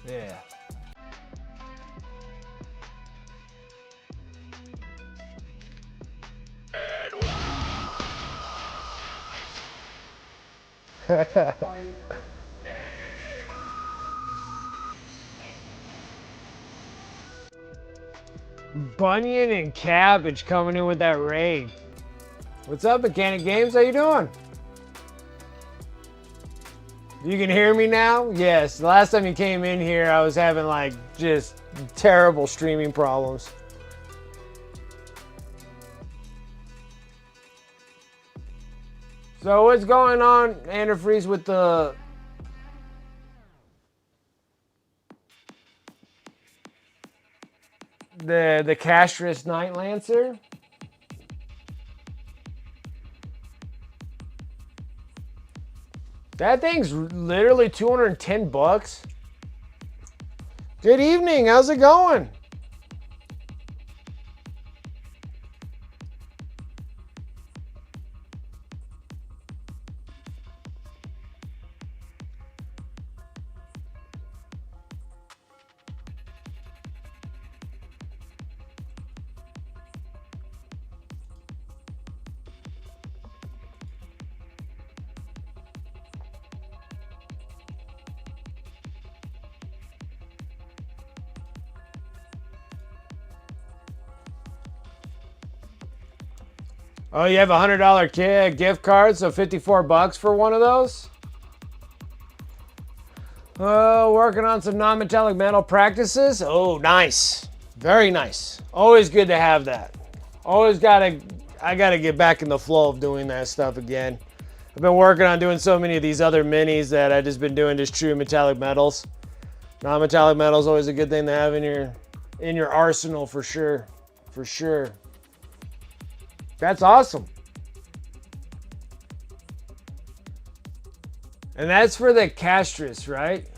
Yeah. Bunyan and Cabbage coming in with that raid. What's up, Mechanic Games? How you doing? You can hear me now? Yes. The last time you came in here, I was having like just terrible streaming problems. So what's going on, Antifreeze, with the Castrus Night Lancer? That thing's literally 210 bucks. Good evening. How's it going? Oh, you have a $100 gift card, so 54 bucks for one of those? Oh, working on some non-metallic metal practices. Oh, nice. Very nice. Always good to have that. I gotta get back in the flow of doing that stuff again. I've been working on doing so many of these other minis that I've just been doing just true metallic metals. Non-metallic metals always a good thing to have in your arsenal for sure. For sure. That's awesome. And that's for the Castrus, right?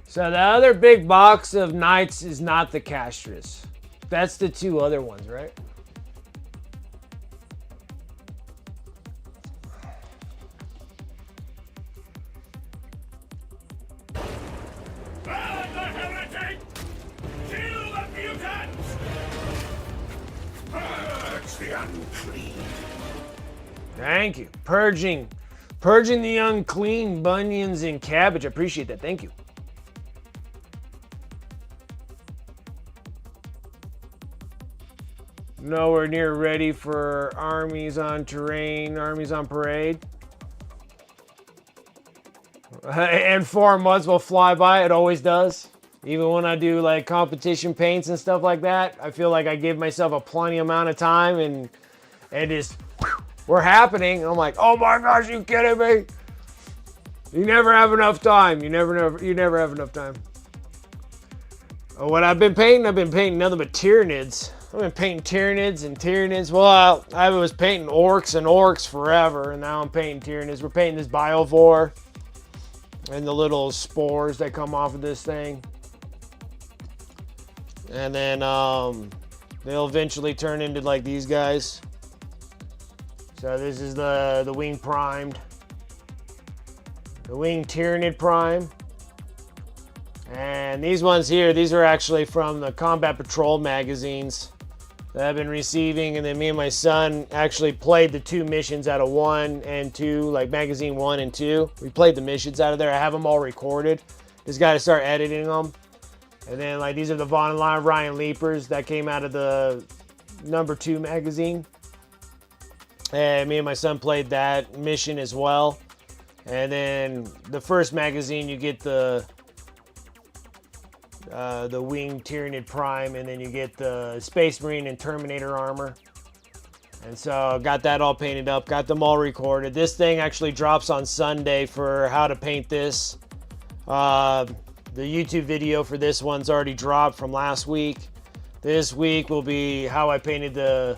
So the other big box of Knights is not the Castrus. That's the two other ones, right? Burn the heretic! Kill the mutants! Purge the unclean! Thank you. Purging the unclean, Bunions and Cabbage. I appreciate that. Thank you. nowhere near ready for armies on terrain, armies on parade. And 4 months will fly by. It always does. Even when I do like competition paints and stuff like that, I feel like I give myself a plenty amount of time and just we're happening. I'm like, oh my gosh, you kidding me? You never have enough time. You never have enough time. What I've been painting nothing but Tyranid. I've been painting Tyranids and Tyranids. Well, I was painting orcs and orcs forever, and now I'm painting Tyranids. We're painting this Biovore and the little spores that come off of this thing. And then they'll eventually turn into like these guys. So this is the wing primed. The wing Tyranid prime. And these ones here, these are actually from the Combat Patrol magazines that I've been receiving. And then me and my son actually played the 2 missions out of 1 and 2, like magazine 1 and 2. We played the missions out of there. I have them all recorded. Just got to start editing them. And then like these are the Von and Ryan Leapers that came out of the number 2 magazine. And me and my son played that mission as well. And then the first magazine, you get the Wing Tyranid Prime, and then you get the Space Marine and Terminator armor. And so got that all painted up, got them all recorded. This thing actually drops on Sunday for how to paint this. The YouTube video for this one's already dropped from last week. This week will be how I painted the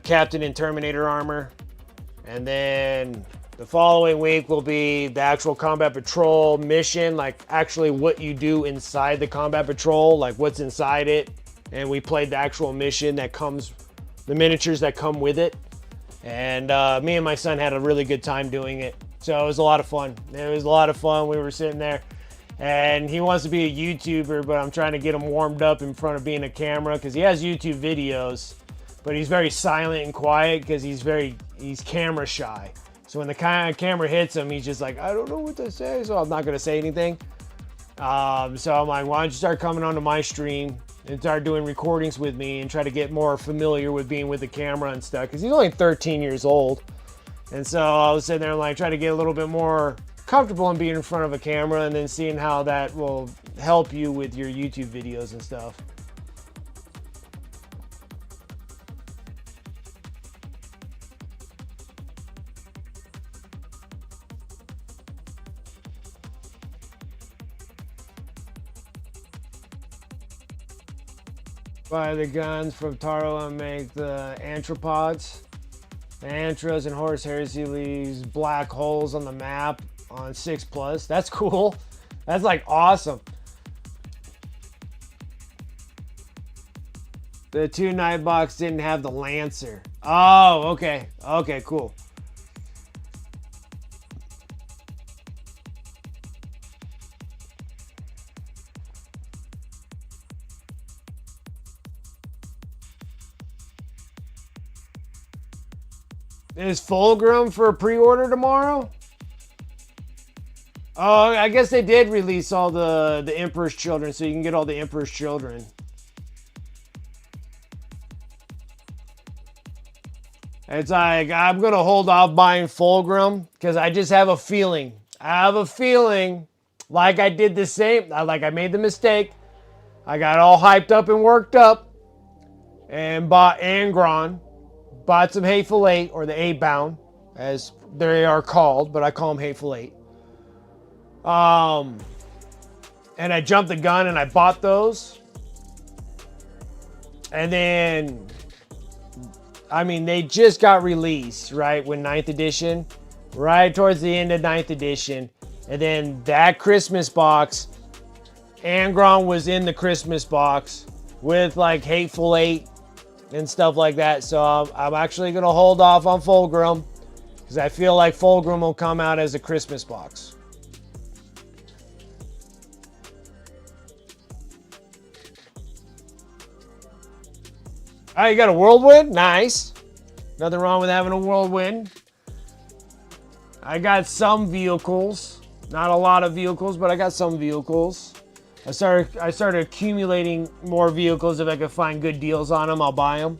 Captain and Terminator armor. And then the following week will be the actual Combat Patrol mission, like actually what you do inside the Combat Patrol, like what's inside it. And we played the actual mission that comes, the miniatures that come with it. And me and my son had a really good time doing it. So it was a lot of fun. It was a lot of fun. We were sitting there. And he wants to be a YouTuber, but I'm trying to get him warmed up in front of being a camera because he has YouTube videos, but he's very silent and quiet because he's camera shy. So when the camera hits him, he's just like, I don't know what to say, so I'm not going to say anything. So I'm like, why don't you start coming onto my stream and start doing recordings with me and try to get more familiar with being with the camera and stuff, because he's only 13 years old. And so I was sitting there and like try to get a little bit more comfortable in being in front of a camera and then seeing how that will help you with your YouTube videos and stuff. Buy the guns from Taro and make the anthropods. The Antras and Horus Heresy leaves black holes on the map on 6+. That's cool. That's like awesome. The 2 Nightbox didn't have the Lancer. Oh, okay. Okay, cool. Is Fulgrim for pre-order tomorrow? Oh, I guess they did release all the Emperor's Children, so you can get all the Emperor's Children. It's like, I'm going to hold off buying Fulgrim because I just have a feeling. I have a feeling like I did the same, like I made the mistake. I got all hyped up and worked up and bought Angron. Bought some Hateful Eight, or the A-Bound, as they are called, but I call them Hateful Eight. And I jumped the gun and I bought those. And then, I mean, they just got released, right, when 9th edition, right towards the end of 9th edition. And then that Christmas box, Angron was in the Christmas box with like Hateful Eight and stuff like that. So I'm actually going to hold off on Fulgrim because I feel like Fulgrim will come out as a Christmas box. All right, you got a whirlwind? Nice. Nothing wrong with having a whirlwind. I got some vehicles. Not a lot of vehicles, but I got some vehicles. I started accumulating more vehicles. If I could find good deals on them, I'll buy them.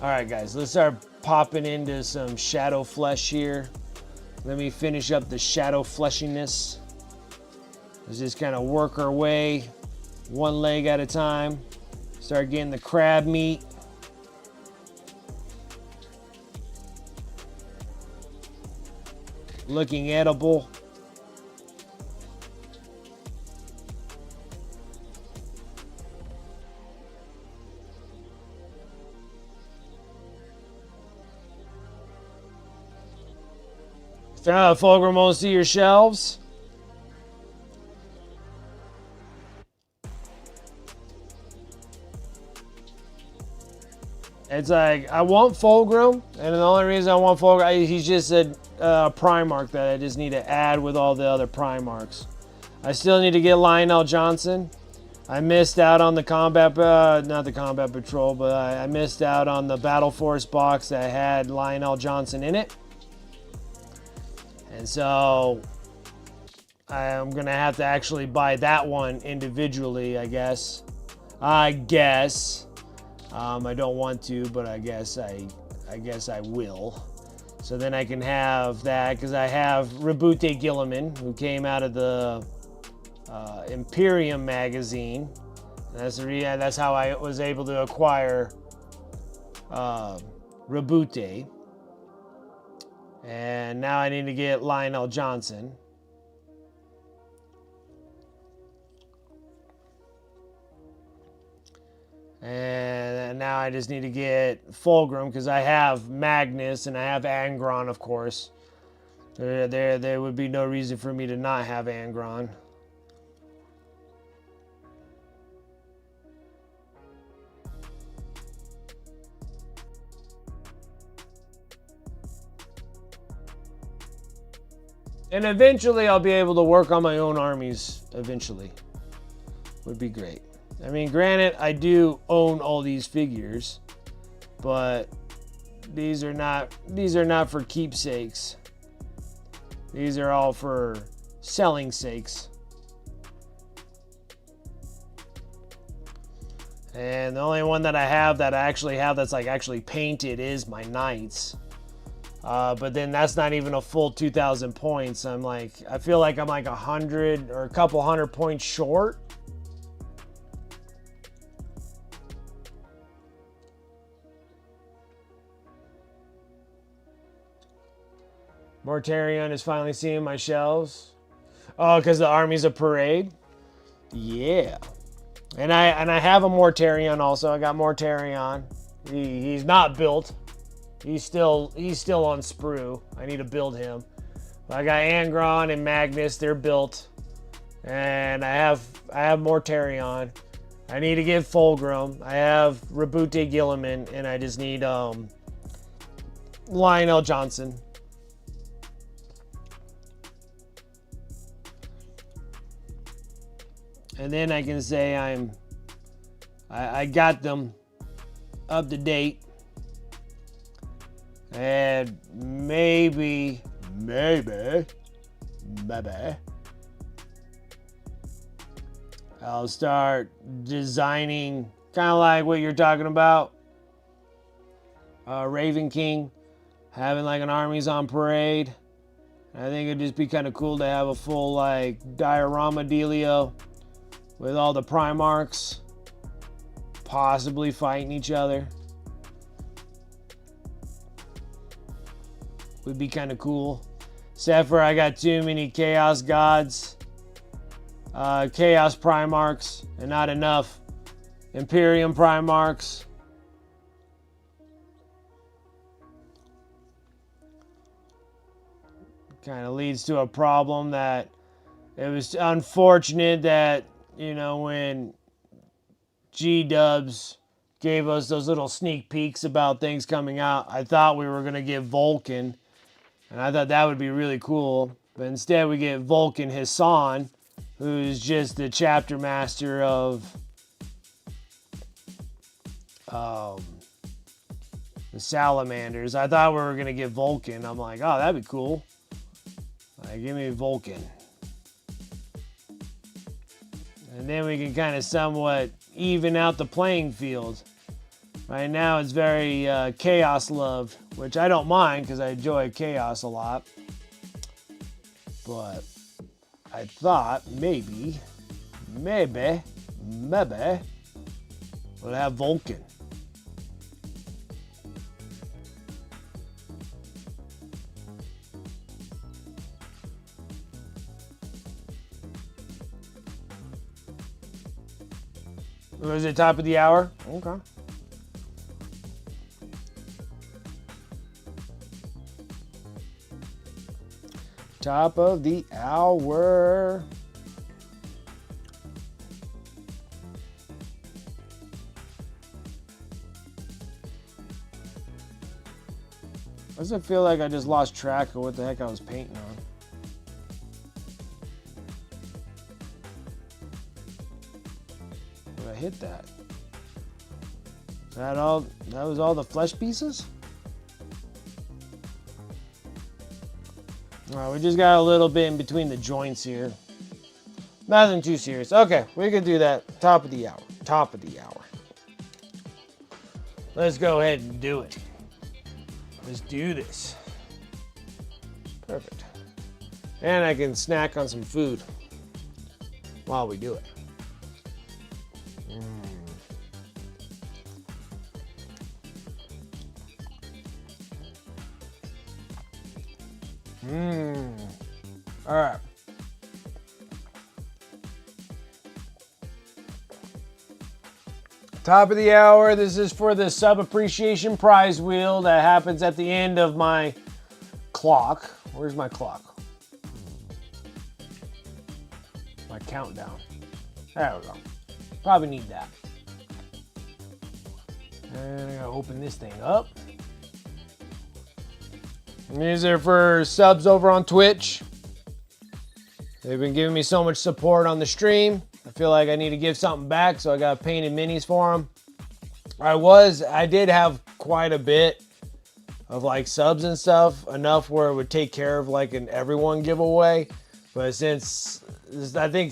All right, guys, let's start popping into some shadow flesh here. Let me finish up the shadow fleshiness. Let's just kind of work our way one leg at a time. Start getting the crab meat. Looking edible. Fulgrim won't see your shelves. It's like, I want Fulgrim, and the only reason I want Fulgrim, he's just a Primarch that I just need to add with all the other Primarchs. I still need to get Lionel Johnson. I missed out on the combat, not the combat patrol, but I missed out on the Battle Force box that had Lionel Johnson in it. And so I'm going to have to actually buy that one individually, I guess. I don't want to, but I guess I will. So then I can have that, because I have Rabute Gilliman, who came out of the Imperium magazine. That's how I was able to acquire Rabute. And now I need to get Lionel Johnson. And now I just need to get Fulgrim, because I have Magnus and I have Angron, of course. There would be no reason for me to not have Angron. And eventually I'll be able to work on my own armies eventually. Would be great. I mean, granted, I do own all these figures, but these are not for keepsakes. These are all for selling sakes. And the only one that I have that's like actually painted is my Knights. But then that's not even a full 2,000 points. I feel like I'm like 100 or a couple hundred points short. Mortarion is finally seeing my shelves. Oh, because the army's a parade? Yeah. And I have a Mortarion also. I got Mortarion. He's not built. He's still on sprue. I need to build him. But I got Angron and Magnus. They're built. And I have Mortarion. I need to get Fulgrim. I have Rabute Gilliman. And I just need Lionel Johnson. And then I can say I got them up to date. And maybe I'll start designing kind of like what you're talking about. Raven King, having like an armies on parade. I think it'd just be kind of cool to have a full like diorama dealio with all the Primarchs possibly fighting each other. Would be kind of cool. Except for I got too many Chaos Gods, Chaos Primarchs, and not enough Imperium Primarchs. Kind of leads to a problem that it was unfortunate that, you know, when G-Dubs gave us those little sneak peeks about things coming out, I thought we were going to get Vulcan. And I thought that would be really cool. But instead we get Vulcan Hassan, who's just the chapter master of the Salamanders. I thought we were going to get Vulcan. I'm like, oh, that'd be cool. Give me Vulcan. And then we can kind of somewhat even out the playing field. Right now it's very chaos loved, which I don't mind because I enjoy chaos a lot. But I thought maybe we'll have Vulcan. Was it top of the hour? Okay. Top of the hour. Does it feel like I just lost track of what the heck I was painting on? Did I hit that? Is that all? That was all the flesh pieces? All right, we just got a little bit in between the joints here. Nothing too serious. Okay, we can do that. Top of the hour. Top of the hour. Let's go ahead and do it. Let's do this. Perfect. And I can snack on some food while we do it. All right. Top of the hour. This is for the sub appreciation prize wheel that happens at the end of my clock. Where's my clock? My countdown. There we go. Probably need that. And I gotta open this thing up. And these are for subs over on Twitch. They've been giving me so much support on the stream. I feel like I need to give something back, so I got painted minis for them. I did have quite a bit of like subs and stuff, enough where it would take care of like an everyone giveaway. But I think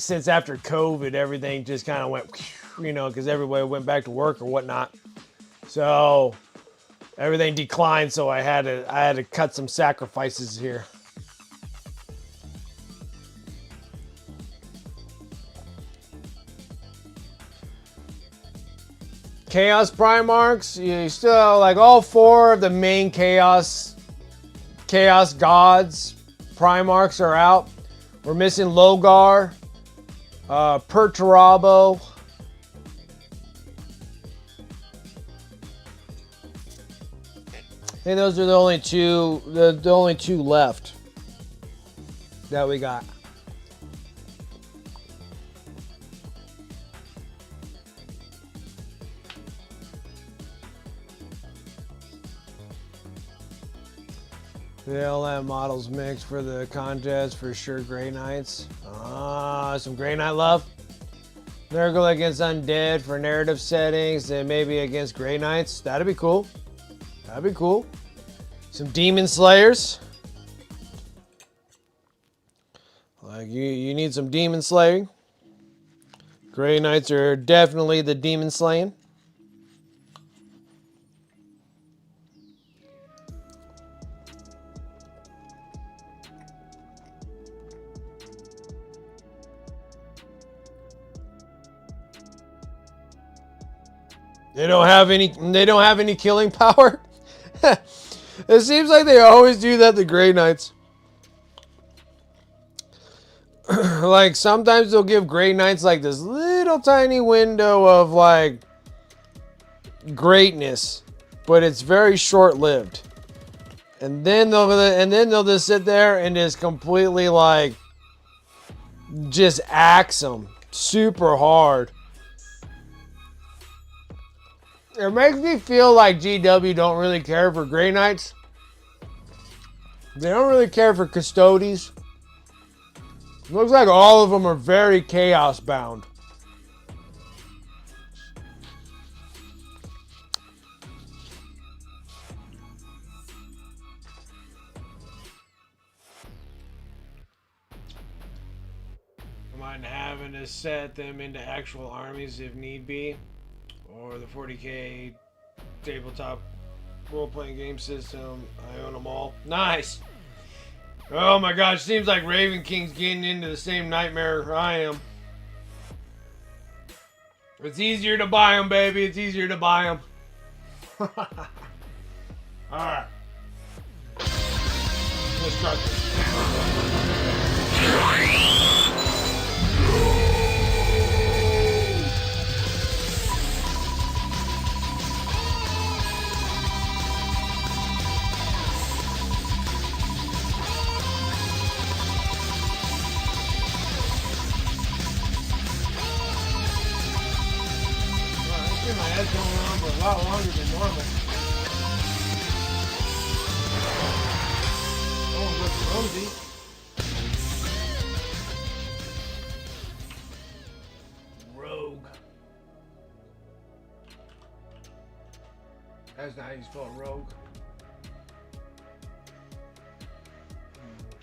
since after COVID, everything just kind of went, you know, because everybody went back to work or whatnot. So everything declined, so I had to cut some sacrifices here. Chaos Primarchs, you still like all four of the main Chaos gods Primarchs are out. We're missing Logar, Perturabo, I think those are the only two left that we got. The LM models mixed for the contest for sure. Grey Knights. Some Grey Knight love. Nurgle against Undead for narrative settings, and maybe against Grey Knights. That'd be cool. That'd be cool. Some Demon Slayers. Like you need some Demon Slaying. Grey Knights are definitely the Demon Slaying. They don't have any killing power. It seems like they always do that to Grey Knights. Like sometimes they'll give Grey Knights like this little tiny window of like greatness, but it's very short-lived. And then they'll just sit there and just completely like just axe them super hard. It makes me feel like GW don't really care for Grey Knights. They don't really care for Custodes. Looks like all of them are very chaos bound. Come mind having to set them into actual armies if need be. Or the 40k tabletop role-playing game system. I own them all. Nice! Oh my gosh, seems like Raven King's getting into the same nightmare I am. It's easier to buy them, baby. It's easier to buy them. Alright. Let's start this. My head's going on for a lot longer than normal. Oh, looks rosy. Rogue. That's not how you spell rogue.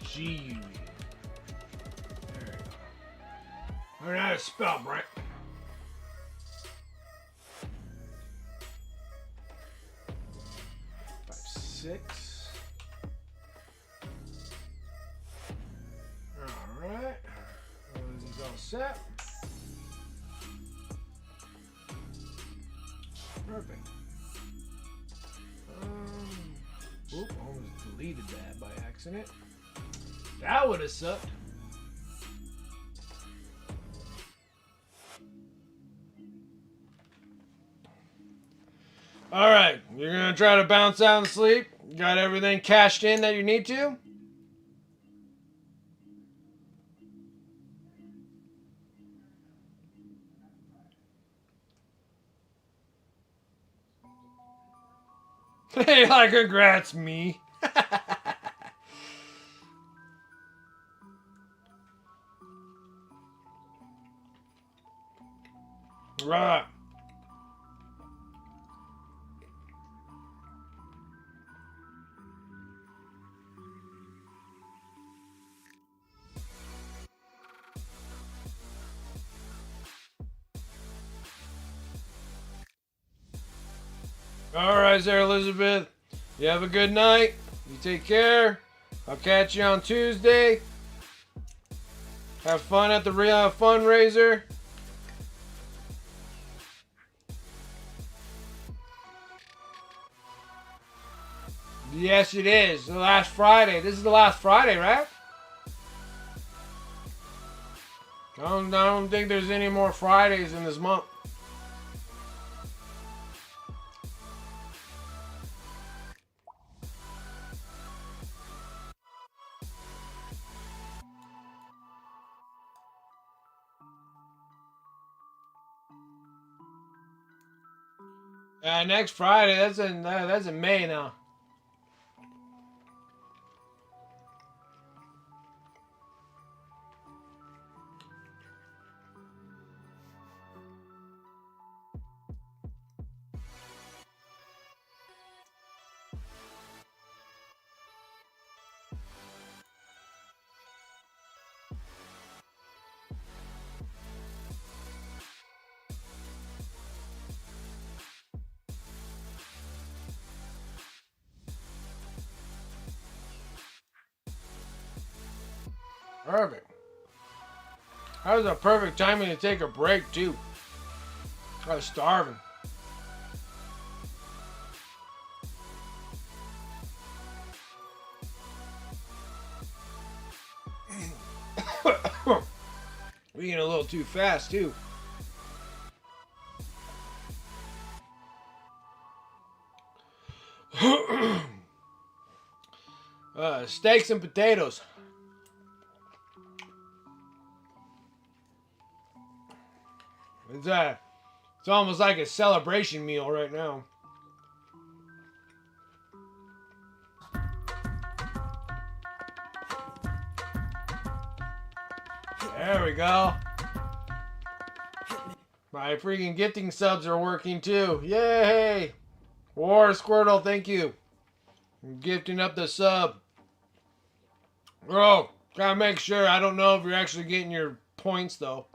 G-U-E. There you go. I don't know how to spell, Brent. 6. Alright. He's all set. Perfect. Oop, almost deleted that by accident. That would have sucked. Alright, you're going to try to bounce out and sleep. Got everything cashed in that you need to? Hey, like, congrats, me. Right. Alright there, Elizabeth. You have a good night. You take care. I'll catch you on Tuesday. Have fun at the fundraiser. Yes, it is. The last Friday. This is the last Friday, right? I don't think there's any more Fridays in this month. Next Friday. That's in May now. Perfect. That was a perfect timing to take a break, too. I was starving. We're eating a little too fast, too. Steaks and potatoes. It's almost like a celebration meal right now. There we go. My freaking gifting subs are working too. Yay! War Squirtle, thank you. I'm gifting up the sub. Oh, gotta make sure. I don't know if you're actually getting your points though.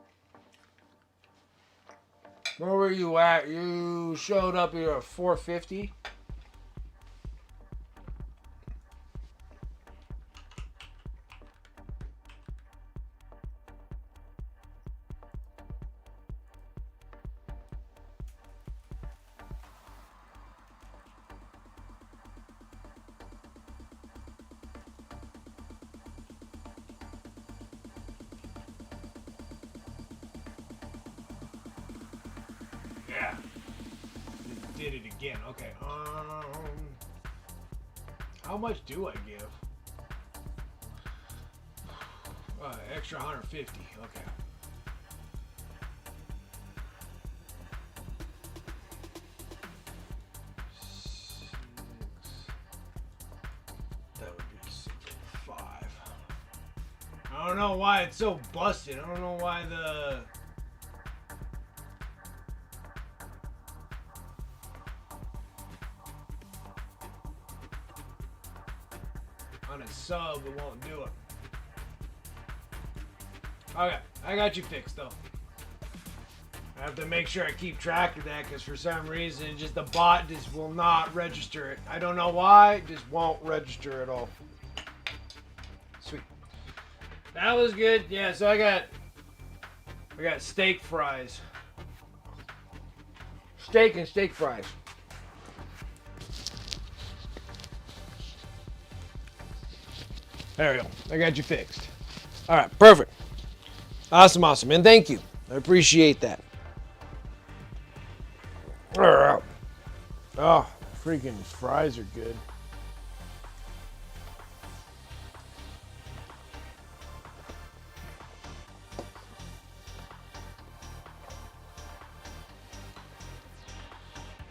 Where were you at? You showed up here at 450. Yeah. Did it again. Okay. How much do I give? Extra 150. Okay. That would be 5. I don't know why it's so busted. I don't know why the... On a sub, it won't do it. Okay, I got you fixed though. I have to make sure I keep track of that because for some reason, just the bot just will not register it. I don't know why, it just won't register at all. Sweet. That was good. Yeah, so I got steak fries. Steak and steak fries. There we go. I got you fixed. All right, perfect. Awesome, awesome. And thank you. I appreciate that. Oh, freaking fries are good.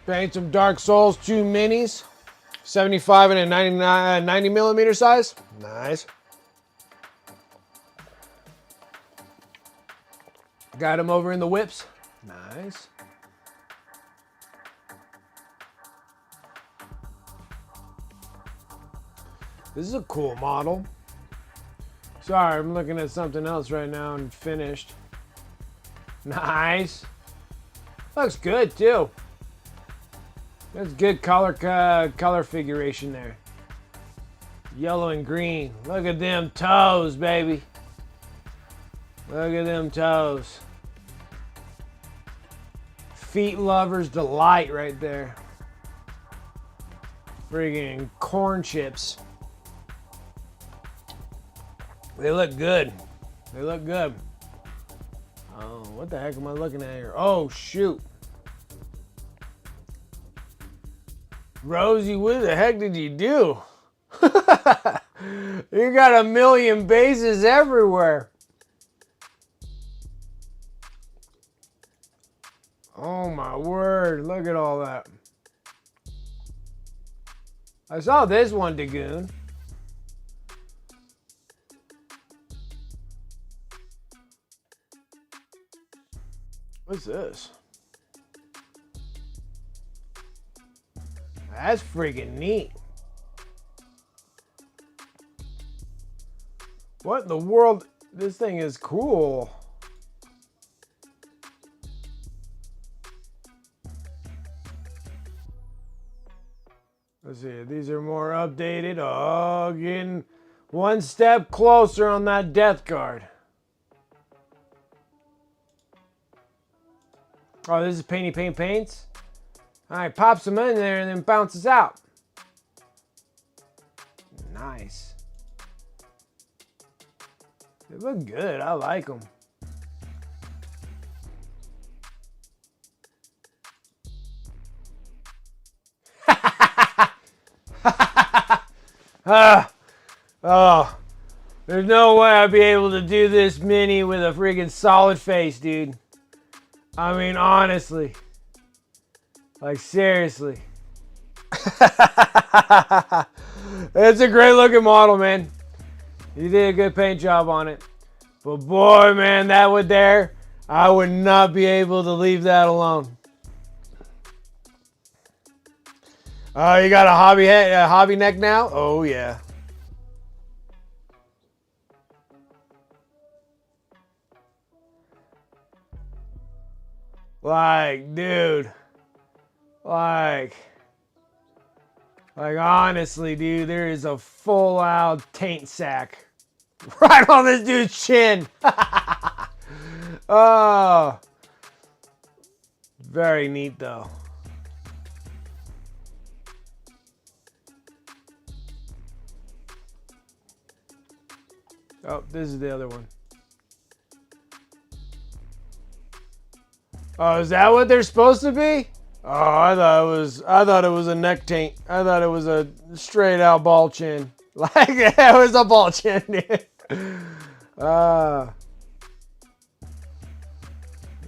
Bang some Dark Souls 2 minis. 75 and a 90 millimeter size. Nice. Got him over in the whips. Nice. This is a cool model. Sorry, I'm looking at something else right now and finished. Nice. Looks good too. That's good color figuration there. Yellow and green. Look at them toes, baby. Look at them toes. Feet lovers delight right there. Friggin' corn chips. They look good. They look good. Oh, what the heck am I looking at here? Oh, shoot. Rosie, what the heck did you do? You got a million bases everywhere. Oh my word, look at all that. I saw this one, Dagoon. What's this? That's freaking neat. What in the world? This thing is cool. Let's see, these are more updated. Oh, getting one step closer on that death guard. Oh, this is paints. All right, pops them in there and then bounces out. Nice. They look good. I like them. Oh, there's no way I'd be able to do this mini with a friggin' solid face, dude. I mean, honestly. Like, seriously. It's a great looking model, man. You did a good paint job on it. But boy, man, that would there, I would not be able to leave that alone. Oh, you got a hobby neck now? Oh, yeah. Like, dude. Like honestly, dude, there is a full-out taint sack right on this dude's chin. Oh, very neat though. Oh, this is the other one. Oh, is that what they're supposed to be? Oh, I thought it was a neck taint. I thought it was a straight out ball chin. Like it was a ball chin, dude. This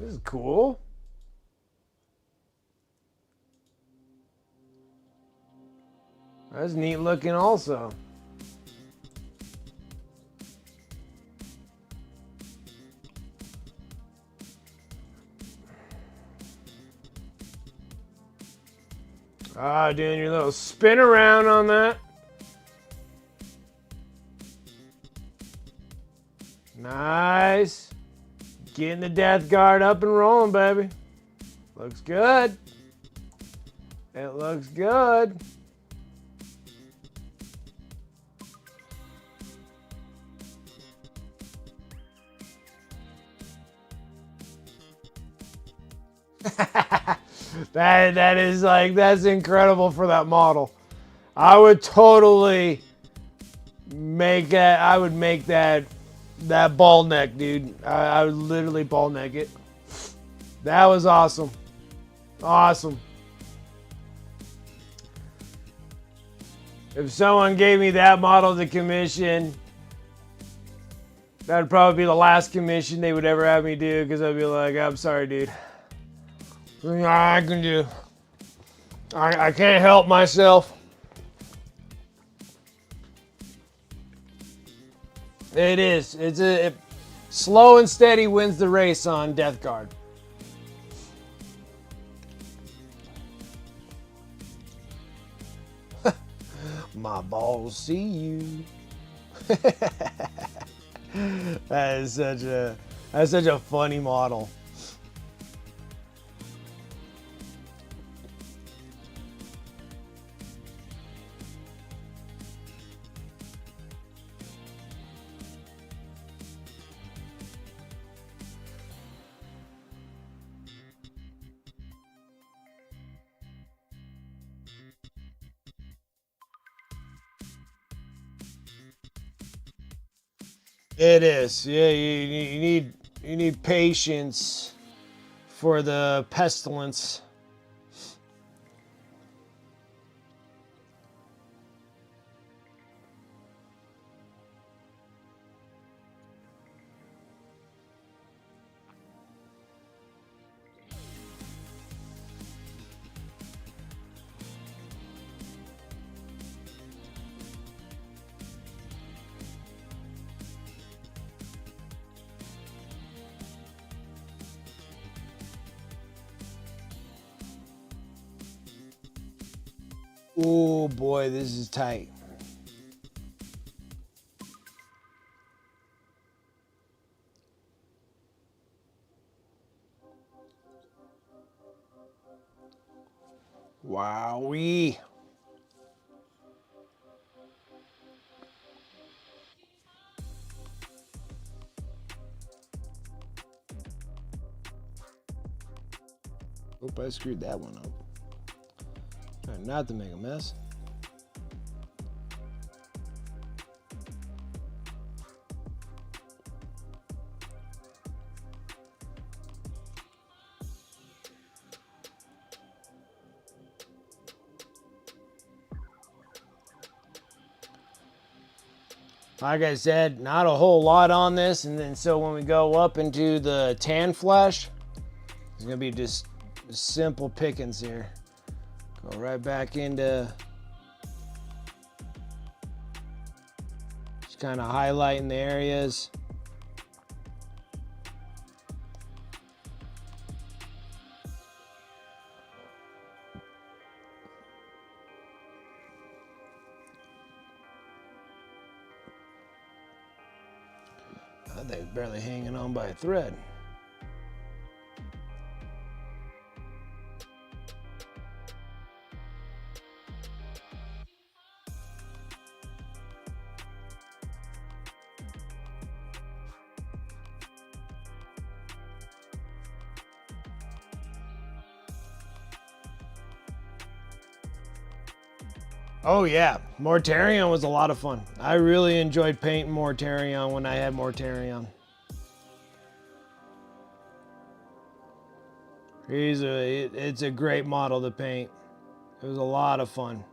is cool. That's neat looking also. Ah, doing your little spin around on that. Nice. Getting the death guard up and rolling, baby. Looks good. It looks good. That is like, that's incredible for that model. I would totally make that. I would make that ball neck, dude. I would literally ball neck it. That was awesome. Awesome. If someone gave me that model to commission, that'd probably be the last commission they would ever have me do, because I'd be like, I'm sorry, dude. I can do. I can't help myself. It is. Slow and steady wins the race on Death Guard. My balls see you. That's such a funny model. It is. Yeah, you need patience for the pestilence. Oh boy, this is tight. Wowee. Hope I screwed that one up. Trying not to make a mess. Like I said, not a whole lot on this, and then so when we go up into the tan flesh, it's gonna be just simple pickings here. Go right back into just kind of highlighting the areas. That thing's barely hanging on by a thread. Oh yeah, Mortarion was a lot of fun. I really enjoyed painting Mortarion when I had Mortarion. It's a great model to paint. It was a lot of fun.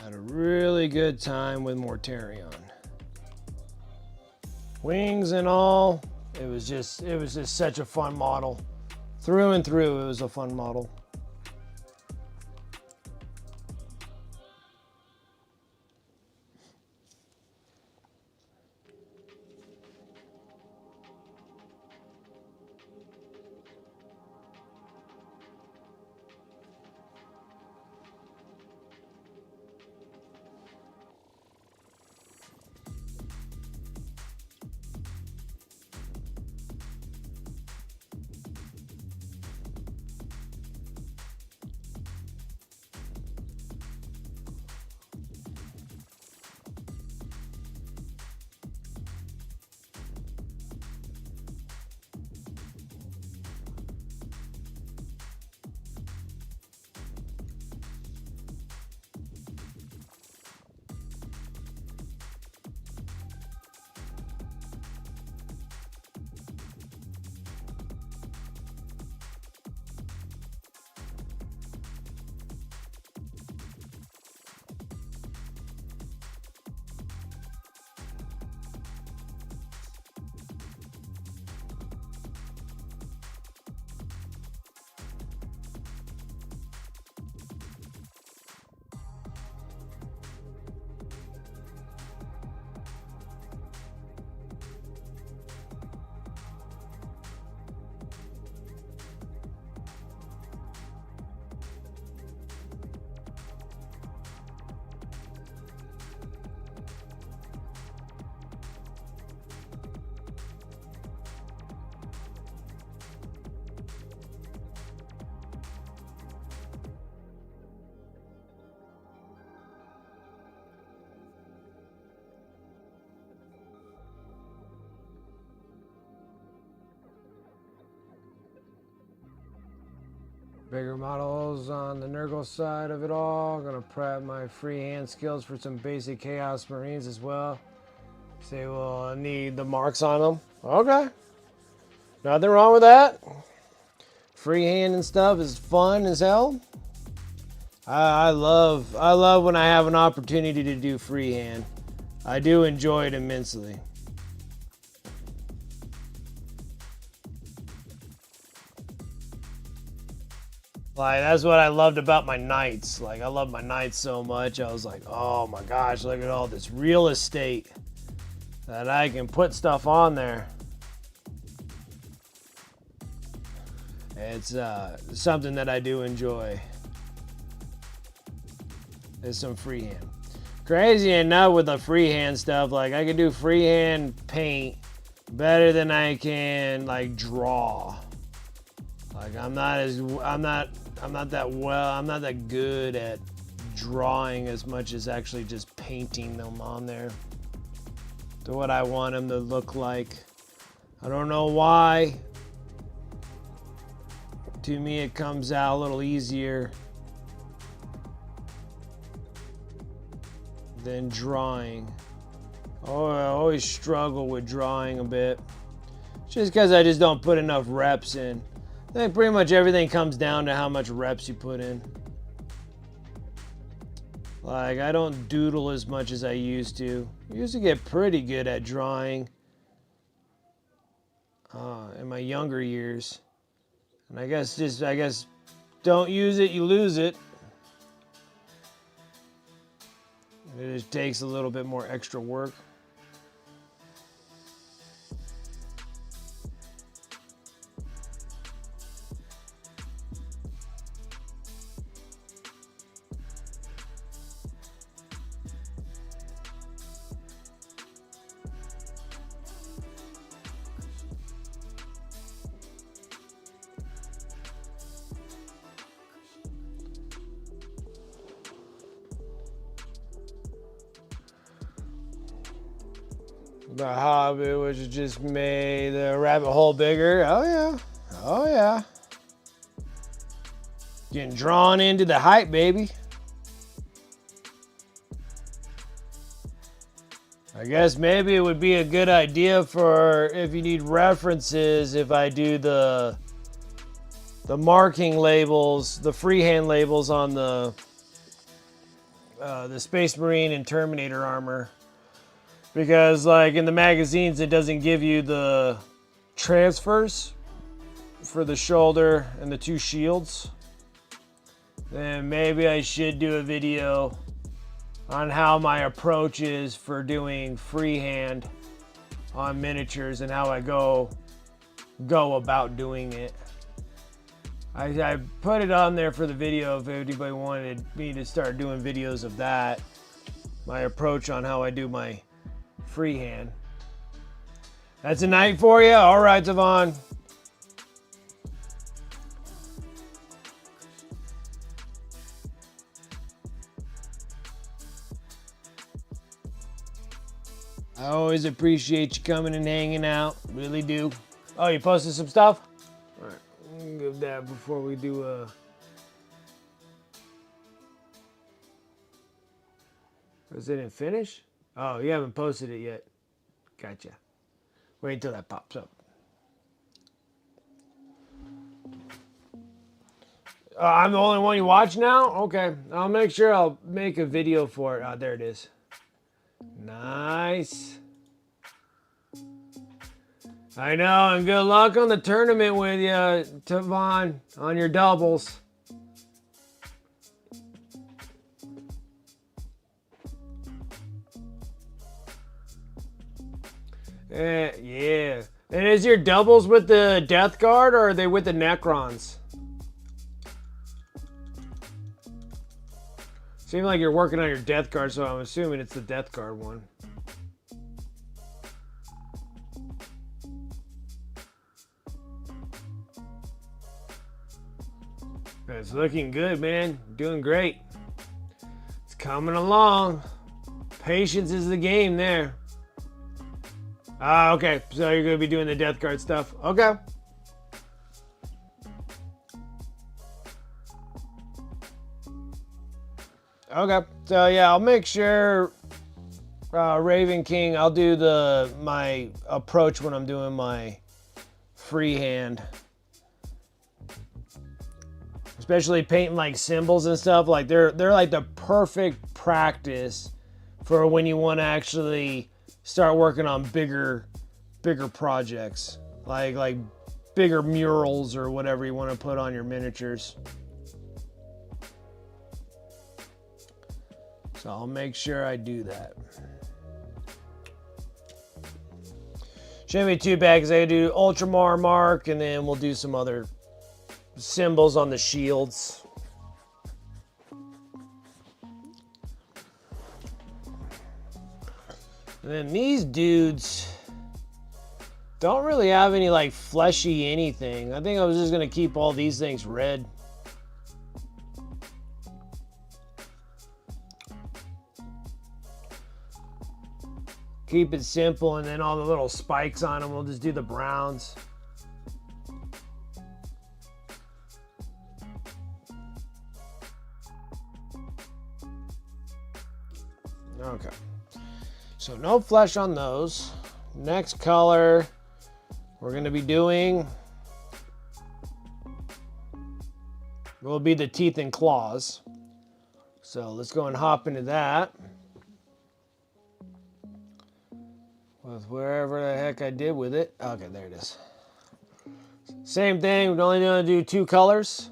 Had a really good time with Mortarion. Wings and all, it was just such a fun model. Through and through, it was a fun model. Bigger models on the Nurgle side of it all. Gonna prep my freehand skills for some basic Chaos Marines as well. Say we'll need the marks on them. Okay. Nothing wrong with that. Freehand and stuff is fun as hell. I love when I have an opportunity to do freehand. I do enjoy it immensely. Like, that's what I loved about my knights. Like, I love my knights so much. I was like, oh my gosh, look at all this real estate that I can put stuff on there. It's something that I do enjoy. Is some freehand. Crazy enough with the freehand stuff, like I can do freehand paint better than I can like draw. Like I'm not that good at drawing as much as actually just painting them on there to what I want them to look like. I don't know why. To me, it comes out a little easier than drawing. Oh, I always struggle with drawing a bit. Just because I just don't put enough reps in. I think pretty much everything comes down to how much reps you put in. Like, I don't doodle as much as I used to. I used to get pretty good at drawing in my younger years. And I guess don't use it, you lose it. It just takes a little bit more extra work. The Hobbit, which has just made the rabbit hole bigger. Oh yeah. Oh yeah. Getting drawn into the hype, baby. I guess maybe it would be a good idea for if you need references if I do the marking labels, the freehand labels on the Space Marine and Terminator armor. Because like in the magazines, it doesn't give you the transfers for the shoulder and the two shields. Then maybe I should do a video on how my approach is for doing freehand on miniatures and how I go about doing it. I put it on there for the video if anybody wanted me to start doing videos of that. My approach on how I do my freehand. That's a night for you? All right, Tavon. I always appreciate you coming and hanging out. Really do. Oh, you posted some stuff? All right, we can give that before we do Was it didn't finish? Oh, you haven't posted it yet. Gotcha. Wait until that pops up. I'm the only one you watch now? Okay. I'll make sure I'll make a video for it. Oh, there it is. Nice. I know, and good luck on the tournament with you, Tavon, on your doubles. Yeah. And is your doubles with the Death Guard or are they with the Necrons? Seems like you're working on your Death Guard, so I'm assuming it's the Death Guard one. It's looking good, man. Doing great. It's coming along. Patience is the game there. Ah, okay. So you're going to be doing the Death Guard stuff. Okay. Okay. So yeah, I'll make sure Raven King, I'll do my approach when I'm doing my freehand. Especially painting like symbols and stuff. Like they're like the perfect practice for when you want to actually start working on bigger projects. Like bigger murals or whatever you want to put on your miniatures. So I'll make sure I do that. Shouldn't be too bad because I do Ultramar Mark and then we'll do some other symbols on the shields. And then these dudes don't really have any like fleshy anything. I think I was just gonna keep all these things red. Keep it simple, and then all the little spikes on them, we'll just do the browns. Okay. So no flesh on those. Next color we're going to be doing will be the teeth and claws. So let's go and hop into that. With wherever the heck I did with it. Okay, there it is. Same thing, we're only going to do two colors.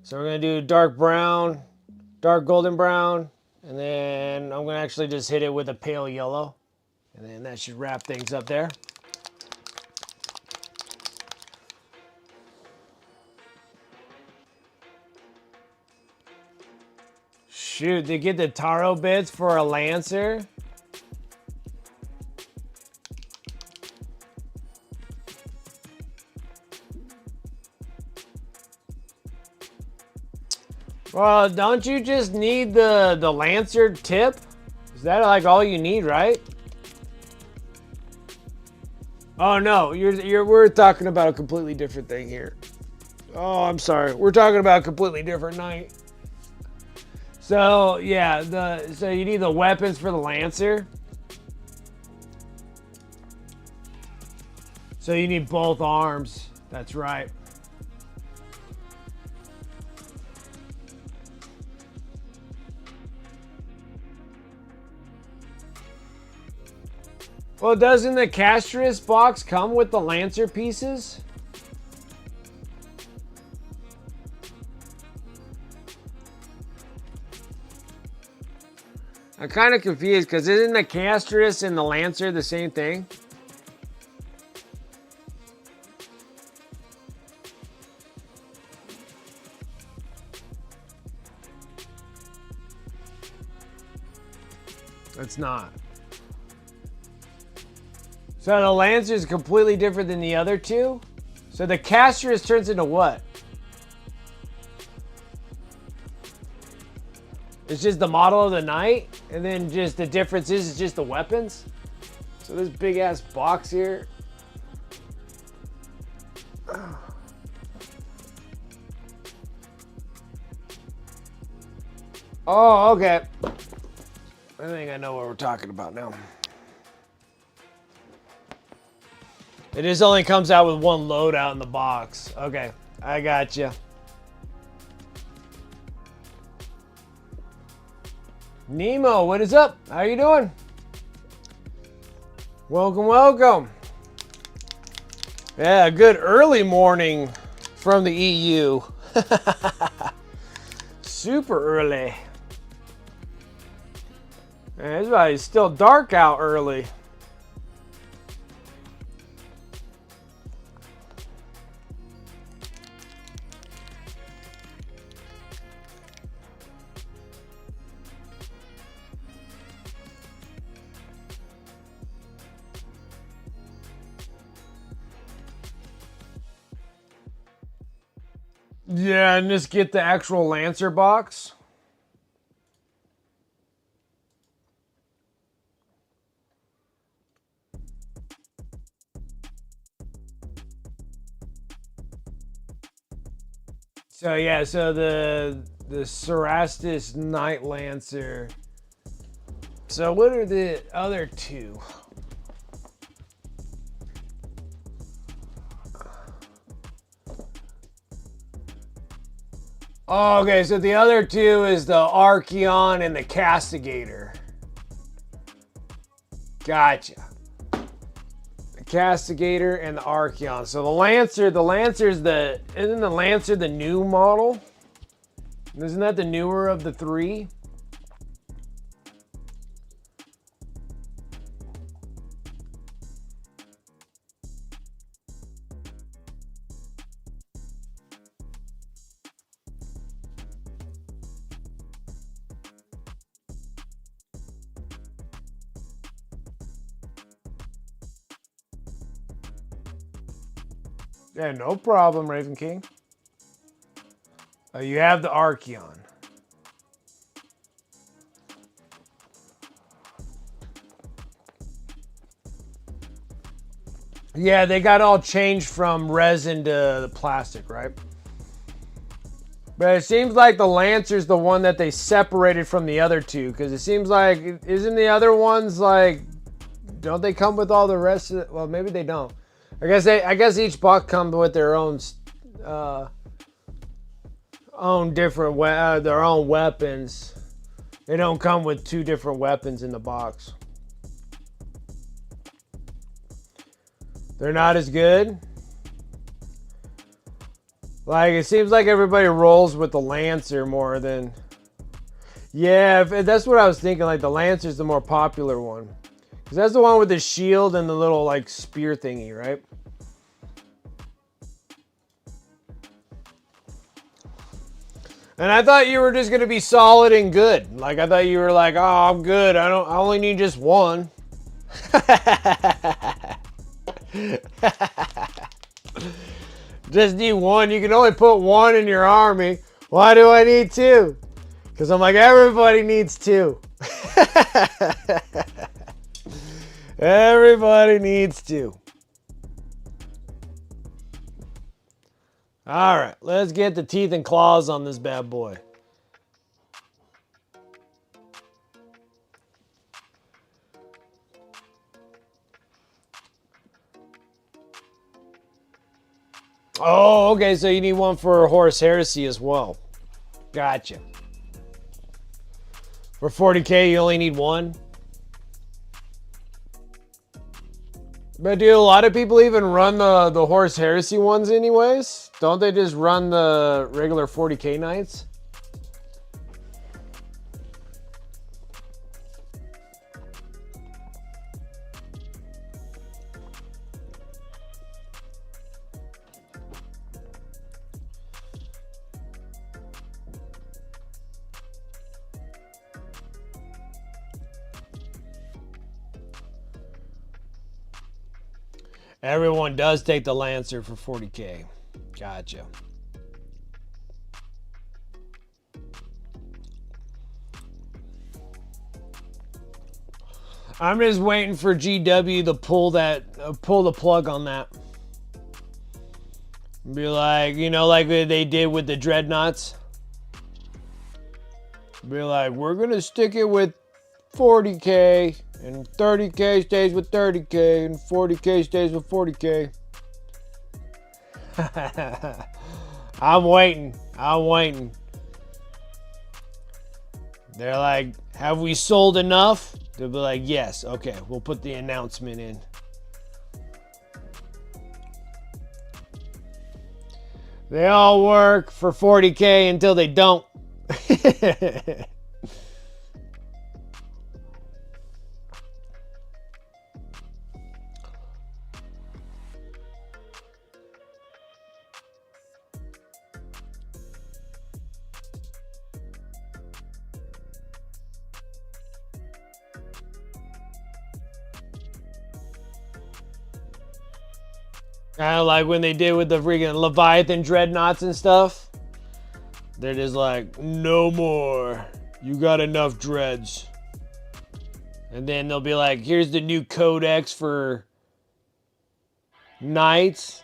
So we're going to do dark brown, dark golden brown, and then I'm going to actually just hit it with a pale yellow. And then that should wrap things up there. Shoot, they get the taro bits for a Lancer. Well, don't you just need the Lancer tip? Is that like all you need, right? Oh no, we're talking about a completely different thing here. Oh, I'm sorry. We're talking about a completely different night. So yeah, so you need the weapons for the Lancer. So you need both arms. That's right. Well, doesn't the Castris box come with the Lancer pieces? I'm kind of confused because isn't the Castris and the Lancer the same thing? It's not. So the Lancer is completely different than the other two? So the Castris turns into what? It's just the model of the knight? And then just the difference is just the weapons? So this big ass box here. Oh, okay. I think I know what we're talking about now. It just only comes out with one loadout in the box. Okay, I got you. Nemo, what is up? How you doing? Welcome, welcome. Yeah, good early morning from the EU. Super early. Man, it's still dark out early. Yeah, and just get the actual Lancer box. So yeah, so the Cerastus Night Lancer. So what are the other two? Oh, okay, so the other two is the Archeon and the Castigator. Gotcha. The Castigator and the Archeon. So isn't the Lancer the new model? Isn't that the newer of the three? Yeah, no problem, Raven King. You have the Archeon. Yeah, they got all changed from resin to the plastic, right? But it seems like the Lancer's the one that they separated from the other two, because it seems like, isn't the other ones like, don't they come with all the rest of it? Well, maybe they don't. I guess each box comes with their own their own weapons. They don't come with two different weapons in the box. They're not as good. Like, it seems like everybody rolls with the Lancer more than... Yeah, that's what I was thinking. Like, the Lancer's the more popular one. Because that's the one with the shield and the little, like, spear thingy, right? And I thought you were just going to be solid and good. Like, I thought you were like, oh, I'm good. I only need just one. Just need one. You can only put one in your army. Why do I need two? Because I'm like, everybody needs two. Everybody needs two. All right, let's get the teeth and claws on this bad boy. Oh, okay, so you need one for Horus Heresy as well. Gotcha. For 40K, you only need one? But do a lot of people even run the Horus Heresy ones anyways? Don't they just run the regular 40K nights? Everyone does take the Lancer for 40K. Gotcha. I'm just waiting for GW to pull the plug on that. Be like, you know, like they did with the Dreadnoughts. Be like, we're gonna stick it with 40K, and 30K stays with 30K, and 40K stays with 40K. I'm waiting. They're like, have we sold enough? They'll be like, yes. Okay, we'll put the announcement in. They all work for 40K until they don't. Kind of like when they did with the freaking Leviathan dreadnoughts and stuff. They're just like, no more. You got enough dreads. And then they'll be like, here's the new codex for knights.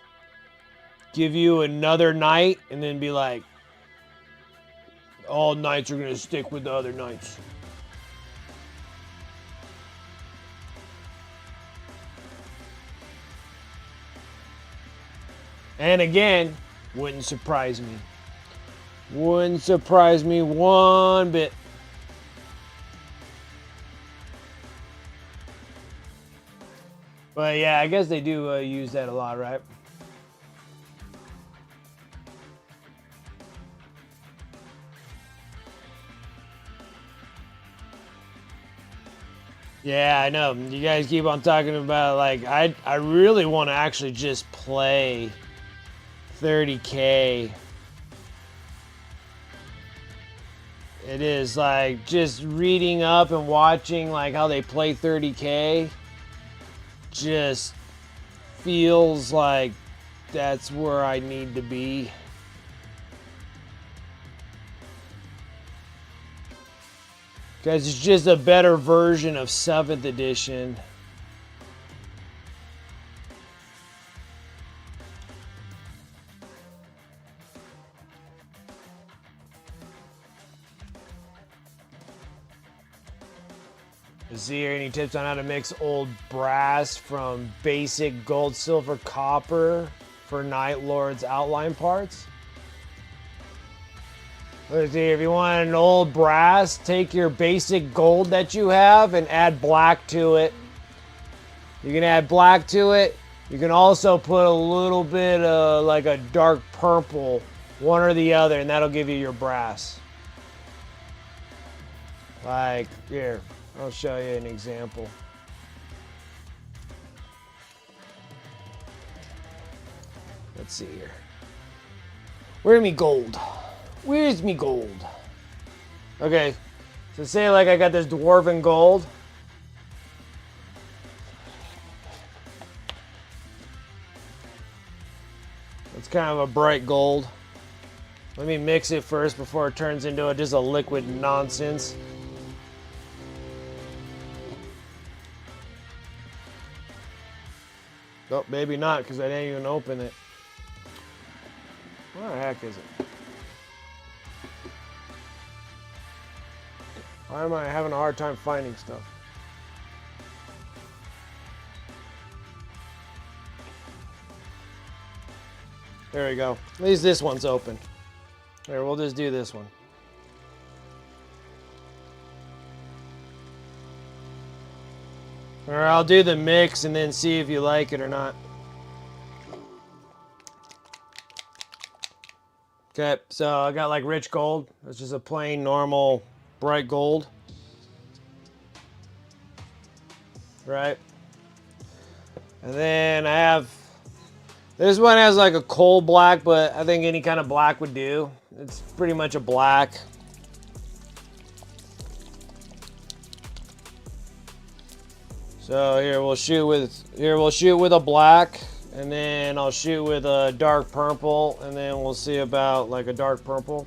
Give you another knight. And then be like, all knights are going to stick with the other knights. And again, wouldn't surprise me. Wouldn't surprise me one bit. But yeah, I guess they do use that a lot, right? Yeah, I know. You guys keep on talking about, like, I really want to actually just play 30K. It is like just reading up and watching like how they play 30K just feels like that's where I need to be. Because it's just a better version of 7th edition. Is there any tips on how to mix old brass from basic gold, silver, copper for Night Lord's outline parts? Let's see, if you want an old brass, take your basic gold that you have and add black to it. You can add black to it. You can also put a little bit of like a dark purple, one or the other, and that'll give you your brass. Like, here, I'll show you an example. Let's see here. Where's me gold? Where's me gold? Okay, so say like I got this dwarven gold. It's kind of a bright gold. Let me mix it first before it turns into just a liquid nonsense. Nope, maybe not, because I didn't even open it. Where the heck is it? Why am I having a hard time finding stuff? There we go. At least this one's open. Here, we'll just do this one. Or I'll do the mix and then see if you like it or not. Okay, so I got like rich gold. It's just a plain, normal, bright gold. Right? And then I have, this one has like a coal black, but I think any kind of black would do. It's pretty much a black. So here we'll shoot with a black, and then I'll shoot with a dark purple, and then we'll see about like a dark purple.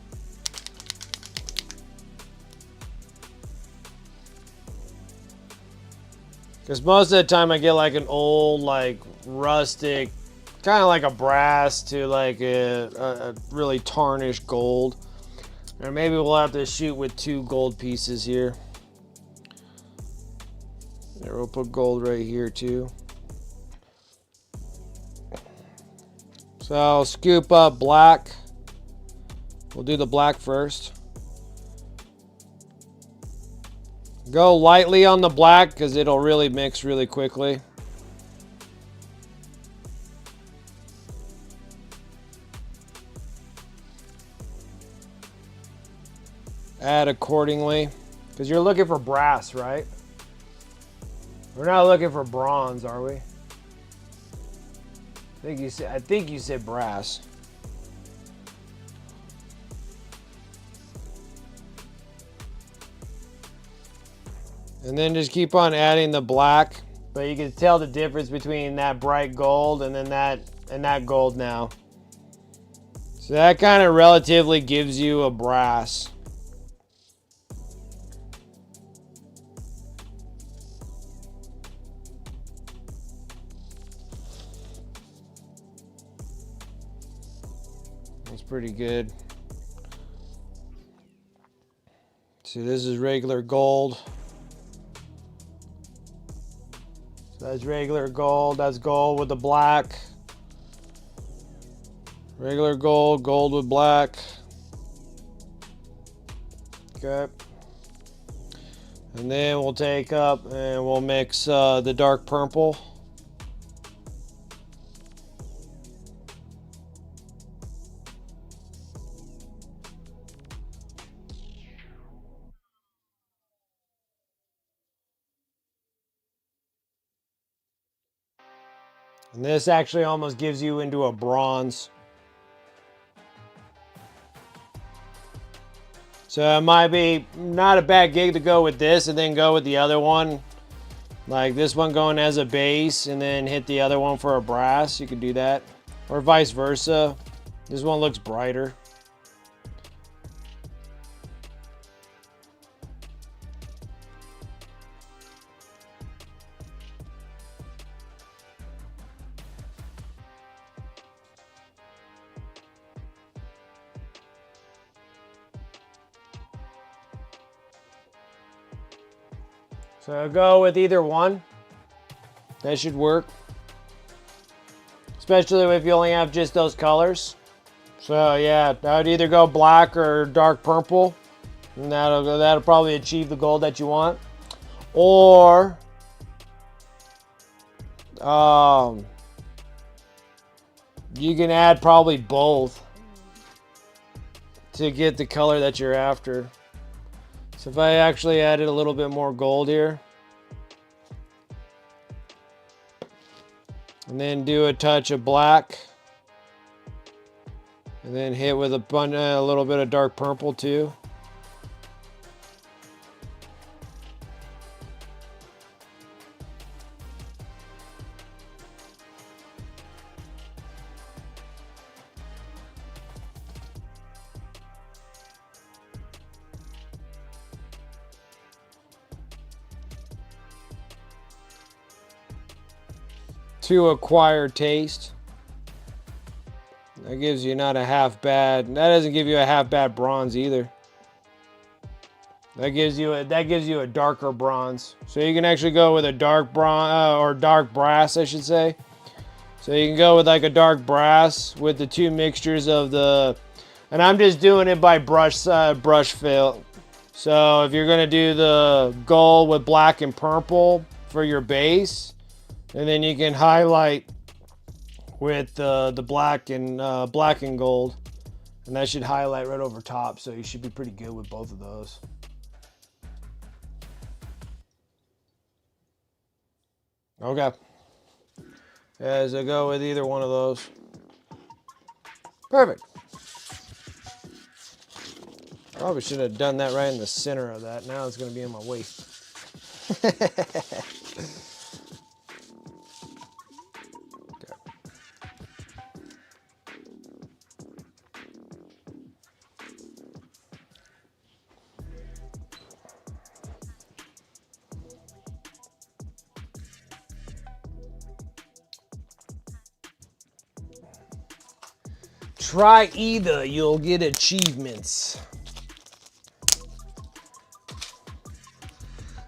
Because most of the time I get like an old, like rustic, kind of like a brass to like a really tarnished gold. Or maybe we'll have to shoot with 2 gold pieces here. There, we'll put gold right here too. So I'll scoop up black. We'll do the black first. Go lightly on the black because it'll really mix really quickly. Add accordingly because you're looking for brass, right? We're not looking for bronze, are we? I think you said brass. And then just keep on adding the black, but you can tell the difference between that bright gold and then that gold now. So that kind of relatively gives you a brass. That's pretty good. See, this is regular gold. So that's regular gold. That's gold with the black. Regular gold, gold with black. Okay. And then we'll take up and we'll mix the dark purple. And this actually almost gives you into a bronze. So it might be not a bad gig to go with this and then go with the other one. Like this one going as a base and then hit the other one for a brass. You could do that. Or vice versa. This one looks brighter. So go with either one. That should work. Especially if you only have just those colors. So yeah, I would either go black or dark purple. And that'll probably achieve the gold that you want. Or you can add probably both to get the color that you're after. So if I actually added a little bit more gold here, and then do a touch of black, and then hit with a little bit of dark purple too. To acquire taste. That gives you not a half bad. That doesn't give you a half bad bronze either. That gives you a darker bronze. So you can actually go with a dark bronze or dark brass, I should say. So you can go with like a dark brass with the two mixtures of the, and I'm just doing it by brush fill. So if you're gonna do the gold with black and purple for your base, and then you can highlight with the black and gold, and that should highlight right over top. So you should be pretty good with both of those. Okay. As I go with either one of those. Perfect. Probably should have done that right in the center of that. Now it's going to be in my way. Okay. Try either, you'll get achievements.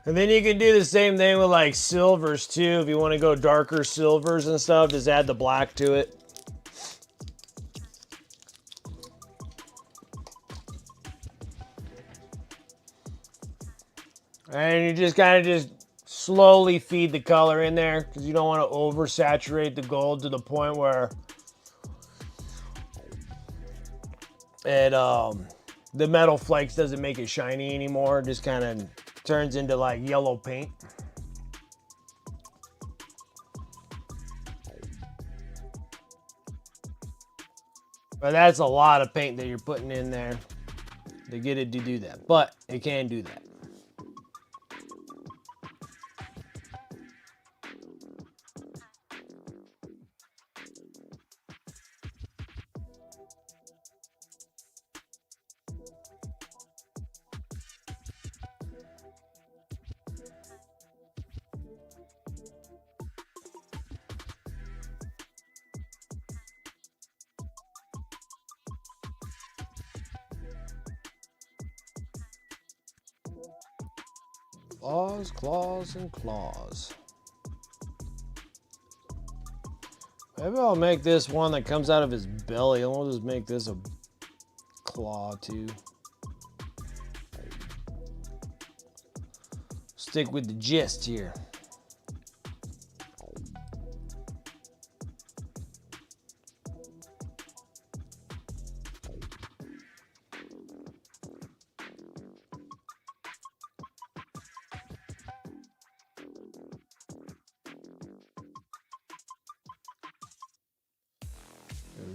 And then you can do the same thing with like silvers too. If you want to go darker silvers and stuff, just add the black to it. And you just kind of just slowly feed the color in there because you don't want to oversaturate the gold to the point where it the metal flakes doesn't make it shiny anymore. It just kind of turns into like yellow paint. But that's a lot of paint that you're putting in there to get it to do that. But it can do that. Claws, claws, and claws. Maybe I'll make this one that comes out of his belly. I'll just make this a claw too. Stick with the gist here.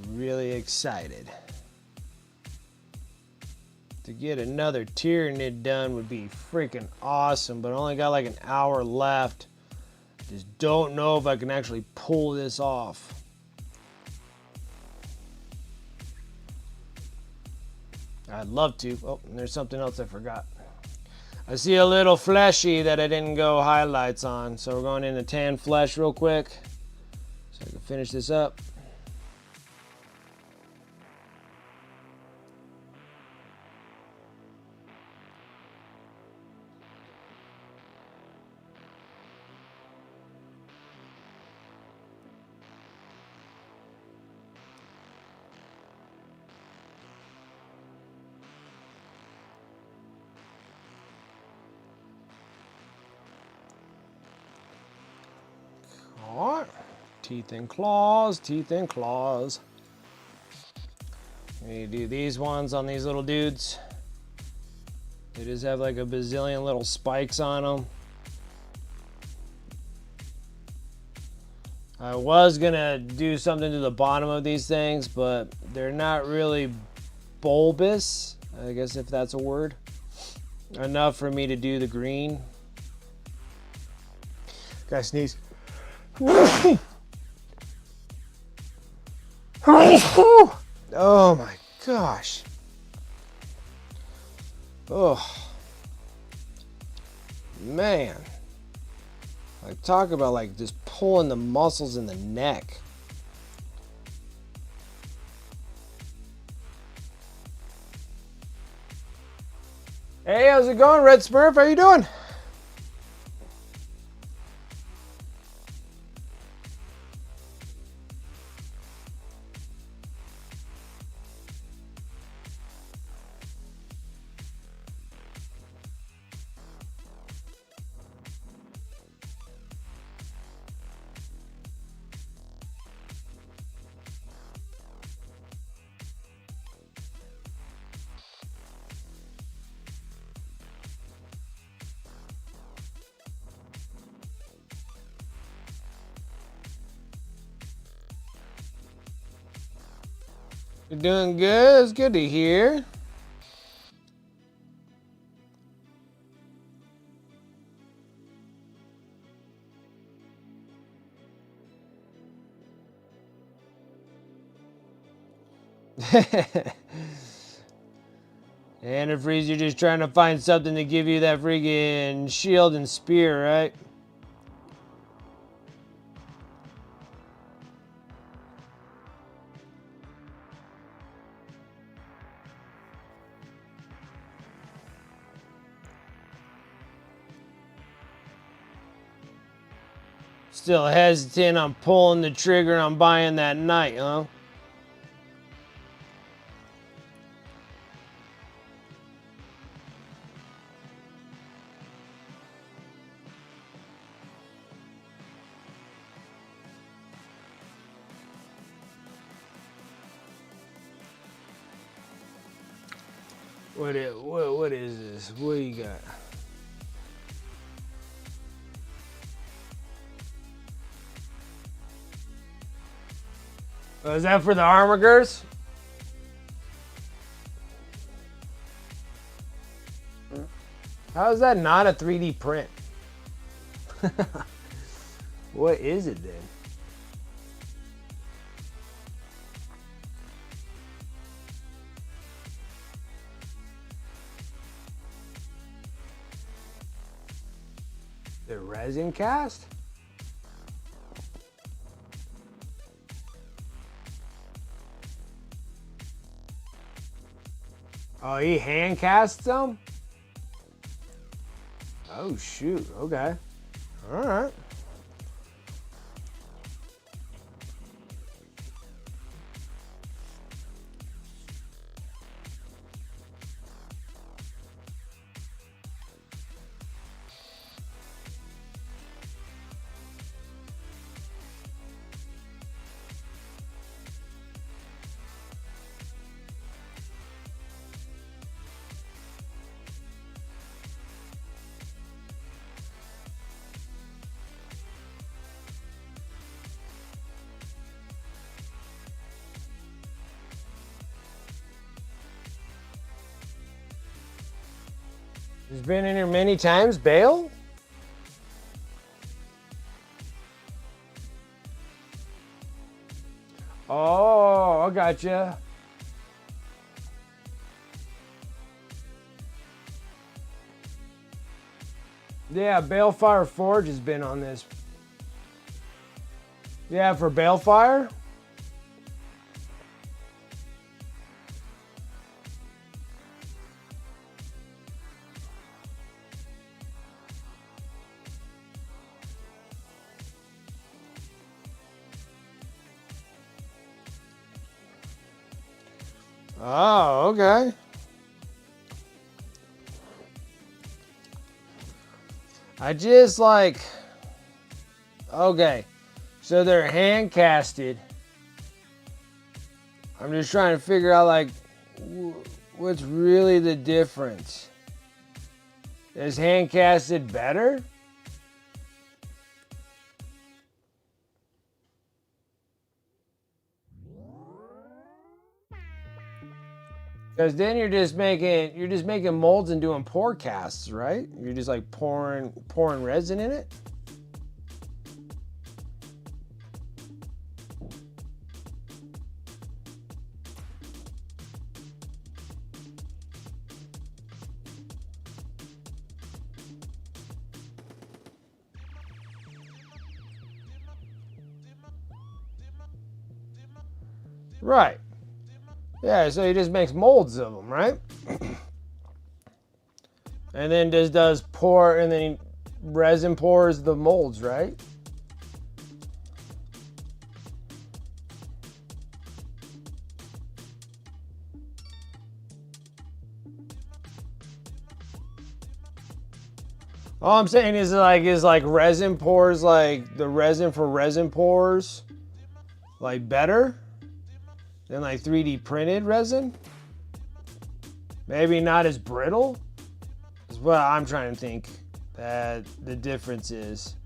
Really excited. To get another Tyranid done would be freaking awesome, but I only got like an hour left. Just don't know if I can actually pull this off. I'd love to. Oh, and there's something else I forgot. I see a little fleshy that I didn't go highlights on, so we're going into tan flesh real quick so I can finish this up. Teeth and claws, teeth and claws. We do these ones on these little dudes. They just have like a bazillion little spikes on them. I was gonna do something to the bottom of these things, but they're not really bulbous, I guess if that's a word, enough for me to do the green. Gotta sneeze. Oh my gosh. Oh man. Like, talk about like just pulling the muscles in the neck. Hey, how's it going, Red Smurf? How you doing? You're doing good. It's good to hear. Antifreeze, you're just trying to find something to give you that freaking shield and spear, right? Still hesitant on pulling the trigger on buying that knight, huh? What is this? What do you got? Oh, is that for the armorgers? How is that not a 3D print? What is it then? The resin cast? Oh, he hand casts them? Oh, shoot. Okay. All right. He's been in here many times, Bale? Oh, I gotcha. Yeah, Balefire Forge has been on this. Yeah, for Balefire? Oh, okay. I just like, okay, so they're hand casted. I'm just trying to figure out like, what's really the difference? Is hand casted better? Because then you're just making molds and doing pour casts, right? You're just like pouring resin in it. Right. Yeah, so he just makes molds of them, right? And then does pour, and then resin pours the molds, right? All I'm saying is like resin pours, like the resin for resin pours, like better than like 3D printed resin? Maybe not as brittle? Is what I'm trying to think that the difference is.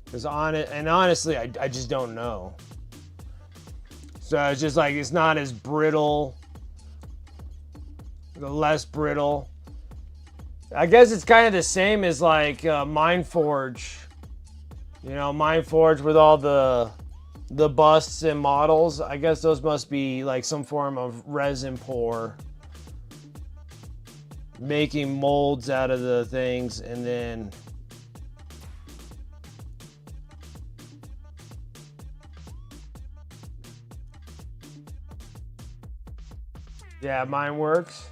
Because honestly, I just don't know. So it's just like it's not as brittle, the less brittle. I guess it's kind of the same as like Mindforge. You know, Mindforge with all the busts and models. I guess those must be like some form of resin pour. Making molds out of the things and then yeah, mine works.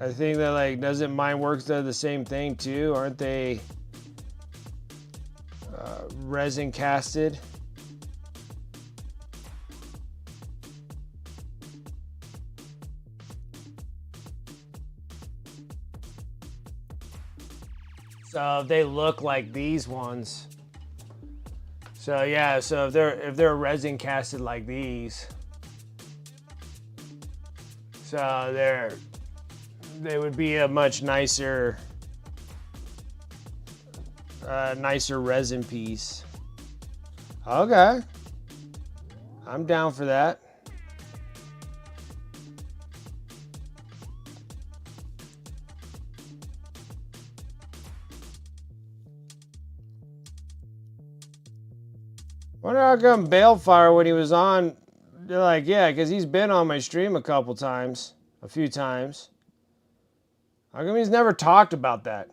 I think that like doesn't mine works do the same thing too? Aren't they resin casted? So they look like these ones. So yeah, so if they're resin casted like these, so they would be a much nicer nicer resin piece. Okay, I'm down for that. Wonder how come Balefire, when he was on, they're like, yeah, because he's been on my stream a few times. How come he's never talked about that?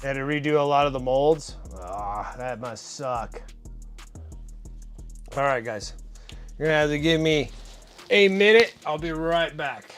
Had to redo a lot of the molds. Ah, that must suck. All right, guys. You're gonna have to give me a minute. I'll be right back.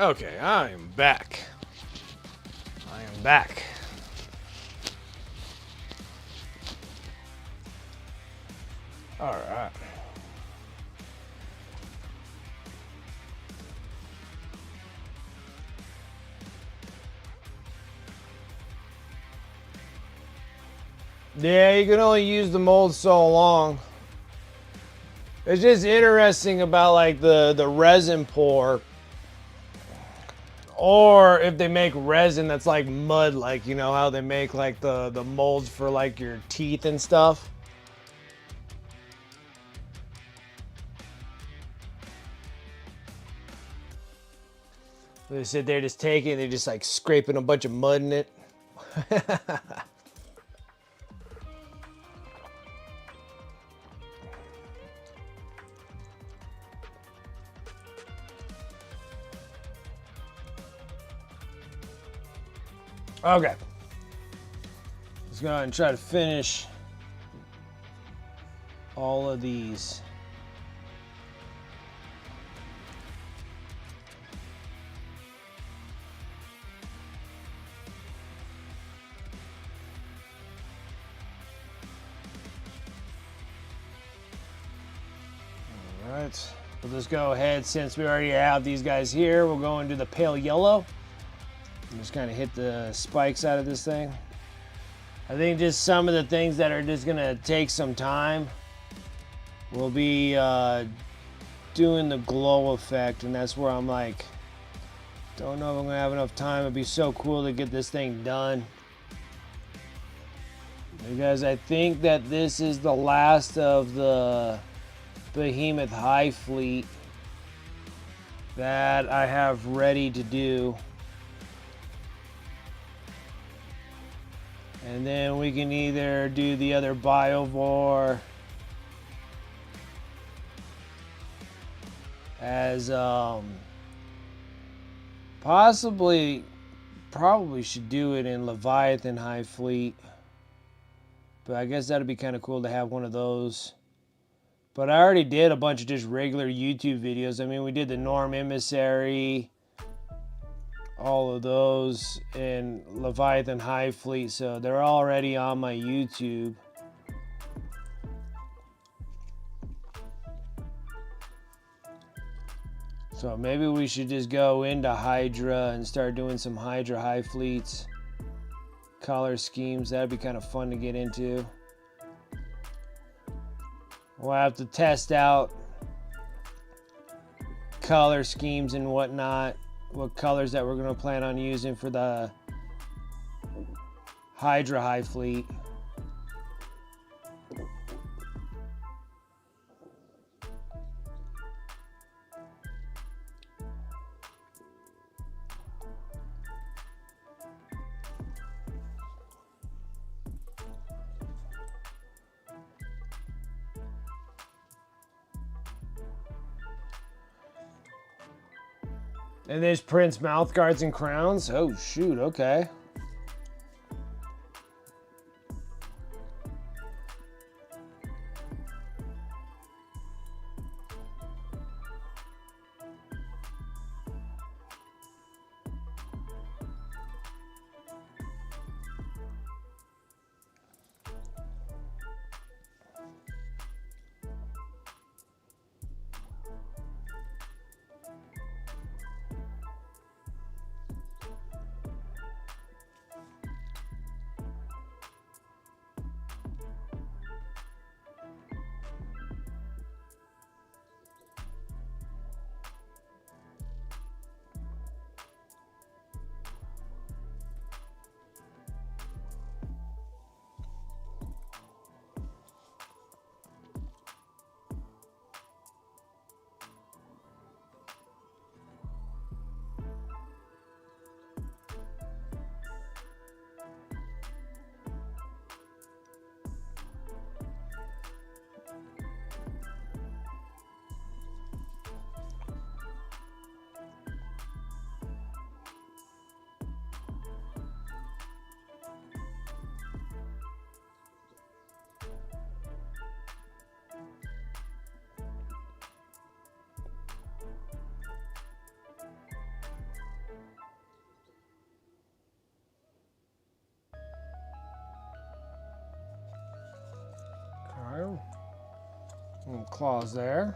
Okay, I am back. I am back. All right. Yeah, you can only use the mold so long. It's just interesting about like the resin pour. Or if they make resin that's like mud, like you know how they make like the molds for like your teeth and stuff. They sit there just taking it, they're just like scraping a bunch of mud in it. Okay. Let's go ahead and try to finish all of these. All right. We'll just go ahead, since we already have these guys here, we'll go into the pale yellow. Just kind of hit the spikes out of this thing. I think just some of the things that are just gonna take some time will be doing the glow effect, and that's where I'm like, don't know if I'm gonna have enough time. It'd be so cool to get this thing done, because I think that this is the last of the Behemoth Hive fleet that I have ready to do. And then we can either do the other Biovore as probably should do it in Leviathan Hive fleet. But I guess that'd be kind of cool to have one of those. But I already did a bunch of just regular YouTube videos. I mean, we did the Norm Emissary, all of those in Leviathan Hive fleet, so they're already on my YouTube. So maybe we should just go into HYDRA and start doing some HYDRA Hive fleets, color schemes. That'd be kind of fun to get into. We'll have to test out color schemes and whatnot, what colors that we're going to plan on using for the HYDRA Hive fleet. And there's Prince mouth guards and crowns. Oh shoot, okay. Claws there.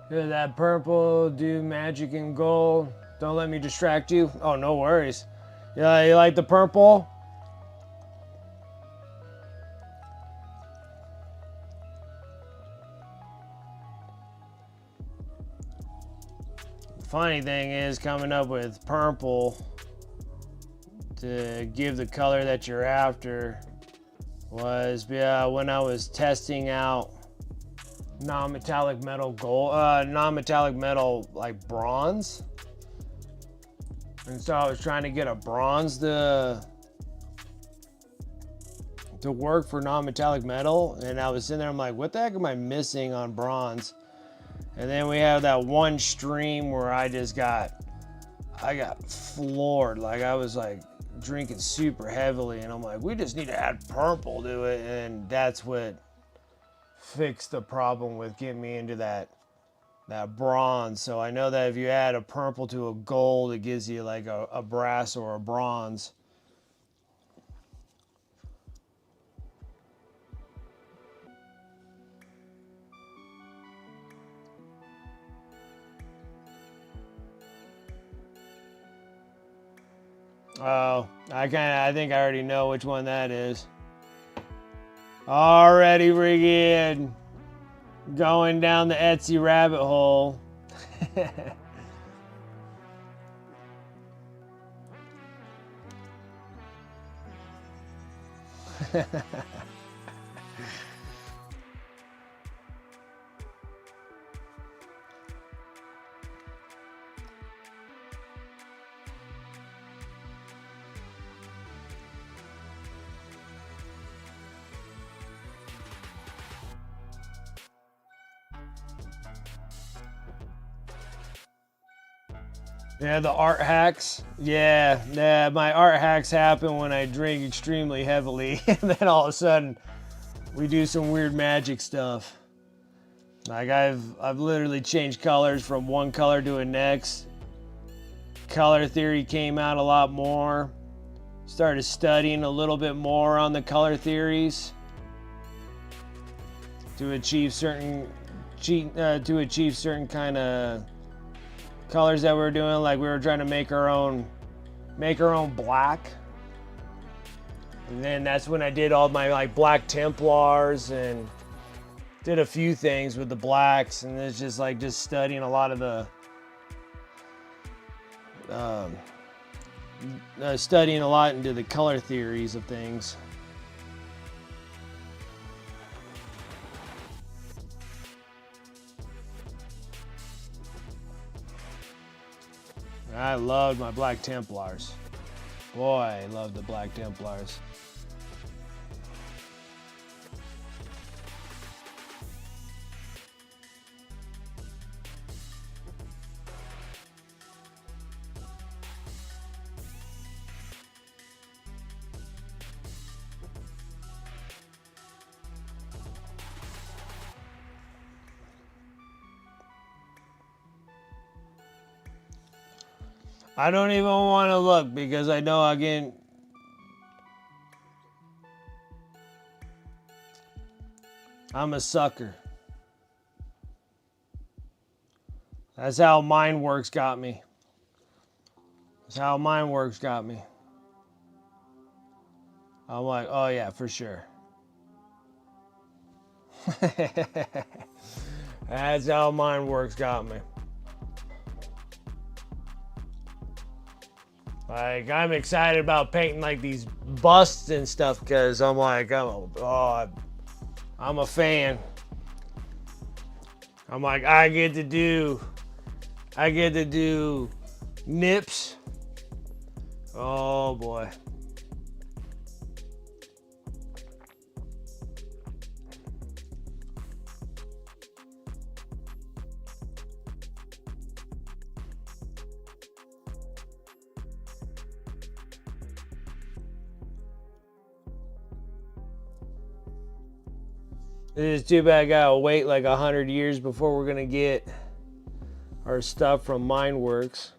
Hear that purple, do magic and gold. Don't let me distract you. Oh, no worries. Yeah, you like the purple? Funny thing is, coming up with purple to give the color that you're after was when I was testing out non-metallic metal gold, non-metallic metal like bronze, and so I was trying to get a bronze to work for non-metallic metal, and I was sitting there, I'm like, what the heck am I missing on bronze? And then we have that one stream where I got floored. Like I was like drinking super heavily, and I'm like, we just need to add purple to it, and that's what fixed the problem with getting me into that bronze. So I know that if you add a purple to a gold, it gives you like a brass or a bronze. Oh, I think I already know which one that is. Already rigging, going down the Etsy rabbit hole. Yeah, the art hacks. Yeah, my art hacks happen when I drink extremely heavily, and then all of a sudden, we do some weird magic stuff. Like I've literally changed colors from one color to the next. Color theory came out a lot more. Started studying a little bit more on the color theories to achieve certain kind of colors that we were doing. Like we were trying to make our own black, and then that's when I did all my like black Templars and did a few things with the blacks, and it's just like studying a lot of the studying a lot into the color theories of things. I loved my Black Templars. Boy, I loved the Black Templars. I don't even want to look because I know again. I'm a sucker. That's how Mindworks got me. That's how Mindworks got me. I'm like, oh yeah, for sure. That's how Mindworks got me. Like, I'm excited about painting like these busts and stuff because I'm like, I'm a fan. I'm like, I get to do nips. Oh boy. It is too bad I gotta wait like 100 years before we're gonna get our stuff from Mineworks.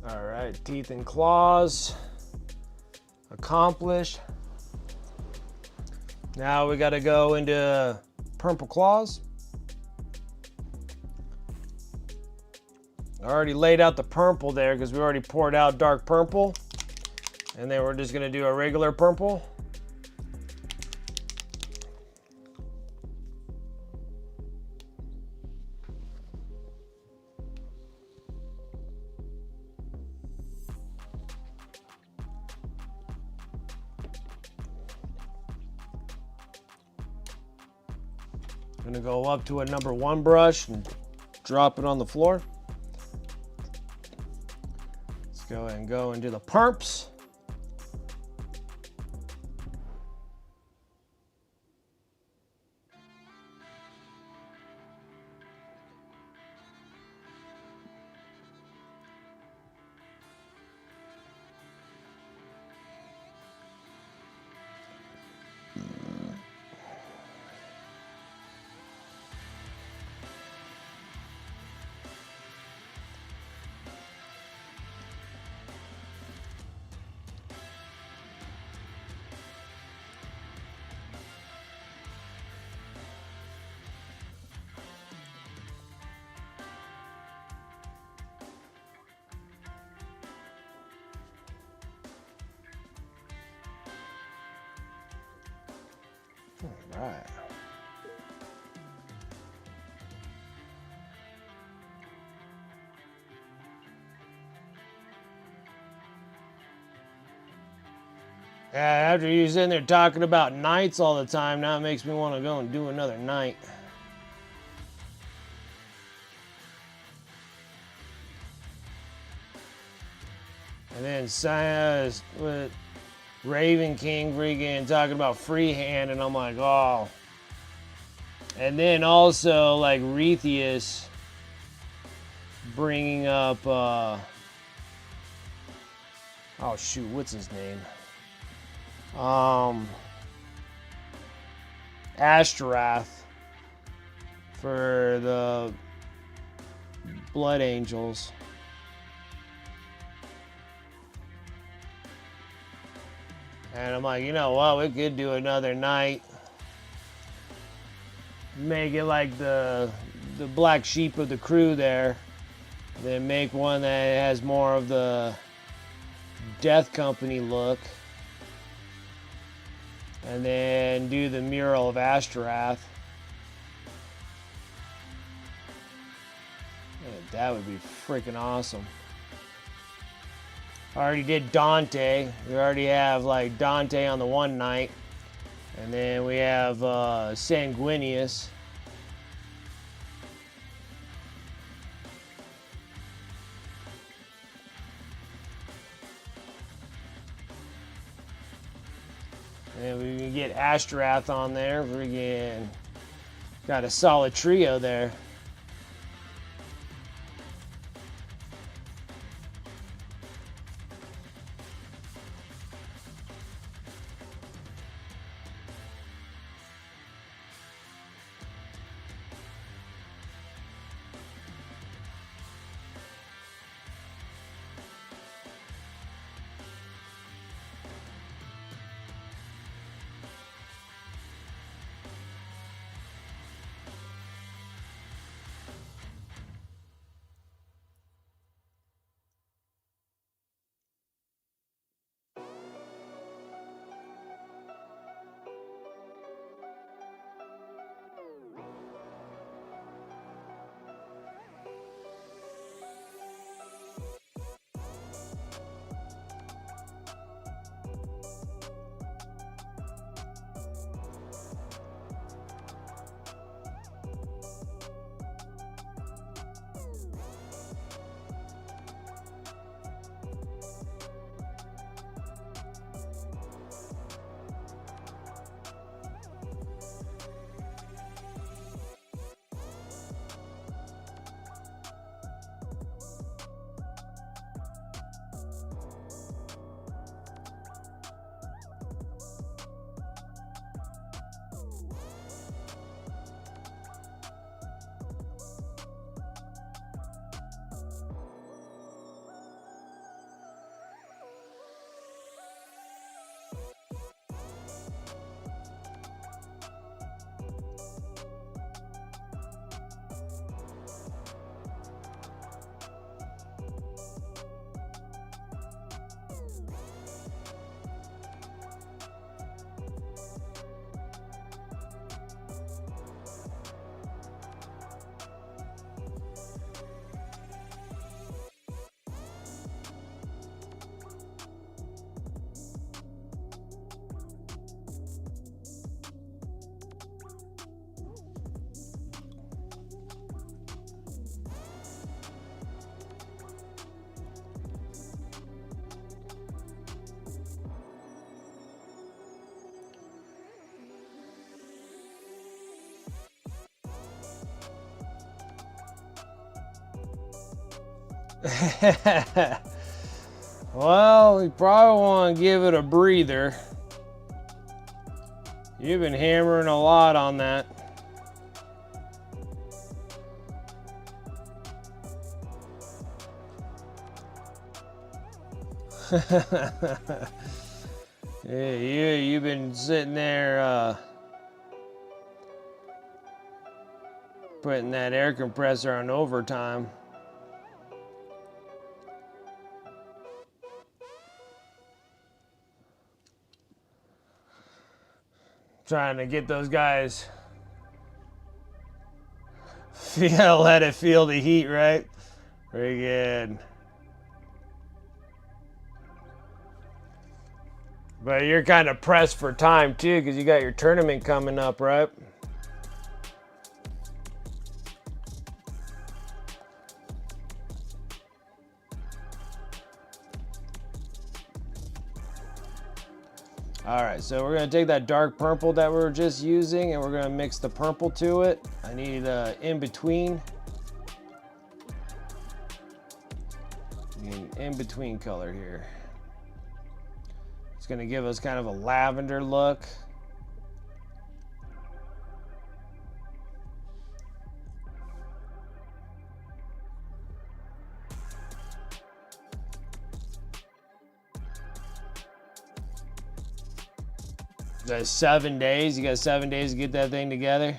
All right, teeth and claws accomplished. Now we gotta go into purple claws. I already laid out the purple there because we already poured out dark purple. And then we're just gonna do a regular purple. Gonna go up to a number 1 brush and drop it on the floor. Let's go ahead and go into the purps. All right. Yeah, after you sitting there talking about nights all the time, now it makes me want to go and do another night. And then with Raven King freaking talking about freehand, and I'm like, oh. And then also like Retheus bringing up, oh shoot, what's his name? Ashtaroth for the Blood Angels. And I'm like, you know what, we could do another night. Make it like the black sheep of the crew there. Then make one that has more of the Death Company look. And then do the mural of Ashtaroth. Man, that would be freaking awesome. I already did Dante. We already have like Dante on the one night. And then we have Sanguinius. And we can get Ashtaroth on there. Friggin' got a solid trio there. Well, you probably want to give it a breather. You've been hammering a lot on that. Yeah, you've been sitting there putting that air compressor on overtime. Trying to get those guys let it feel the heat, right? Very good. But you're kind of pressed for time too, because you got your tournament coming up, right? All right, so we're gonna take that dark purple that we were just using and we're gonna mix the purple to it. I need in between. In between color here. It's gonna give us kind of a lavender look. That's 7 days. You got 7 days to get that thing together.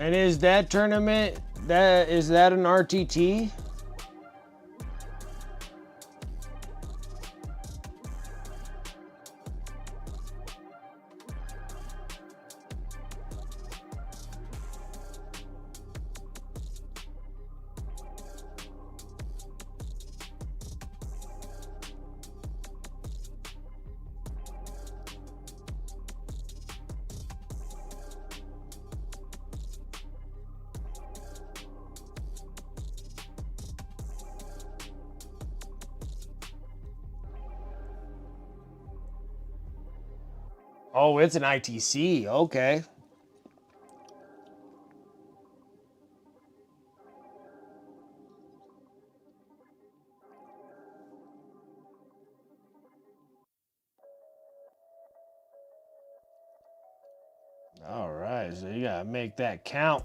And is that tournament, is that an RTT? Oh, it's an ITC. Okay. All right, so you gotta make that count.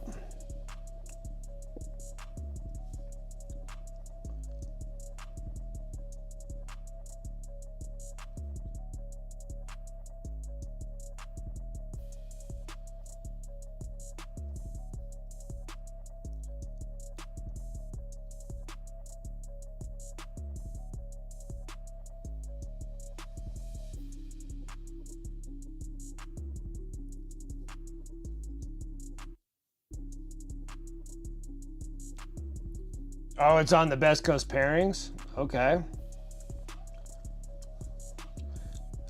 Oh, it's on the Best Coast pairings? Okay.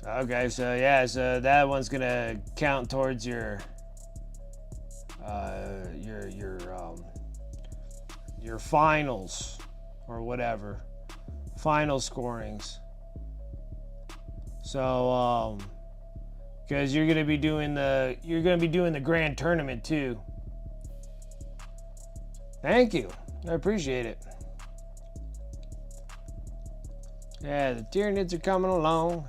Okay, so yeah, so that one's gonna count towards your finals or whatever. Final scorings. So because you're gonna be doing the grand tournament too. Thank you. I appreciate it. Yeah, the Tyranids are coming along.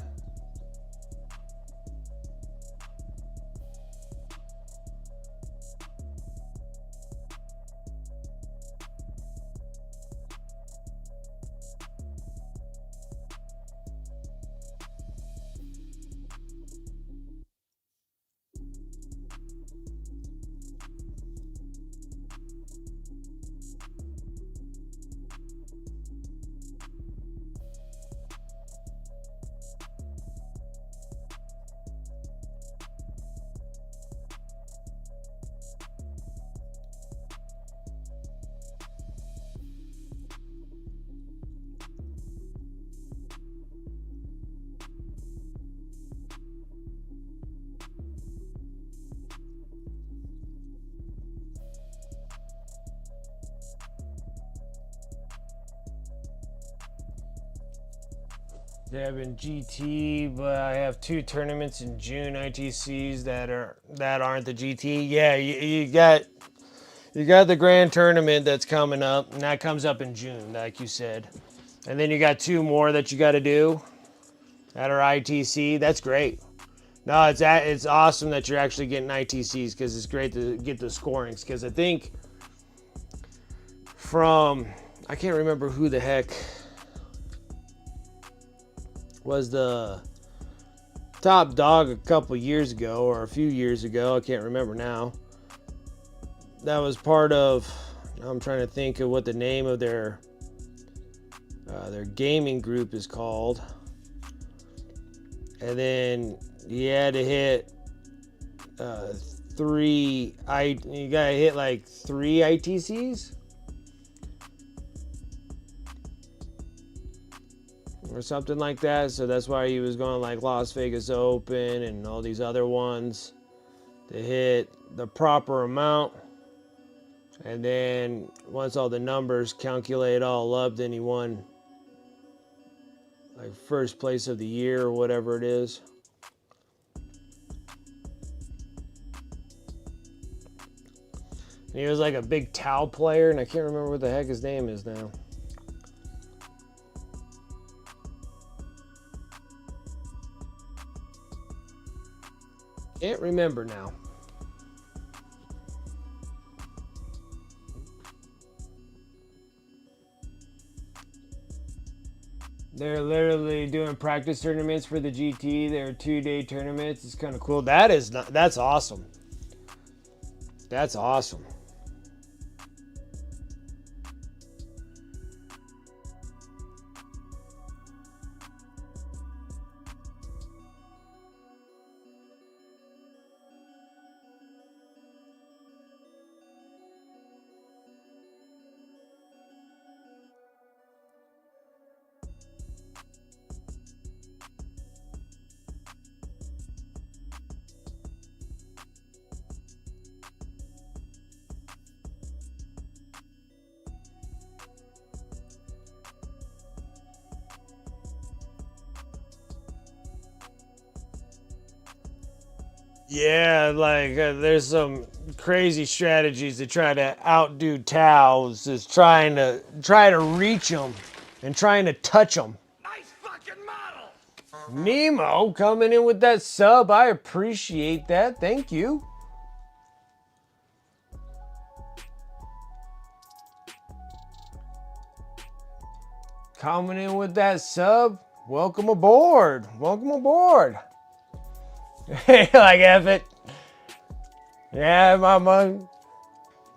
They have been GT, but I have 2 tournaments in June ITCs that aren't the GT. Yeah, you got the grand tournament that's coming up, and that comes up in June, like you said. And then you got 2 more that you got to do that are ITC. That's great. No, it's awesome that you're actually getting ITCs because it's great to get the scorings. Because I think I can't remember who the heck was the top dog a couple years ago or a few years ago. I can't remember now. That was part of. I'm trying to think of what the name of their gaming group is called. And then you had to hit you gotta hit like 3 ITCs or something like that. So that's why he was going like Las Vegas Open and all these other ones to hit the proper amount. And then once all the numbers calculate all up, then he won like first place of the year or whatever it is. And he was like a big Tau player, and I can't remember what the heck his name is now. Can't remember now. They're literally doing practice tournaments for the GT. They're 2-day tournaments. It's kind of cool. That's awesome. That's awesome. Yeah, like there's some crazy strategies to try to outdo Taos, is trying to reach them and trying to touch them. Nice fucking model! Nemo coming in with that sub, I appreciate that. Thank you. Coming in with that sub. Welcome aboard. Welcome aboard. Like F it. Yeah, my man.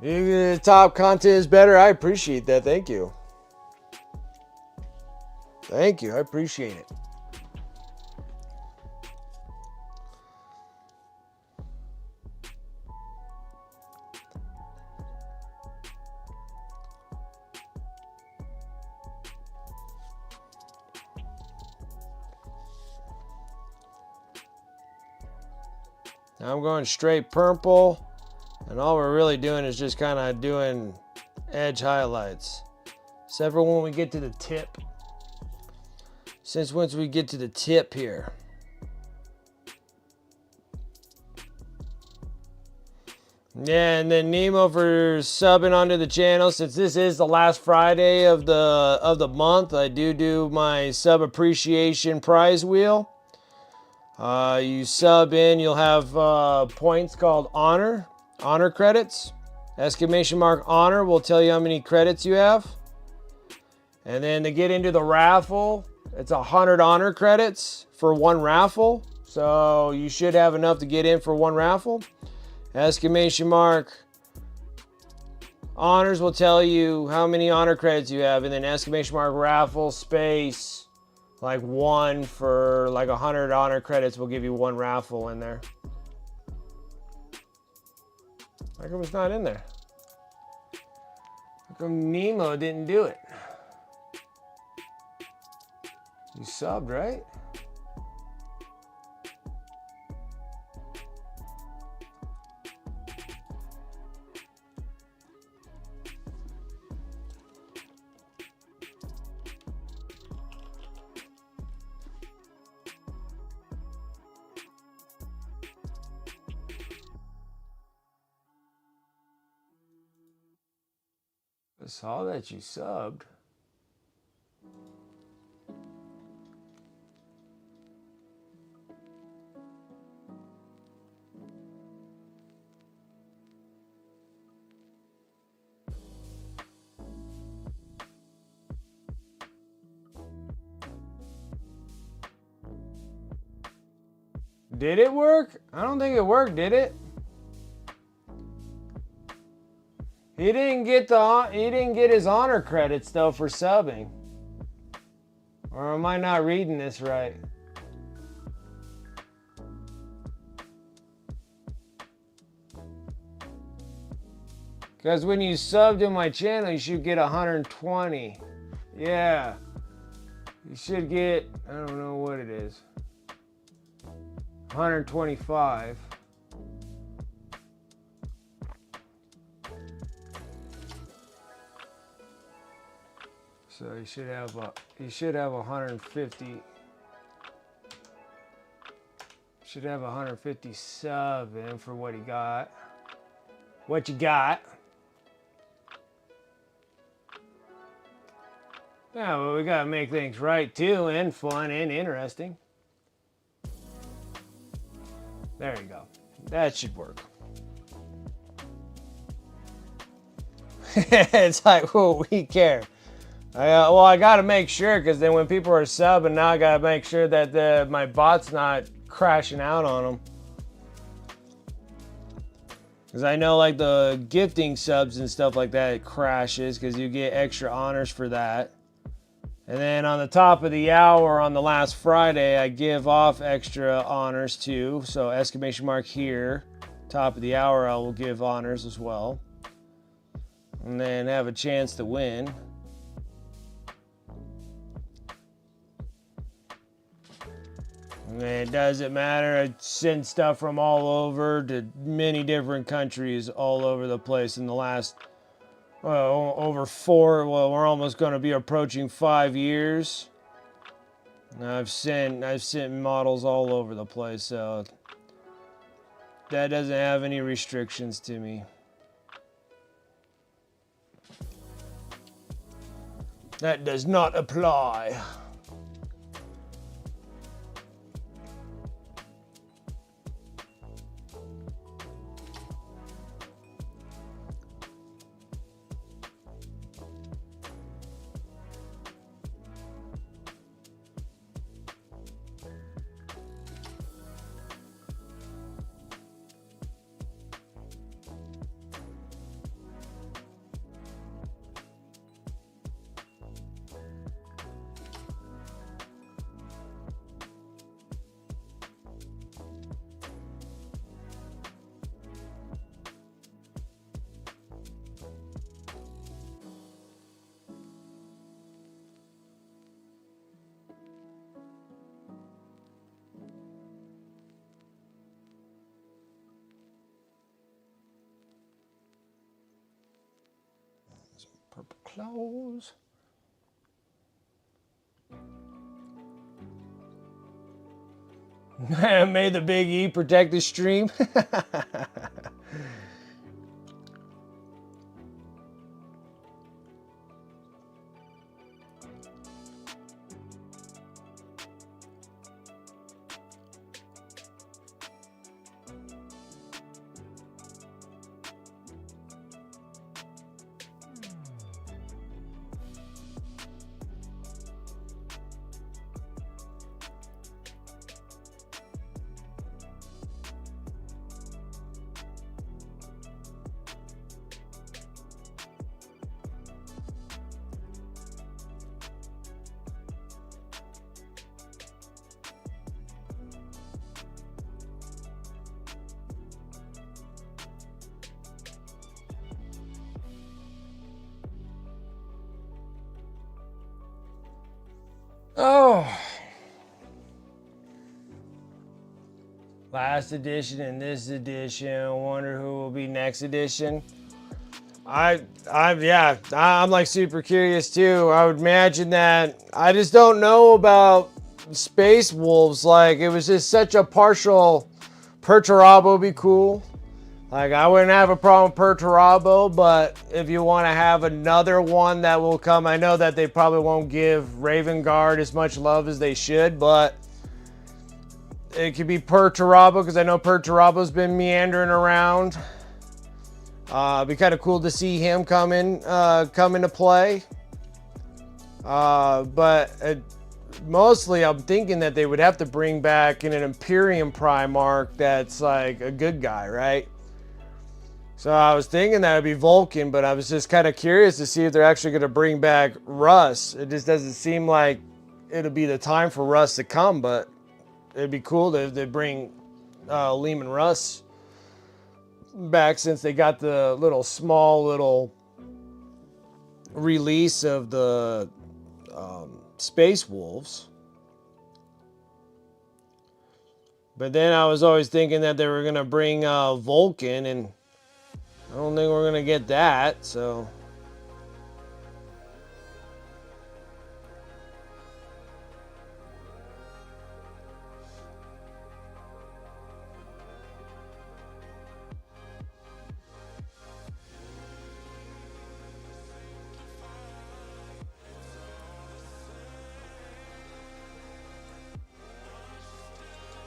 The top content is better. I appreciate that. Thank you. Thank you. I appreciate it. Now I'm going straight purple, and all we're really doing is just kind of doing edge highlights. Except for when we get to the tip. Once we get to the tip here. Yeah, and then Nemo for subbing onto the channel. Since this is the last Friday of the month, I do my sub appreciation prize wheel. You sub in, you'll have points called honor credits. Exclamation mark honor will tell you how many credits you have. And then to get into the raffle, it's 100 honor credits for one raffle. So you should have enough to get in for one raffle. Exclamation mark honors will tell you how many honor credits you have. And then exclamation mark raffle space. Like 1 for like 100 honor credits will give you one raffle in there. How come it's not in there? How come Nemo didn't do it? You subbed, right? saw that you subbed. Did it work? I don't think it worked, did it? He didn't get his honor credits though for subbing. Or am I not reading this right? Because when you sub to my channel, you should get 120. Yeah. You should get, I don't know what it is. 125. So you should have 150. Should have 150 sub in for what he got. What you got? Yeah, well, we gotta make things right too, and fun and interesting. There you go. That should work. It's like, well, we care. Well, I gotta make sure, because then when people are subbing, now I gotta make sure that my bot's not crashing out on them. Because I know like the gifting subs and stuff like that, it crashes because you get extra honors for that. And then on the top of the hour on the last Friday, I give off extra honors too. So exclamation mark here, top of the hour, I will give honors as well. And then have a chance to win. And it doesn't matter. I send stuff from all over to many different countries all over the place in the last over 4, well, we're almost going to be approaching 5 years. And I've sent models all over the place, so that doesn't have any restrictions to me. That does not apply. Purple clothes. May the Big E protect the stream. Oh, last edition and this edition. I wonder who will be next edition. I'm like super curious too. I would imagine that I just don't know about Space Wolves. Like, it was just such a partial. Perturabo would be cool. Like, I wouldn't have a problem with Perturabo, but if you want to have another one that will come, I know that they probably won't give Raven Guard as much love as they should, but it could be Perturabo, because I know Perturabo's been meandering around. It'd be kind of cool to see him come into play. But mostly I'm thinking that they would have to bring back in an Imperium Primarch that's like a good guy, right? So I was thinking that would be Vulcan, but I was just kind of curious to see if they're actually going to bring back Russ. It just doesn't seem like it'll be the time for Russ to come, but it'd be cool if they bring Lehman Russ back, since they got the small little release of the Space Wolves. But then I was always thinking that they were going to bring Vulcan, and I don't think we're going to get that, so.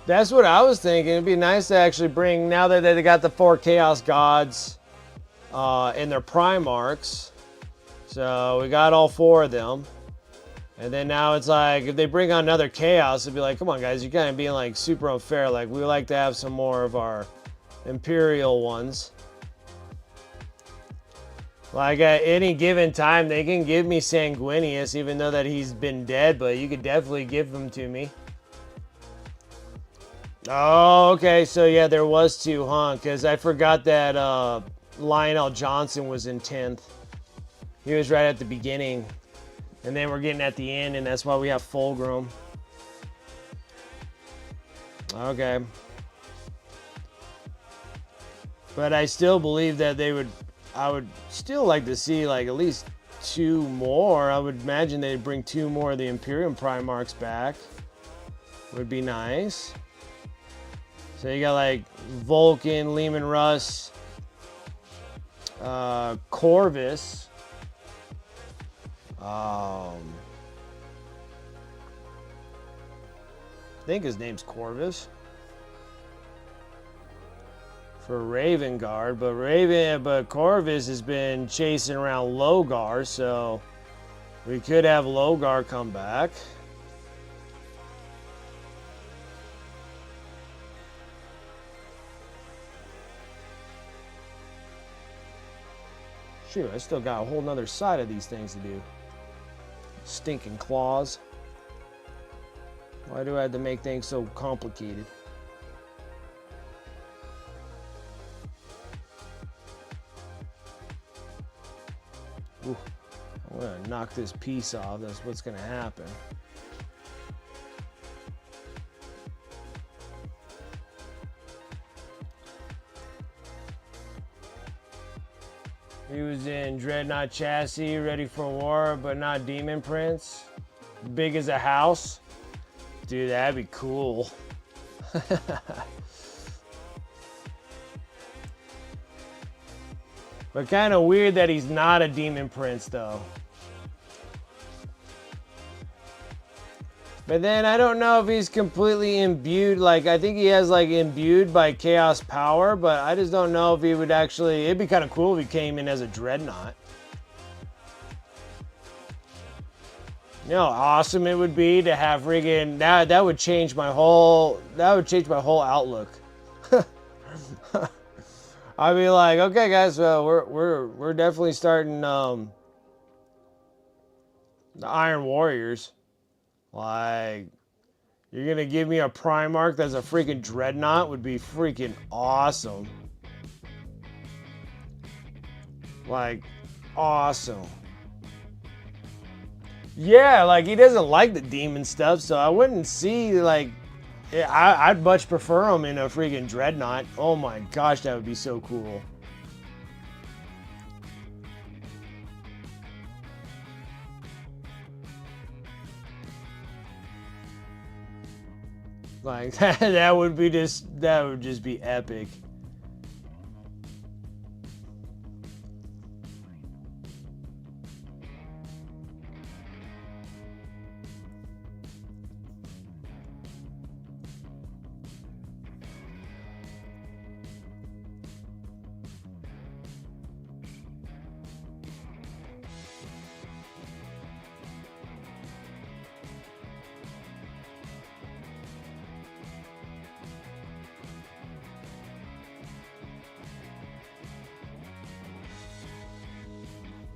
That's what I was thinking. It'd be nice to actually bring, now that they got the 4 Chaos Gods in their Primarchs. So we got all 4 of them. And then now it's like, if they bring on another Chaos, it'd be like, come on guys, you're kind of being like super unfair. Like, we like to have some more of our Imperial ones. Like, at any given time, they can give me Sanguinius, even though that he's been dead, but you could definitely give them to me. Oh, okay, so yeah, there was 2, huh? Because I forgot that Lionel Johnson was in 10th. He was right at the beginning. And then we're getting at the end, and that's why we have Fulgrim. Okay. But I still believe that I would still like to see like at least 2 more. I would imagine they'd bring 2 more of the Imperium Primarchs back. Would be nice. So you got like Vulcan, Lehman Russ, Corvus. I think his name's Corvus. For Raven Guard, but Corvus has been chasing around Logar, so we could have Logar come back. Shoot, I still got a whole nother side of these things to do. Stinking claws. Why do I have to make things so complicated? Ooh, I'm gonna knock this piece off. That's what's gonna happen. He was in Dreadnought Chassis, Ready for War, but not Demon Prince. Big as a house. Dude, that'd be cool. But kind of weird that he's not a Demon Prince, though. But then I don't know if he's completely imbued. Like, I think he has, like, imbued by Chaos Power, but I just don't know if he would actually... It'd be kind of cool if he came in as a Dreadnought. You know how awesome it would be to have friggin'... That would change my whole... That would change my whole outlook. I'd be like, okay, guys, we're definitely starting the Iron Warriors. Like, you're gonna give me a Primarch that's a freaking Dreadnought would be freaking awesome. Like, awesome. Yeah, like, he doesn't like the demon stuff, so I wouldn't see, like, I'd much prefer him in a freaking Dreadnought. Oh my gosh, that would be so cool. Like, that would just be epic.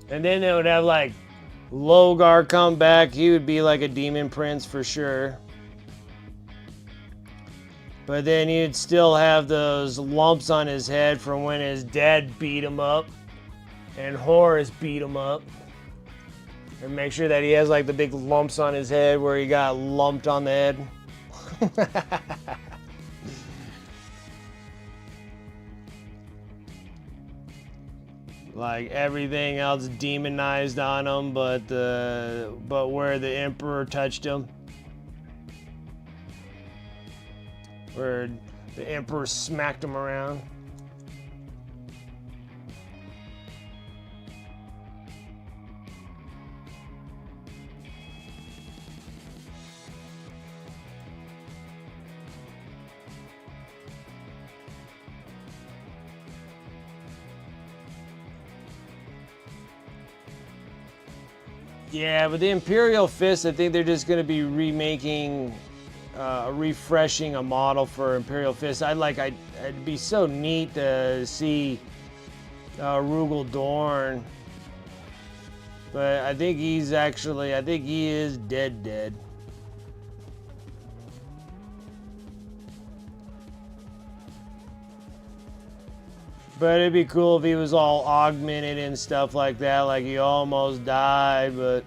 And then they would have like Logar come back. He would be like a demon prince for sure. But then you'd still have those lumps on his head from when his dad beat him up. And Horus beat him up. And make sure that he has like the big lumps on his head where he got lumped on the head. Like everything else demonized on him, but where the Emperor touched him. Where the Emperor smacked him around. Yeah, but the Imperial Fist, I think they're just going to be remaking, refreshing a model for Imperial Fist. It'd be so neat to see Rugal Dorn. But I think he is dead. But it'd be cool if he was all augmented and stuff like that, like he almost died, but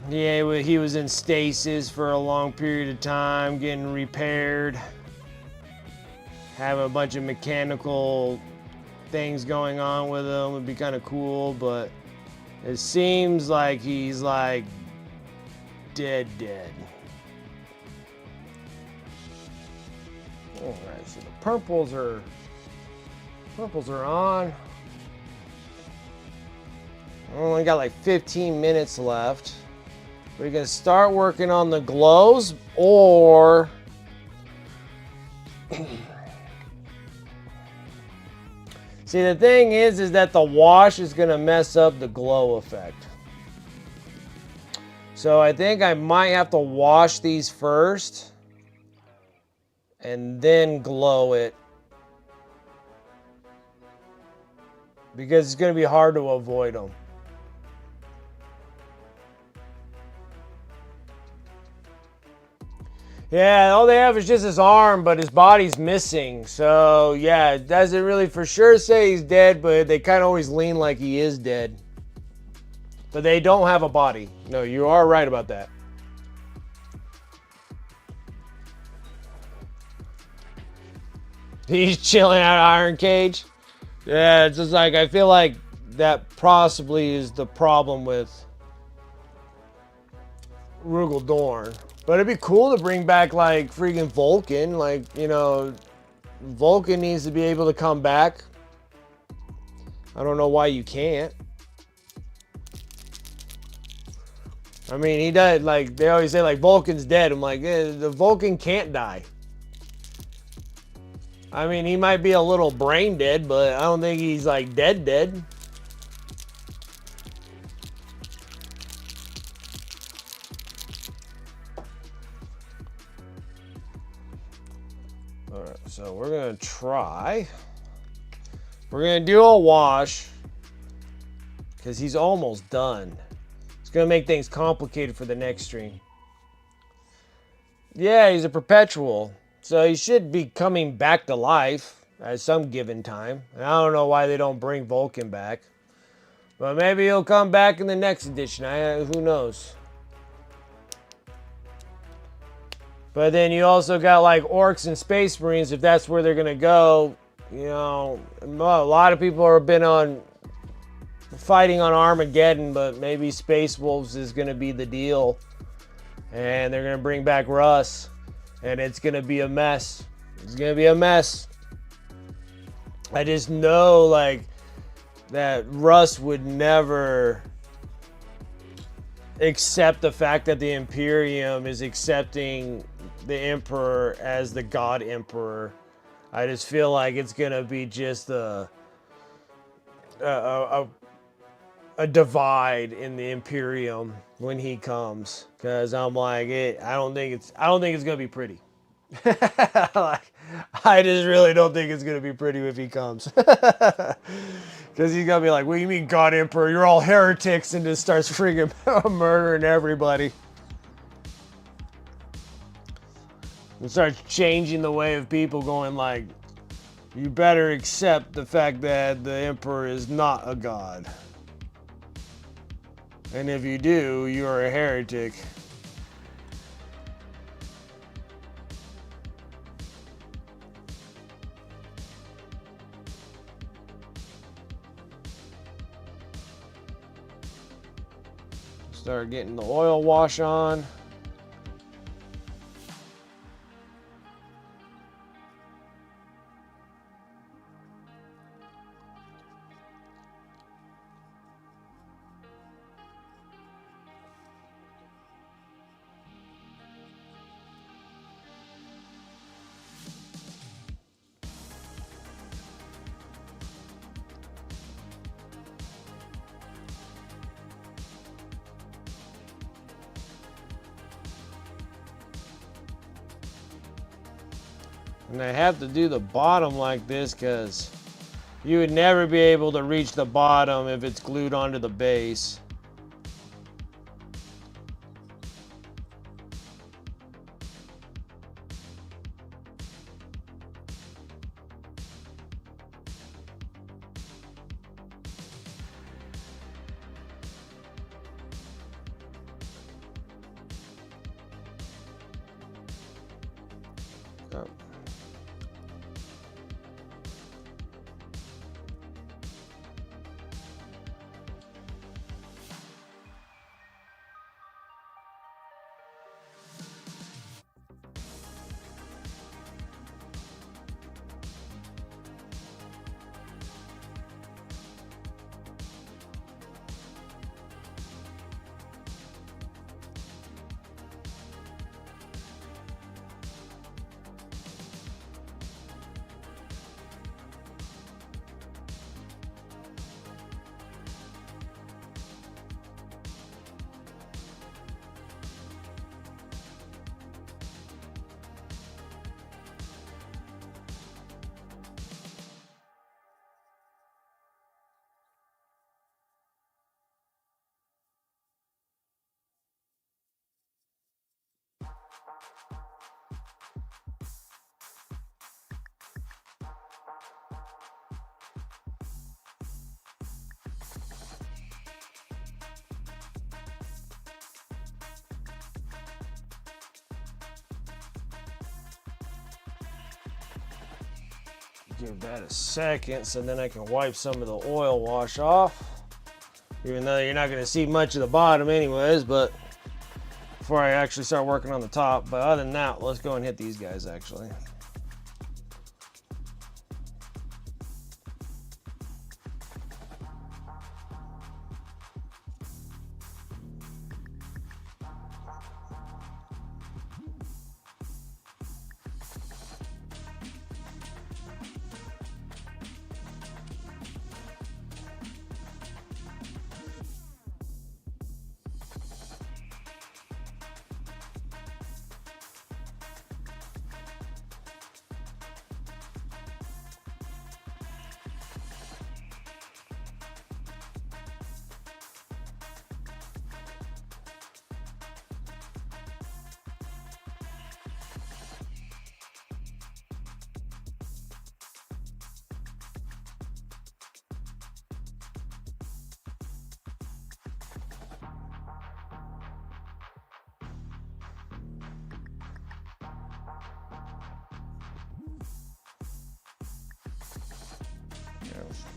yeah, he was in stasis for a long period of time, getting repaired, having a bunch of mechanical things going on with him. Would be kind of cool, but it seems like he's like dead. Alright, so the purples are on. Only got like 15 minutes left. We're gonna start working on the glows, or see, the thing is that the wash is gonna mess up the glow effect. So I think I might have to wash these first and then glow it, because it's going to be hard to avoid them. Yeah, all they have is just his arm, but his body's missing. So yeah, it doesn't really for sure say he's dead, but they kind of always lean like he is dead. But they don't have a body. No, you are right about that. He's chilling out of Iron Cage. Yeah, it's just like, I feel like that possibly is the problem with Rugal Dorn. But it'd be cool to bring back like freaking Vulcan. Like, you know, Vulcan needs to be able to come back. I don't know why you can't. I mean, he died, like, they always say like Vulcan's dead. I'm like, the Vulcan can't die. I mean, he might be a little brain dead, but I don't think he's like dead. Alright, so we're gonna try. We're gonna do a wash, because he's almost done. It's gonna make things complicated for the next stream. Yeah, he's a perpetual. So he should be coming back to life at some given time. And I don't know why they don't bring Vulcan back. But maybe he'll come back in the next edition. Who knows? But then you also got like Orcs and Space Marines, if that's where they're going to go. You know, a lot of people have been fighting on Armageddon, but maybe Space Wolves is going to be the deal. And they're going to bring back Russ. And it's going to be a mess. It's going to be a mess. I just know, like, that Russ would never accept the fact that the Imperium is accepting the Emperor as the God Emperor. I just feel like it's going to be just a divide in the Imperium when he comes, because I'm like, I don't think it's going to be pretty. Like, I just really don't think it's gonna be pretty if he comes. Because he's gonna be like, what do you mean, God Emperor? You're all heretics, and just starts freaking murdering everybody. And starts changing the way of people, going like, you better accept the fact that the Emperor is not a god. And if you do, you're a heretic. Start getting the oil wash on. And I have to do the bottom like this because you would never be able to reach the bottom if it's glued onto the base. Oh. Give that a second so then I can wipe some of the oil wash off. Even though you're not going to see much of the bottom anyways, but before I actually start working on the top. But other than that, let's go and hit these guys actually.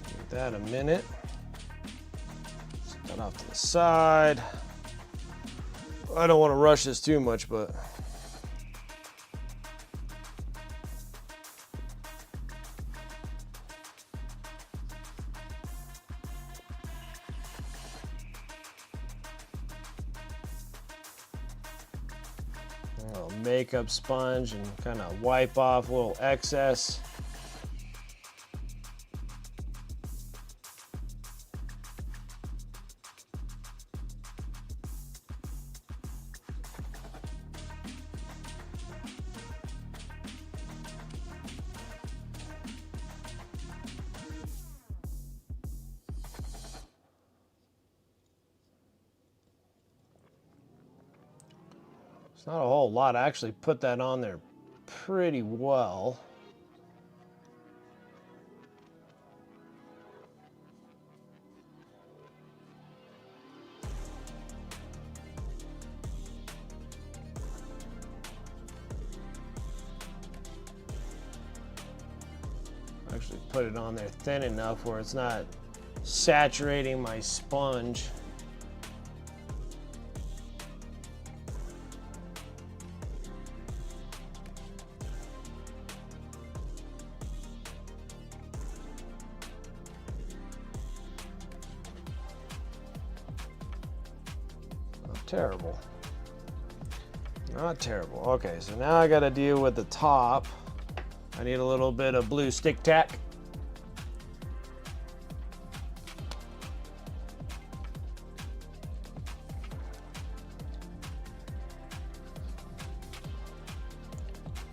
Give that a minute. Set that off to the side. I don't want to rush this too much, but a little makeup sponge and kind of wipe off a little excess. not a whole lot. I actually put that on there pretty well. Actually put it on there thin enough where it's not saturating my sponge. Not terrible. Not terrible. Okay, so now I got to deal with the top. I need a little bit of blue stick tack.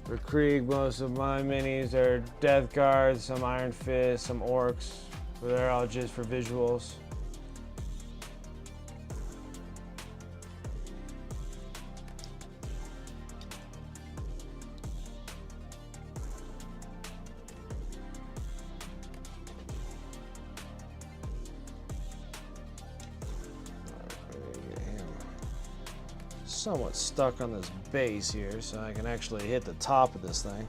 For Krieg, most of my minis are Death Guards, some Iron Fist, some Orcs. But they're all just for visuals. Somewhat stuck on this base here, so I can actually hit the top of this thing.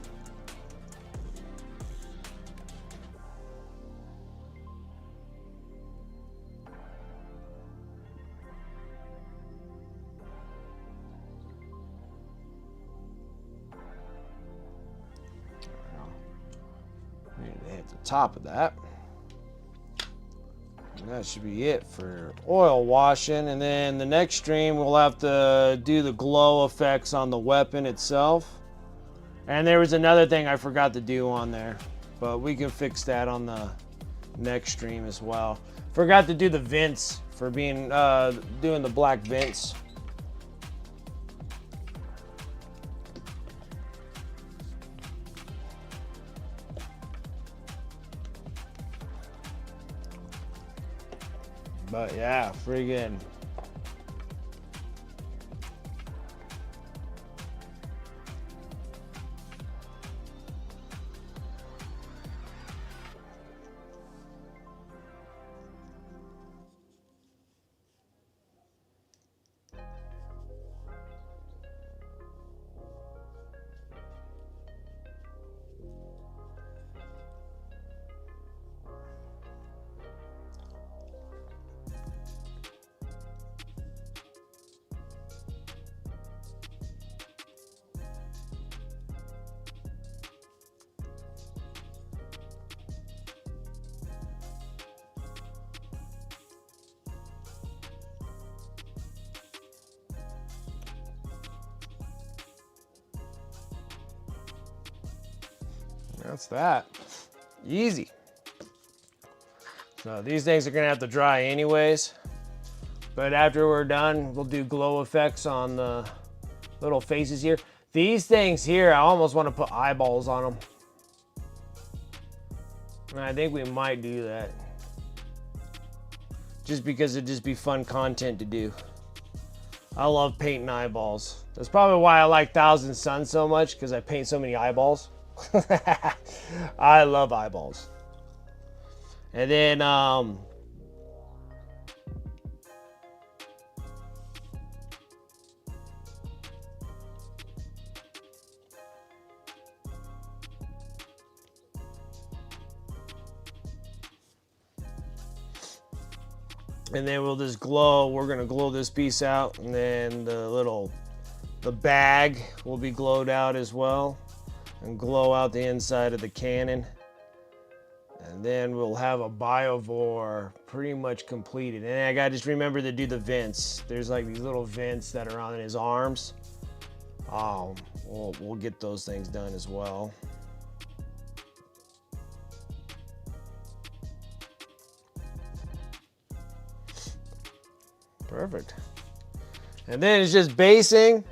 Need to hit the top of that. And that should be it for oil washing. And then the next stream, we'll have to do the glow effects on the weapon itself. And there was another thing I forgot to do on there, but we can fix that on the next stream as well. Forgot to do the vents for being doing the black vents. But yeah, friggin'. That's that. Easy. So these things are gonna have to dry anyways. But after we're done, we'll do glow effects on the little faces here. These things here, I almost want to put eyeballs on them. And I think we might do that. Just because it'd just be fun content to do. I love painting eyeballs. That's probably why I like Thousand Suns so much, because I paint so many eyeballs. I love eyeballs. And then we'll just glow. We're gonna glow this piece out, and then the bag will be glowed out as well, and glow out the inside of the cannon. And then we'll have a Biovore pretty much completed. And I gotta just remember to do the vents. There's like these little vents that are on his arms. We'll get those things done as well. Perfect. And then it's just basing.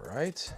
right?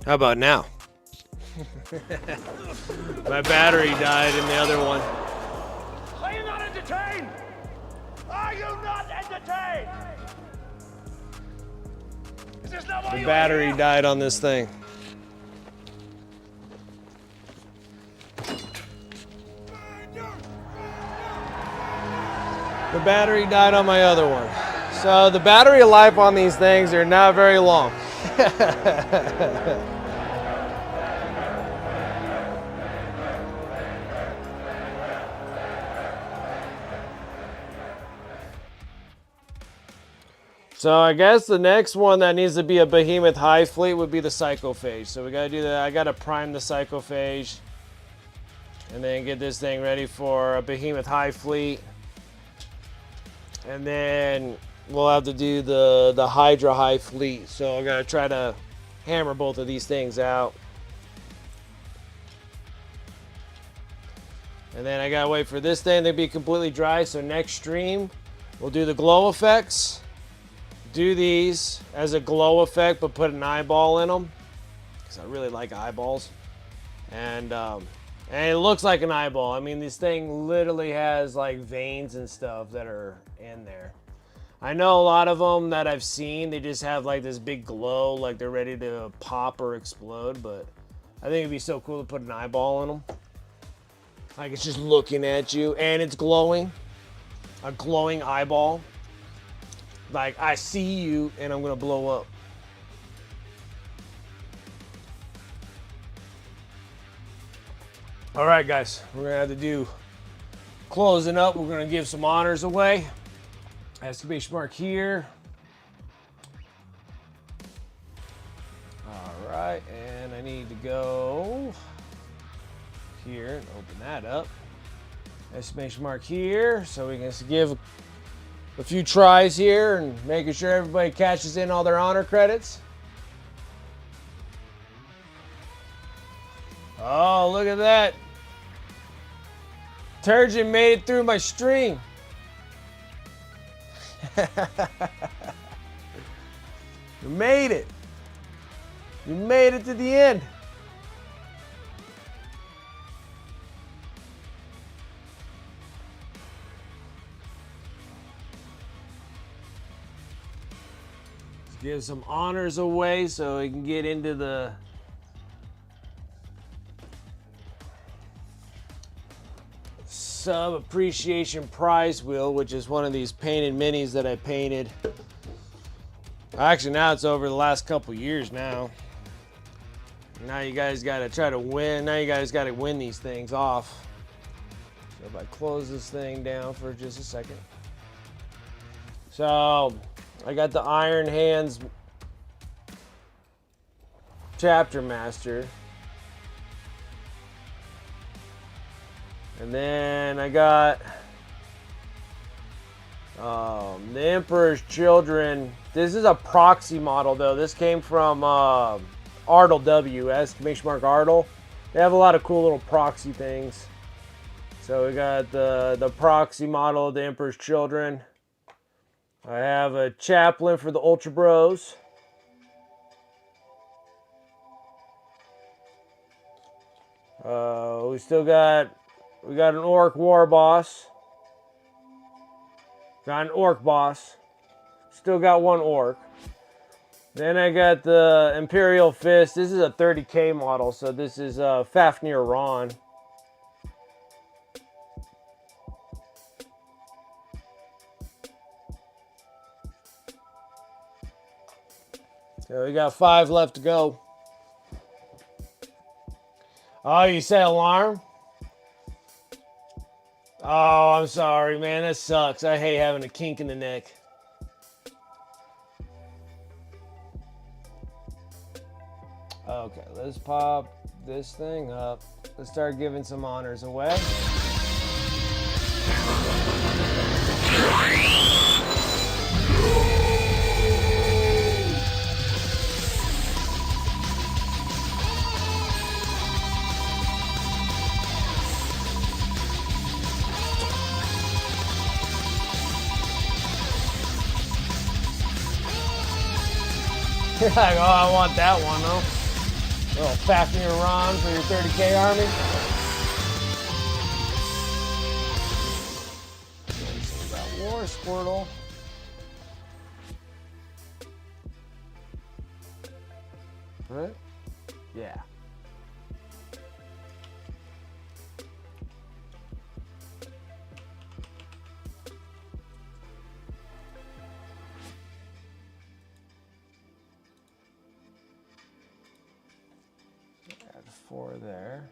How about now? My battery died in the other one. Are you not entertained? Are you not entertained? Is this not why The you battery are here? died on this thing. The battery died on my other one. So the battery life on these things are not very long. So I guess the next one that needs to be a Behemoth Hive fleet would be the Psychophage. So we gotta do that. I gotta prime the Psychophage and then get this thing ready for a Behemoth Hive fleet. And then we'll have to do the HYDRA Hive fleet. So I gotta try to hammer both of these things out. And then I gotta wait for this thing to be completely dry. So next stream, we'll do the glow effects. Do these as a glow effect, but put an eyeball in them. Because I really like eyeballs. And it looks like an eyeball. I mean, this thing literally has like veins and stuff that are in there. I know a lot of them that I've seen, they just have like this big glow, like they're ready to pop or explode. But I think it'd be so cool to put an eyeball in them. Like it's just looking at you and it's glowing. A glowing eyeball. Like I see you and I'm gonna blow up. All right, guys, we're gonna have to do closing up. We're gonna give some honors away. Exclamation mark here. All right, and I need to go here and open that up. Exclamation mark here, so we can give a few tries here and making sure everybody cashes in all their honor credits. Oh, look at that. Turgeon made it through my stream. You made it. You made it to the end. Let's give some honors away so we can get into the sub appreciation prize wheel, which is one of these painted minis that I painted. Actually, now it's over the last couple years now. Now you guys got to try to win. Now you guys got to win these things off. So if I close this thing down for just a second. So I got the Iron Hands Chapter Master. And then I got the Emperor's Children. This is a proxy model though. This came from Artle W, exclamation mark Artle. They have a lot of cool little proxy things. So we got the proxy model of the Emperor's Children. I have a chaplain for the Ultra Bros. We got an Orc War Boss. Got an Orc Boss. Still got one Orc. Then I got the Imperial Fist. This is a 30K model, so this is Fafnir Ron. So we got 5 left to go. Oh, you say alarm? Oh, I'm sorry, man. That sucks. I hate having a kink in the neck. Okay, let's pop this thing up. Let's start giving some honors away. You're like, oh, I want that one, though. Little Fafnir Ron for your 30K army. So we got War Squirtle. Right? Yeah. Add 4 there.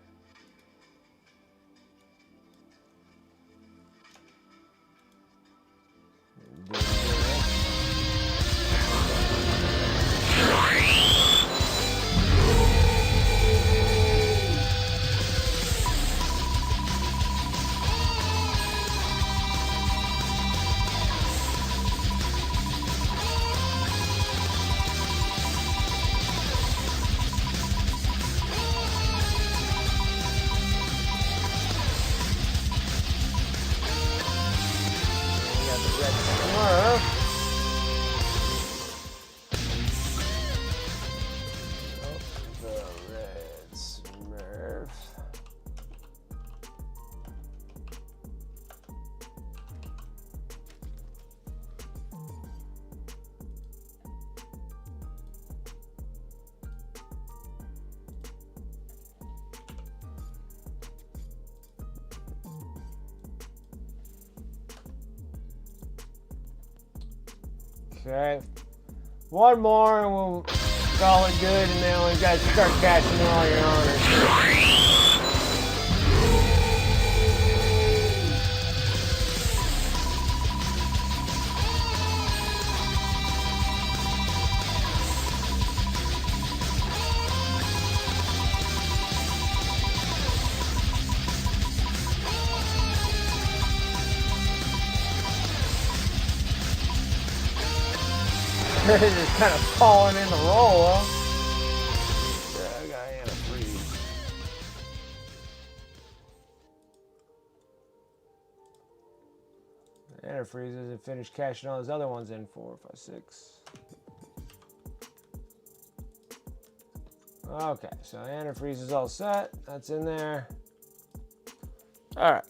Okay. One more and we'll call it good, and then we guys start cashing in all your honors. Just kind of falling in the roll, huh? Yeah, I got antifreeze. Antifreeze isn't finished cashing all those other ones in. 4, 5, 6. Okay, so antifreeze is all set. That's in there. All right.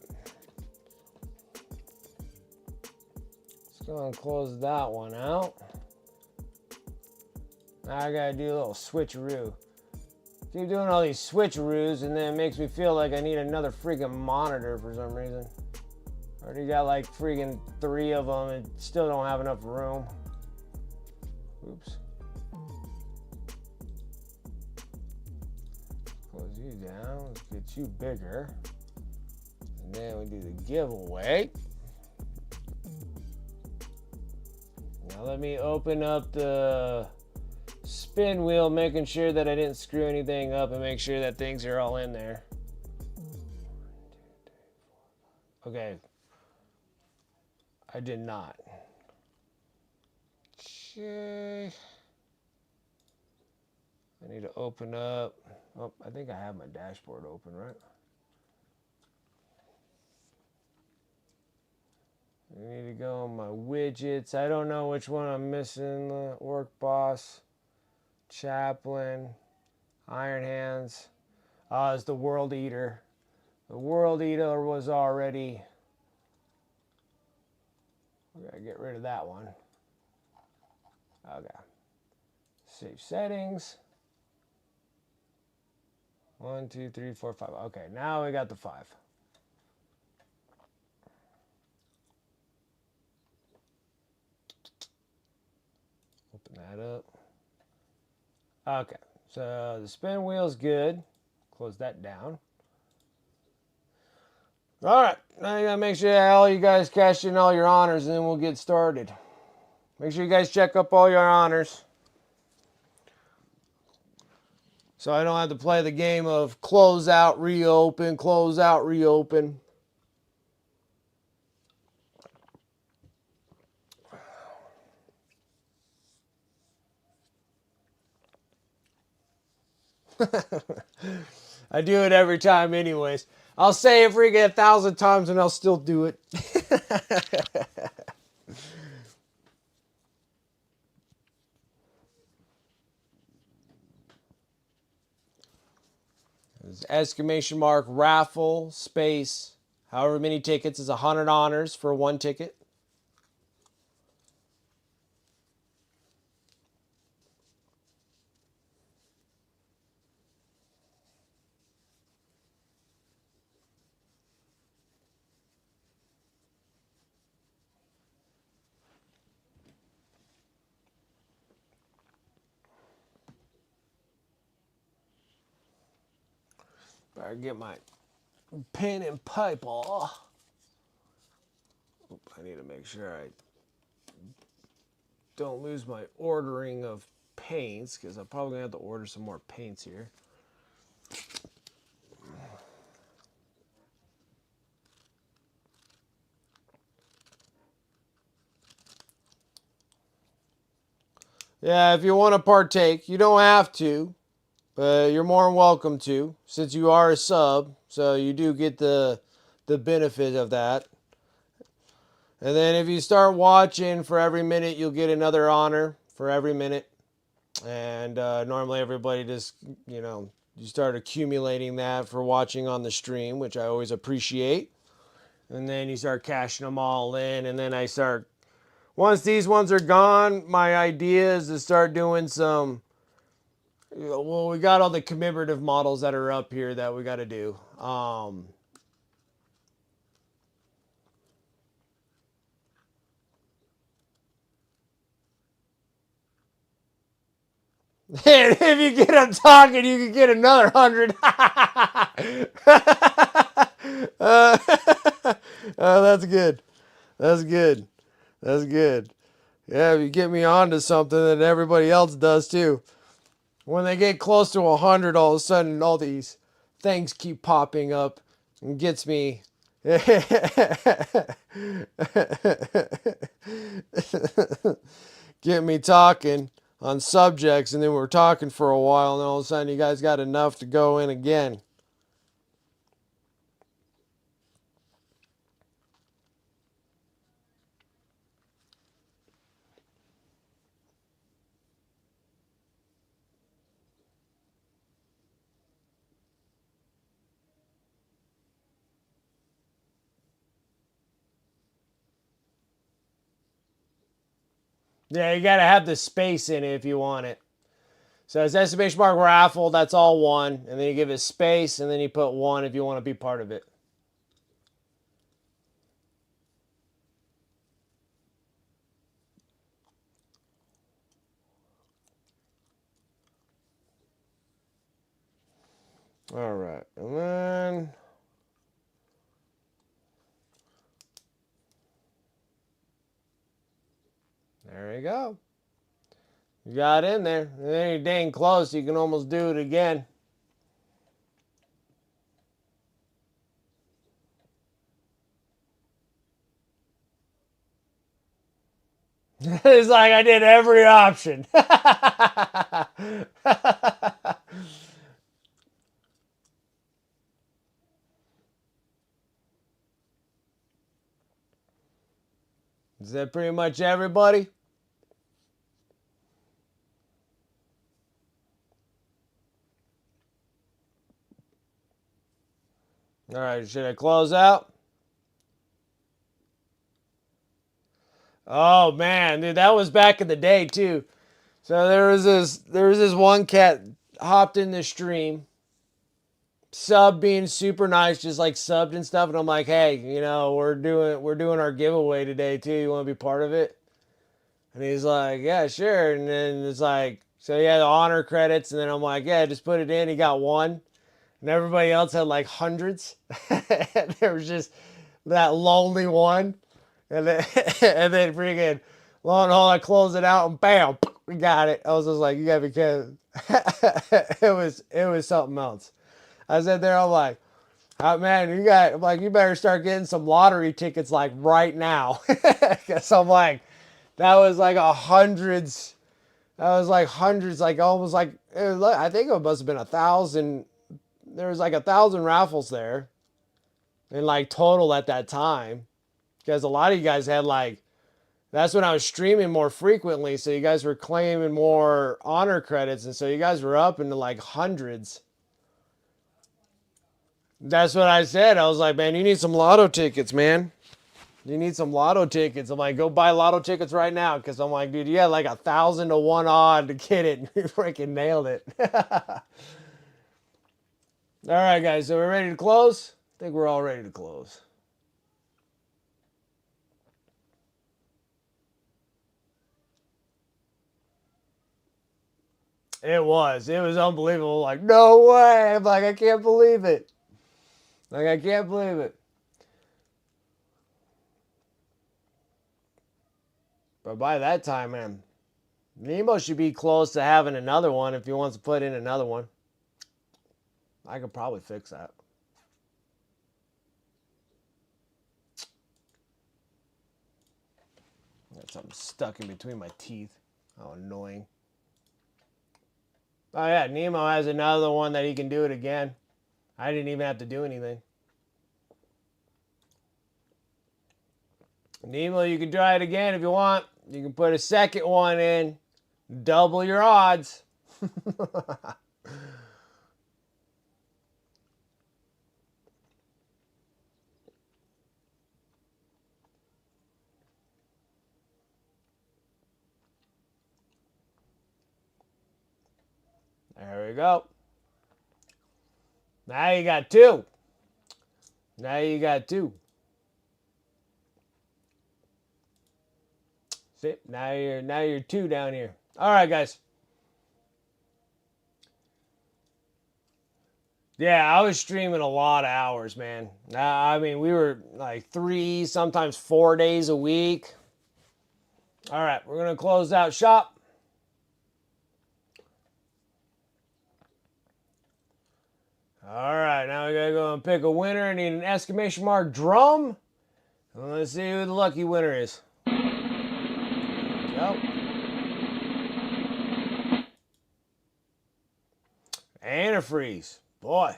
Let's go and close that one out. Now I gotta do a little switcheroo. Keep doing all these switcheroos, and then it makes me feel like I need another freaking monitor for some reason. Already got like freaking 3 of them and still don't have enough room. Oops. Close you down. Let's get you bigger. And then we do the giveaway. Now let me open up the spin wheel, making sure that I didn't screw anything up and make sure that things are all in there. Okay. I did not. Okay. I need to open up. Oh, I think I have my dashboard open, right? I need to go on my widgets. I don't know which one I'm missing. Orc Boss, Chaplain, Iron Hands. It's the World Eater. The World Eater was already... We gotta get rid of that one. Okay. Save settings. 1, 2, 3, 4, 5. Okay, now we got the 5. Open that up. Okay, so the spin wheel's good. Close that down. All right, now you gotta make sure all you guys cash in all your honors, and then we'll get started. Make sure you guys check up all your honors, so I don't have to play the game of close out, reopen, close out, reopen. I do it every time anyways. I'll say it freaking 1,000 times and I'll still do it. Exclamation mark, raffle, space, however many tickets is 100 honors for 1 ticket. Better get my pen and paper. I need to make sure I don't lose my ordering of paints, because I'm probably going to have to order some more paints here. Yeah, if you want to partake, you don't have to. But you're more than welcome to, since you are a sub, so you do get the benefit of that. And then if you start watching for every minute, you'll get another honor for every minute. And normally everybody just, you start accumulating that for watching on the stream, which I always appreciate. And then you start cashing them all in, and then I start... Once these ones are gone, my idea is to start doing some... Well, we got all the commemorative models that are up here that we got to do. And if you get them talking, you can get another 100. That's good. That's good. That's good. Yeah, if you get me onto something, then everybody else does too. When they get close to 100, all of a sudden, all these things keep popping up and gets me. Get me talking on subjects, and then we're talking for a while, and all of a sudden you guys got enough to go in again. Yeah, you got to have the space in it if you want it. So it's estimation mark raffle, that's all one. And then you give it space, and then you put one if you want to be part of it. All right. And then... there you go. You got in there. And then you're dang close. You can almost do it again. It's like I did every option. Is that pretty much everybody? All right, should I close out? Oh man, dude, that was back in the day too. So there was this one cat hopped in the stream, sub being super nice, just like subbed and stuff, and I'm like, hey, you know, we're doing our giveaway today too. You want to be part of it? And he's like, yeah, sure. And then it's like, so yeah, the honor credits, and then I'm like, yeah, just put it in. He got one, and everybody else had like hundreds. There was just that lonely one. And then, and then freaking, lo and behold, I closed it out and bam, we got it. I was just like, you gotta be kidding. It was something else. I said there, I'm like, oh, man, I'm like, you better start getting some lottery tickets like right now. Cause I'm like, that was like hundreds. That was like hundreds, like almost like, I think it must have been 1,000. There was like 1,000 raffles there. And like total at that time. Because a lot of you guys had like, that's when I was streaming more frequently. So you guys were claiming more honor credits. And so you guys were up into like hundreds. That's what I said. I was like, man, you need some lotto tickets, man. You need some lotto tickets. I'm like, go buy lotto tickets right now. Because I'm like, dude, you had like 1,000 to 1 odd to get it. You freaking nailed it. All right, guys. So we're ready to close? I think we're all ready to close. It was unbelievable. Like, no way. I'm like, I can't believe it. Like, I can't believe it. But by that time, man, Nemo should be close to having another one if he wants to put in another one. I could probably fix that. Got something stuck in between my teeth. How annoying. Oh, yeah, Nemo has another one that he can do it again. I didn't even have to do anything. Nemo, you can try it again if you want. You can put a second one in. Double your odds. There we go. Now you got two. Now you got two. See, now you're two down here. All right, guys. Yeah, I was streaming a lot of hours, man. I mean, we were like 3, sometimes 4 days a week. All right, we're going to close out shop. All right, now we got to go and pick a winner. I need an exclamation mark drum. Let's see who the lucky winner is. Go. Antifreeze. Boy.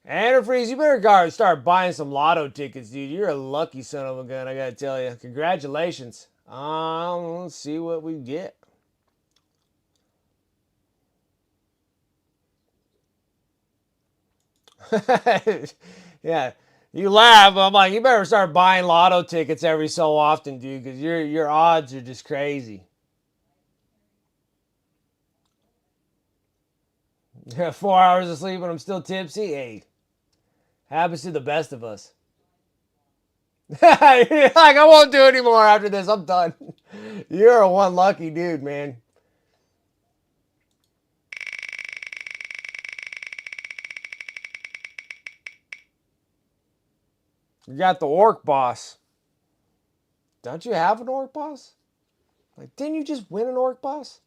Antifreeze, you better start buying some lotto tickets, dude. You're a lucky son of a gun, I gotta tell you. Congratulations. Let's see what we get. Yeah, you laugh. I'm like, you better start buying lotto tickets every so often, dude, because your odds are just crazy. Yeah, 4 hours of sleep and I'm still tipsy. Hey, happens to the best of us. Like, I won't do anymore after this. I'm done. You're a one lucky dude, man. You got the orc boss. Don't you have an orc boss? Like, didn't you just win an orc boss?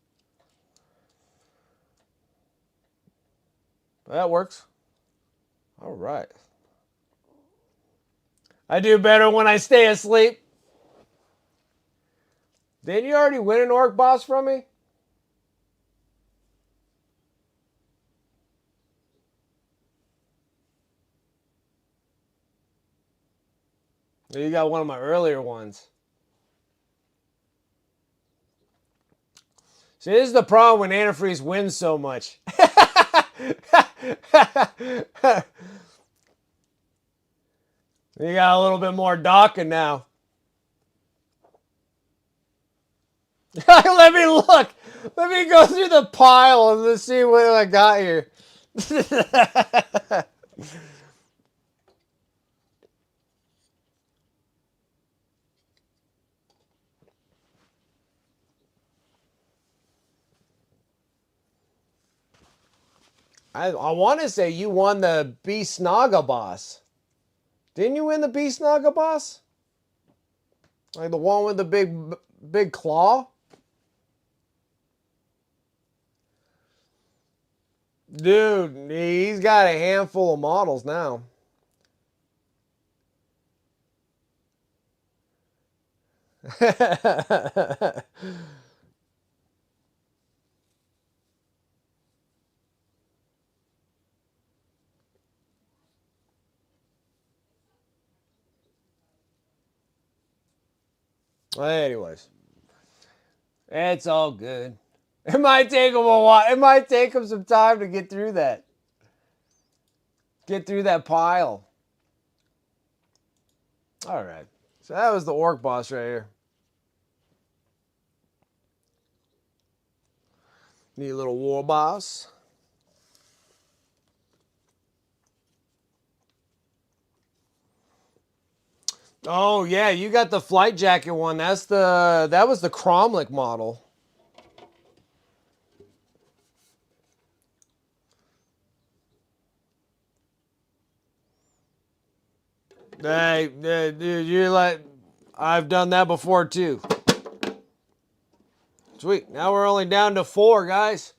That works. All right. I do better when I stay asleep. Didn't you already win an orc boss from me? You got one of my earlier ones. See, this is the problem when antifreeze wins so much. You got a little bit more docking now. Let me look. Let me go through the pile and let's see what I got here. I want to say you won the Beast Naga boss. Didn't you win the Beast Naga boss? Like the one with the big claw? Dude, he's got a handful of models now. Anyways, it's all good. It might take him a while. It might take him some time to get through that. Get through that pile. All right. So that was the orc boss right here. Neat little war boss. Oh yeah, you got the flight jacket one. That was the Cromlech model. Hey, dude, you're like, I've done that before too. Sweet. Now we're only down to 4, guys.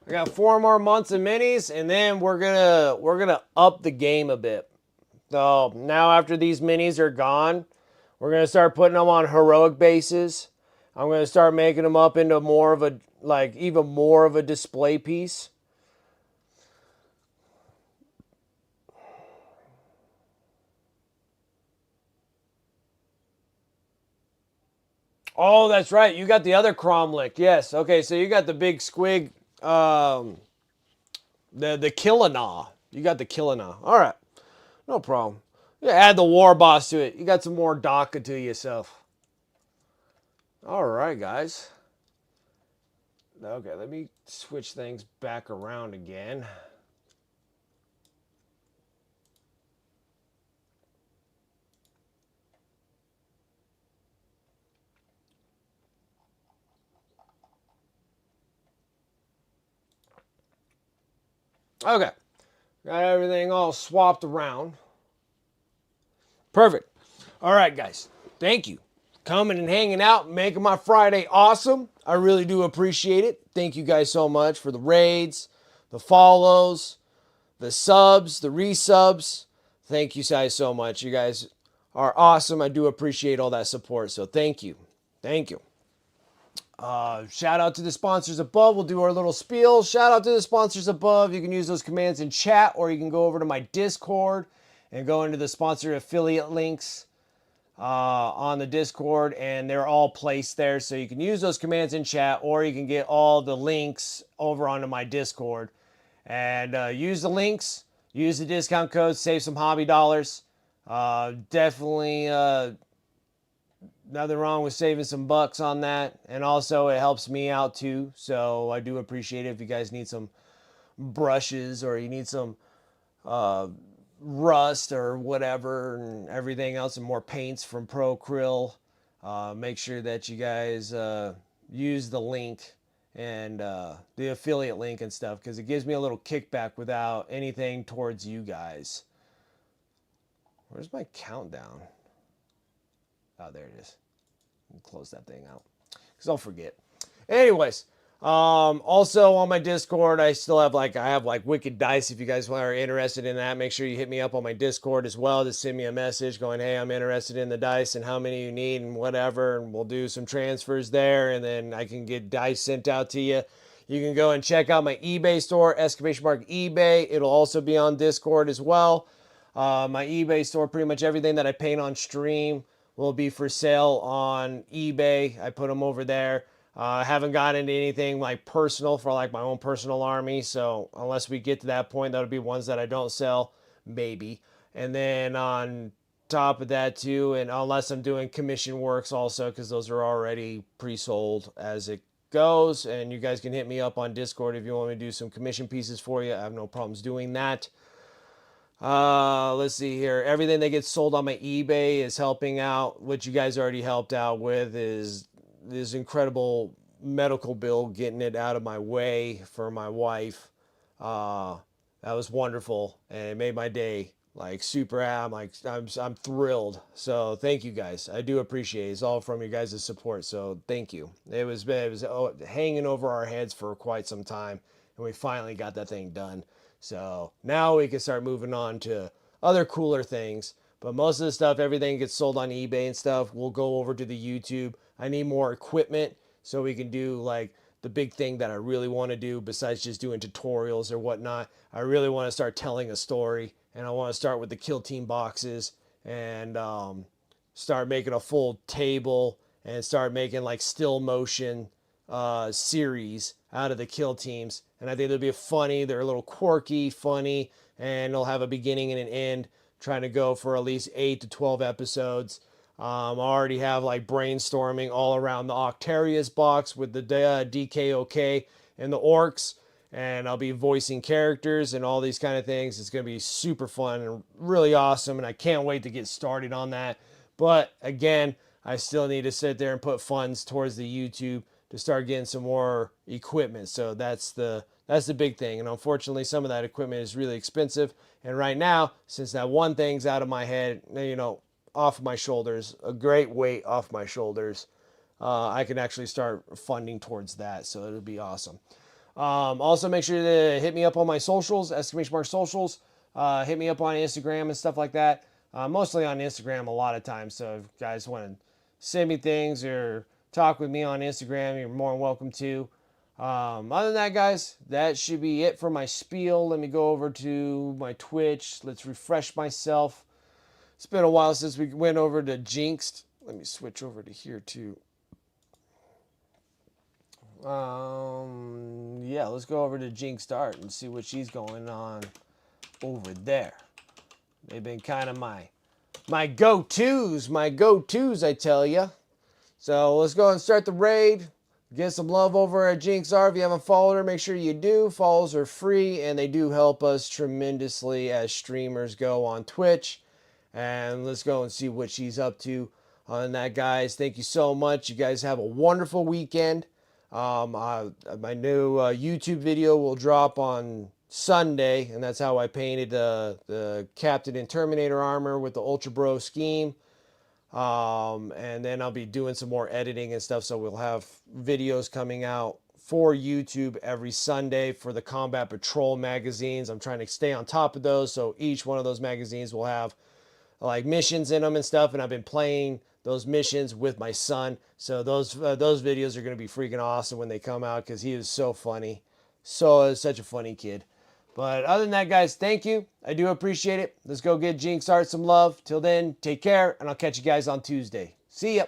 I got 4 more months of minis, and then we're gonna up the game a bit. So now after these minis are gone, we're gonna start putting them on heroic bases. I'm gonna start making them up into more of a even more of a display piece. Oh, that's right. You got the other Cromlech. Yes. Okay, so you got the big squig, the Killana. You got the Killana. All right, no problem. Yeah, add the war boss to it. You got some more Daka to yourself. All right, guys. Okay, let me switch things back around again. Okay. Got everything all swapped around. Perfect. All right, guys. Thank you. Coming and hanging out, making my Friday awesome. I really do appreciate it. Thank you guys so much for the raids, the follows, the subs, the resubs. Thank you guys so much. You guys are awesome. I do appreciate all that support. So thank you. Thank you. Shout out to the sponsors above. We'll do our little spiel. Shout out to the sponsors above. You can use those commands in chat, or you can go over to my Discord and go into the sponsor affiliate links on the Discord, and they're all placed there. So you can use those commands in chat, or you can get all the links over onto my Discord. And use the links, use the discount code, save some hobby dollars. Definitely nothing wrong with saving some bucks on that. And also it helps me out too. So I do appreciate it if you guys need some brushes or you need some rust or whatever and everything else and more paints from Pro Krill. Make sure that you guys use the link and the affiliate link and stuff, because it gives me a little kickback without anything towards you guys. Where's my countdown? Oh, there it is. I'll close that thing out because I'll forget. Anyways, also on my Discord, I have Wicked Dice. If you guys are interested in that, make sure you hit me up on my Discord as well. Just send me a message going, hey, I'm interested in the dice and how many you need and whatever, and we'll do some transfers there, and then I can get dice sent out to you. You can go and check out my eBay store, !eBay. It'll also be on Discord as well. My eBay store, pretty much everything that I paint on stream will be for sale on eBay. I put them over there. I haven't gotten into anything like personal for like my own personal army. So unless we get to that point, that'll be ones that I don't sell, maybe. And then on top of that too, and unless I'm doing commission works also, because those are already pre-sold as it goes. And you guys can hit me up on Discord if you want me to do some commission pieces for you. I have no problems doing that. Let's see here. Everything that gets sold on my eBay is helping out. What you guys already helped out with is this incredible medical bill, getting it out of my way for my wife. That was wonderful, and it made my day. Like super, I'm thrilled. So thank you guys. I do appreciate it. It's all from you guys' support. So thank you. It was hanging over our heads for quite some time, and we finally got that thing done. So now we can start moving on to other cooler things. But most of the stuff, everything gets sold on eBay and stuff. We'll go over to the YouTube. I need more equipment so we can do like the big thing that I really want to do besides just doing tutorials or whatnot. I really want to start telling a story, and I want to start with the kill team boxes and start making a full table and start making like still motion series out of the kill teams. And I think they'll be funny. They're a little quirky, funny, and they'll have a beginning and an end. Trying to go for at least 8 to 12 episodes. I already have like brainstorming all around the Octarius box with the DKOK and the orcs, and I'll be voicing characters and all these kind of things. It's going to be super fun and really awesome, and I can't wait to get started on that. But again, I still need to sit there and put funds towards the YouTube to start getting some more equipment. So that's the big thing. And unfortunately, some of that equipment is really expensive. And right now, since that one thing's out of my head, off my shoulders, a great weight off my shoulders, I can actually start funding towards that. So it'll be awesome. Also, make sure to hit me up on my socials, !socials. Hit me up on Instagram and stuff like that. Mostly on Instagram a lot of times. So if you guys want to send me things or talk with me on Instagram, you're more than welcome to. Other than that, guys, that should be it for my spiel. Let me go over to my Twitch. Let's refresh myself. It's been a while since we went over to Jinxed. Let me switch over to here too. Yeah, let's go over to Jinxed Art and see what she's going on over there. They've been kind of my go-tos, I tell ya. So let's go and start the raid. Get some love over at Jinx Art. If you haven't followed her, make sure you do. Follows are free, and they do help us tremendously as streamers go on Twitch. And let's go and see what she's up to on that, guys. Thank you so much. You guys have a wonderful weekend. My new YouTube video will drop on Sunday, and that's how I painted the Captain and Terminator armor with the Ultra Bro scheme. And then I'll be doing some more editing and stuff, so we'll have videos coming out for YouTube every Sunday for the Combat Patrol magazines. I'm trying to stay on top of those, so each one of those magazines will have like missions in them and stuff, and I've been playing those missions with my son, so those videos are going to be freaking awesome when they come out, because he is so funny, such a funny kid. But other than that, guys, thank you. I do appreciate it. Let's go get Jinx Art some love. Till then, take care, and I'll catch you guys on Tuesday. See ya.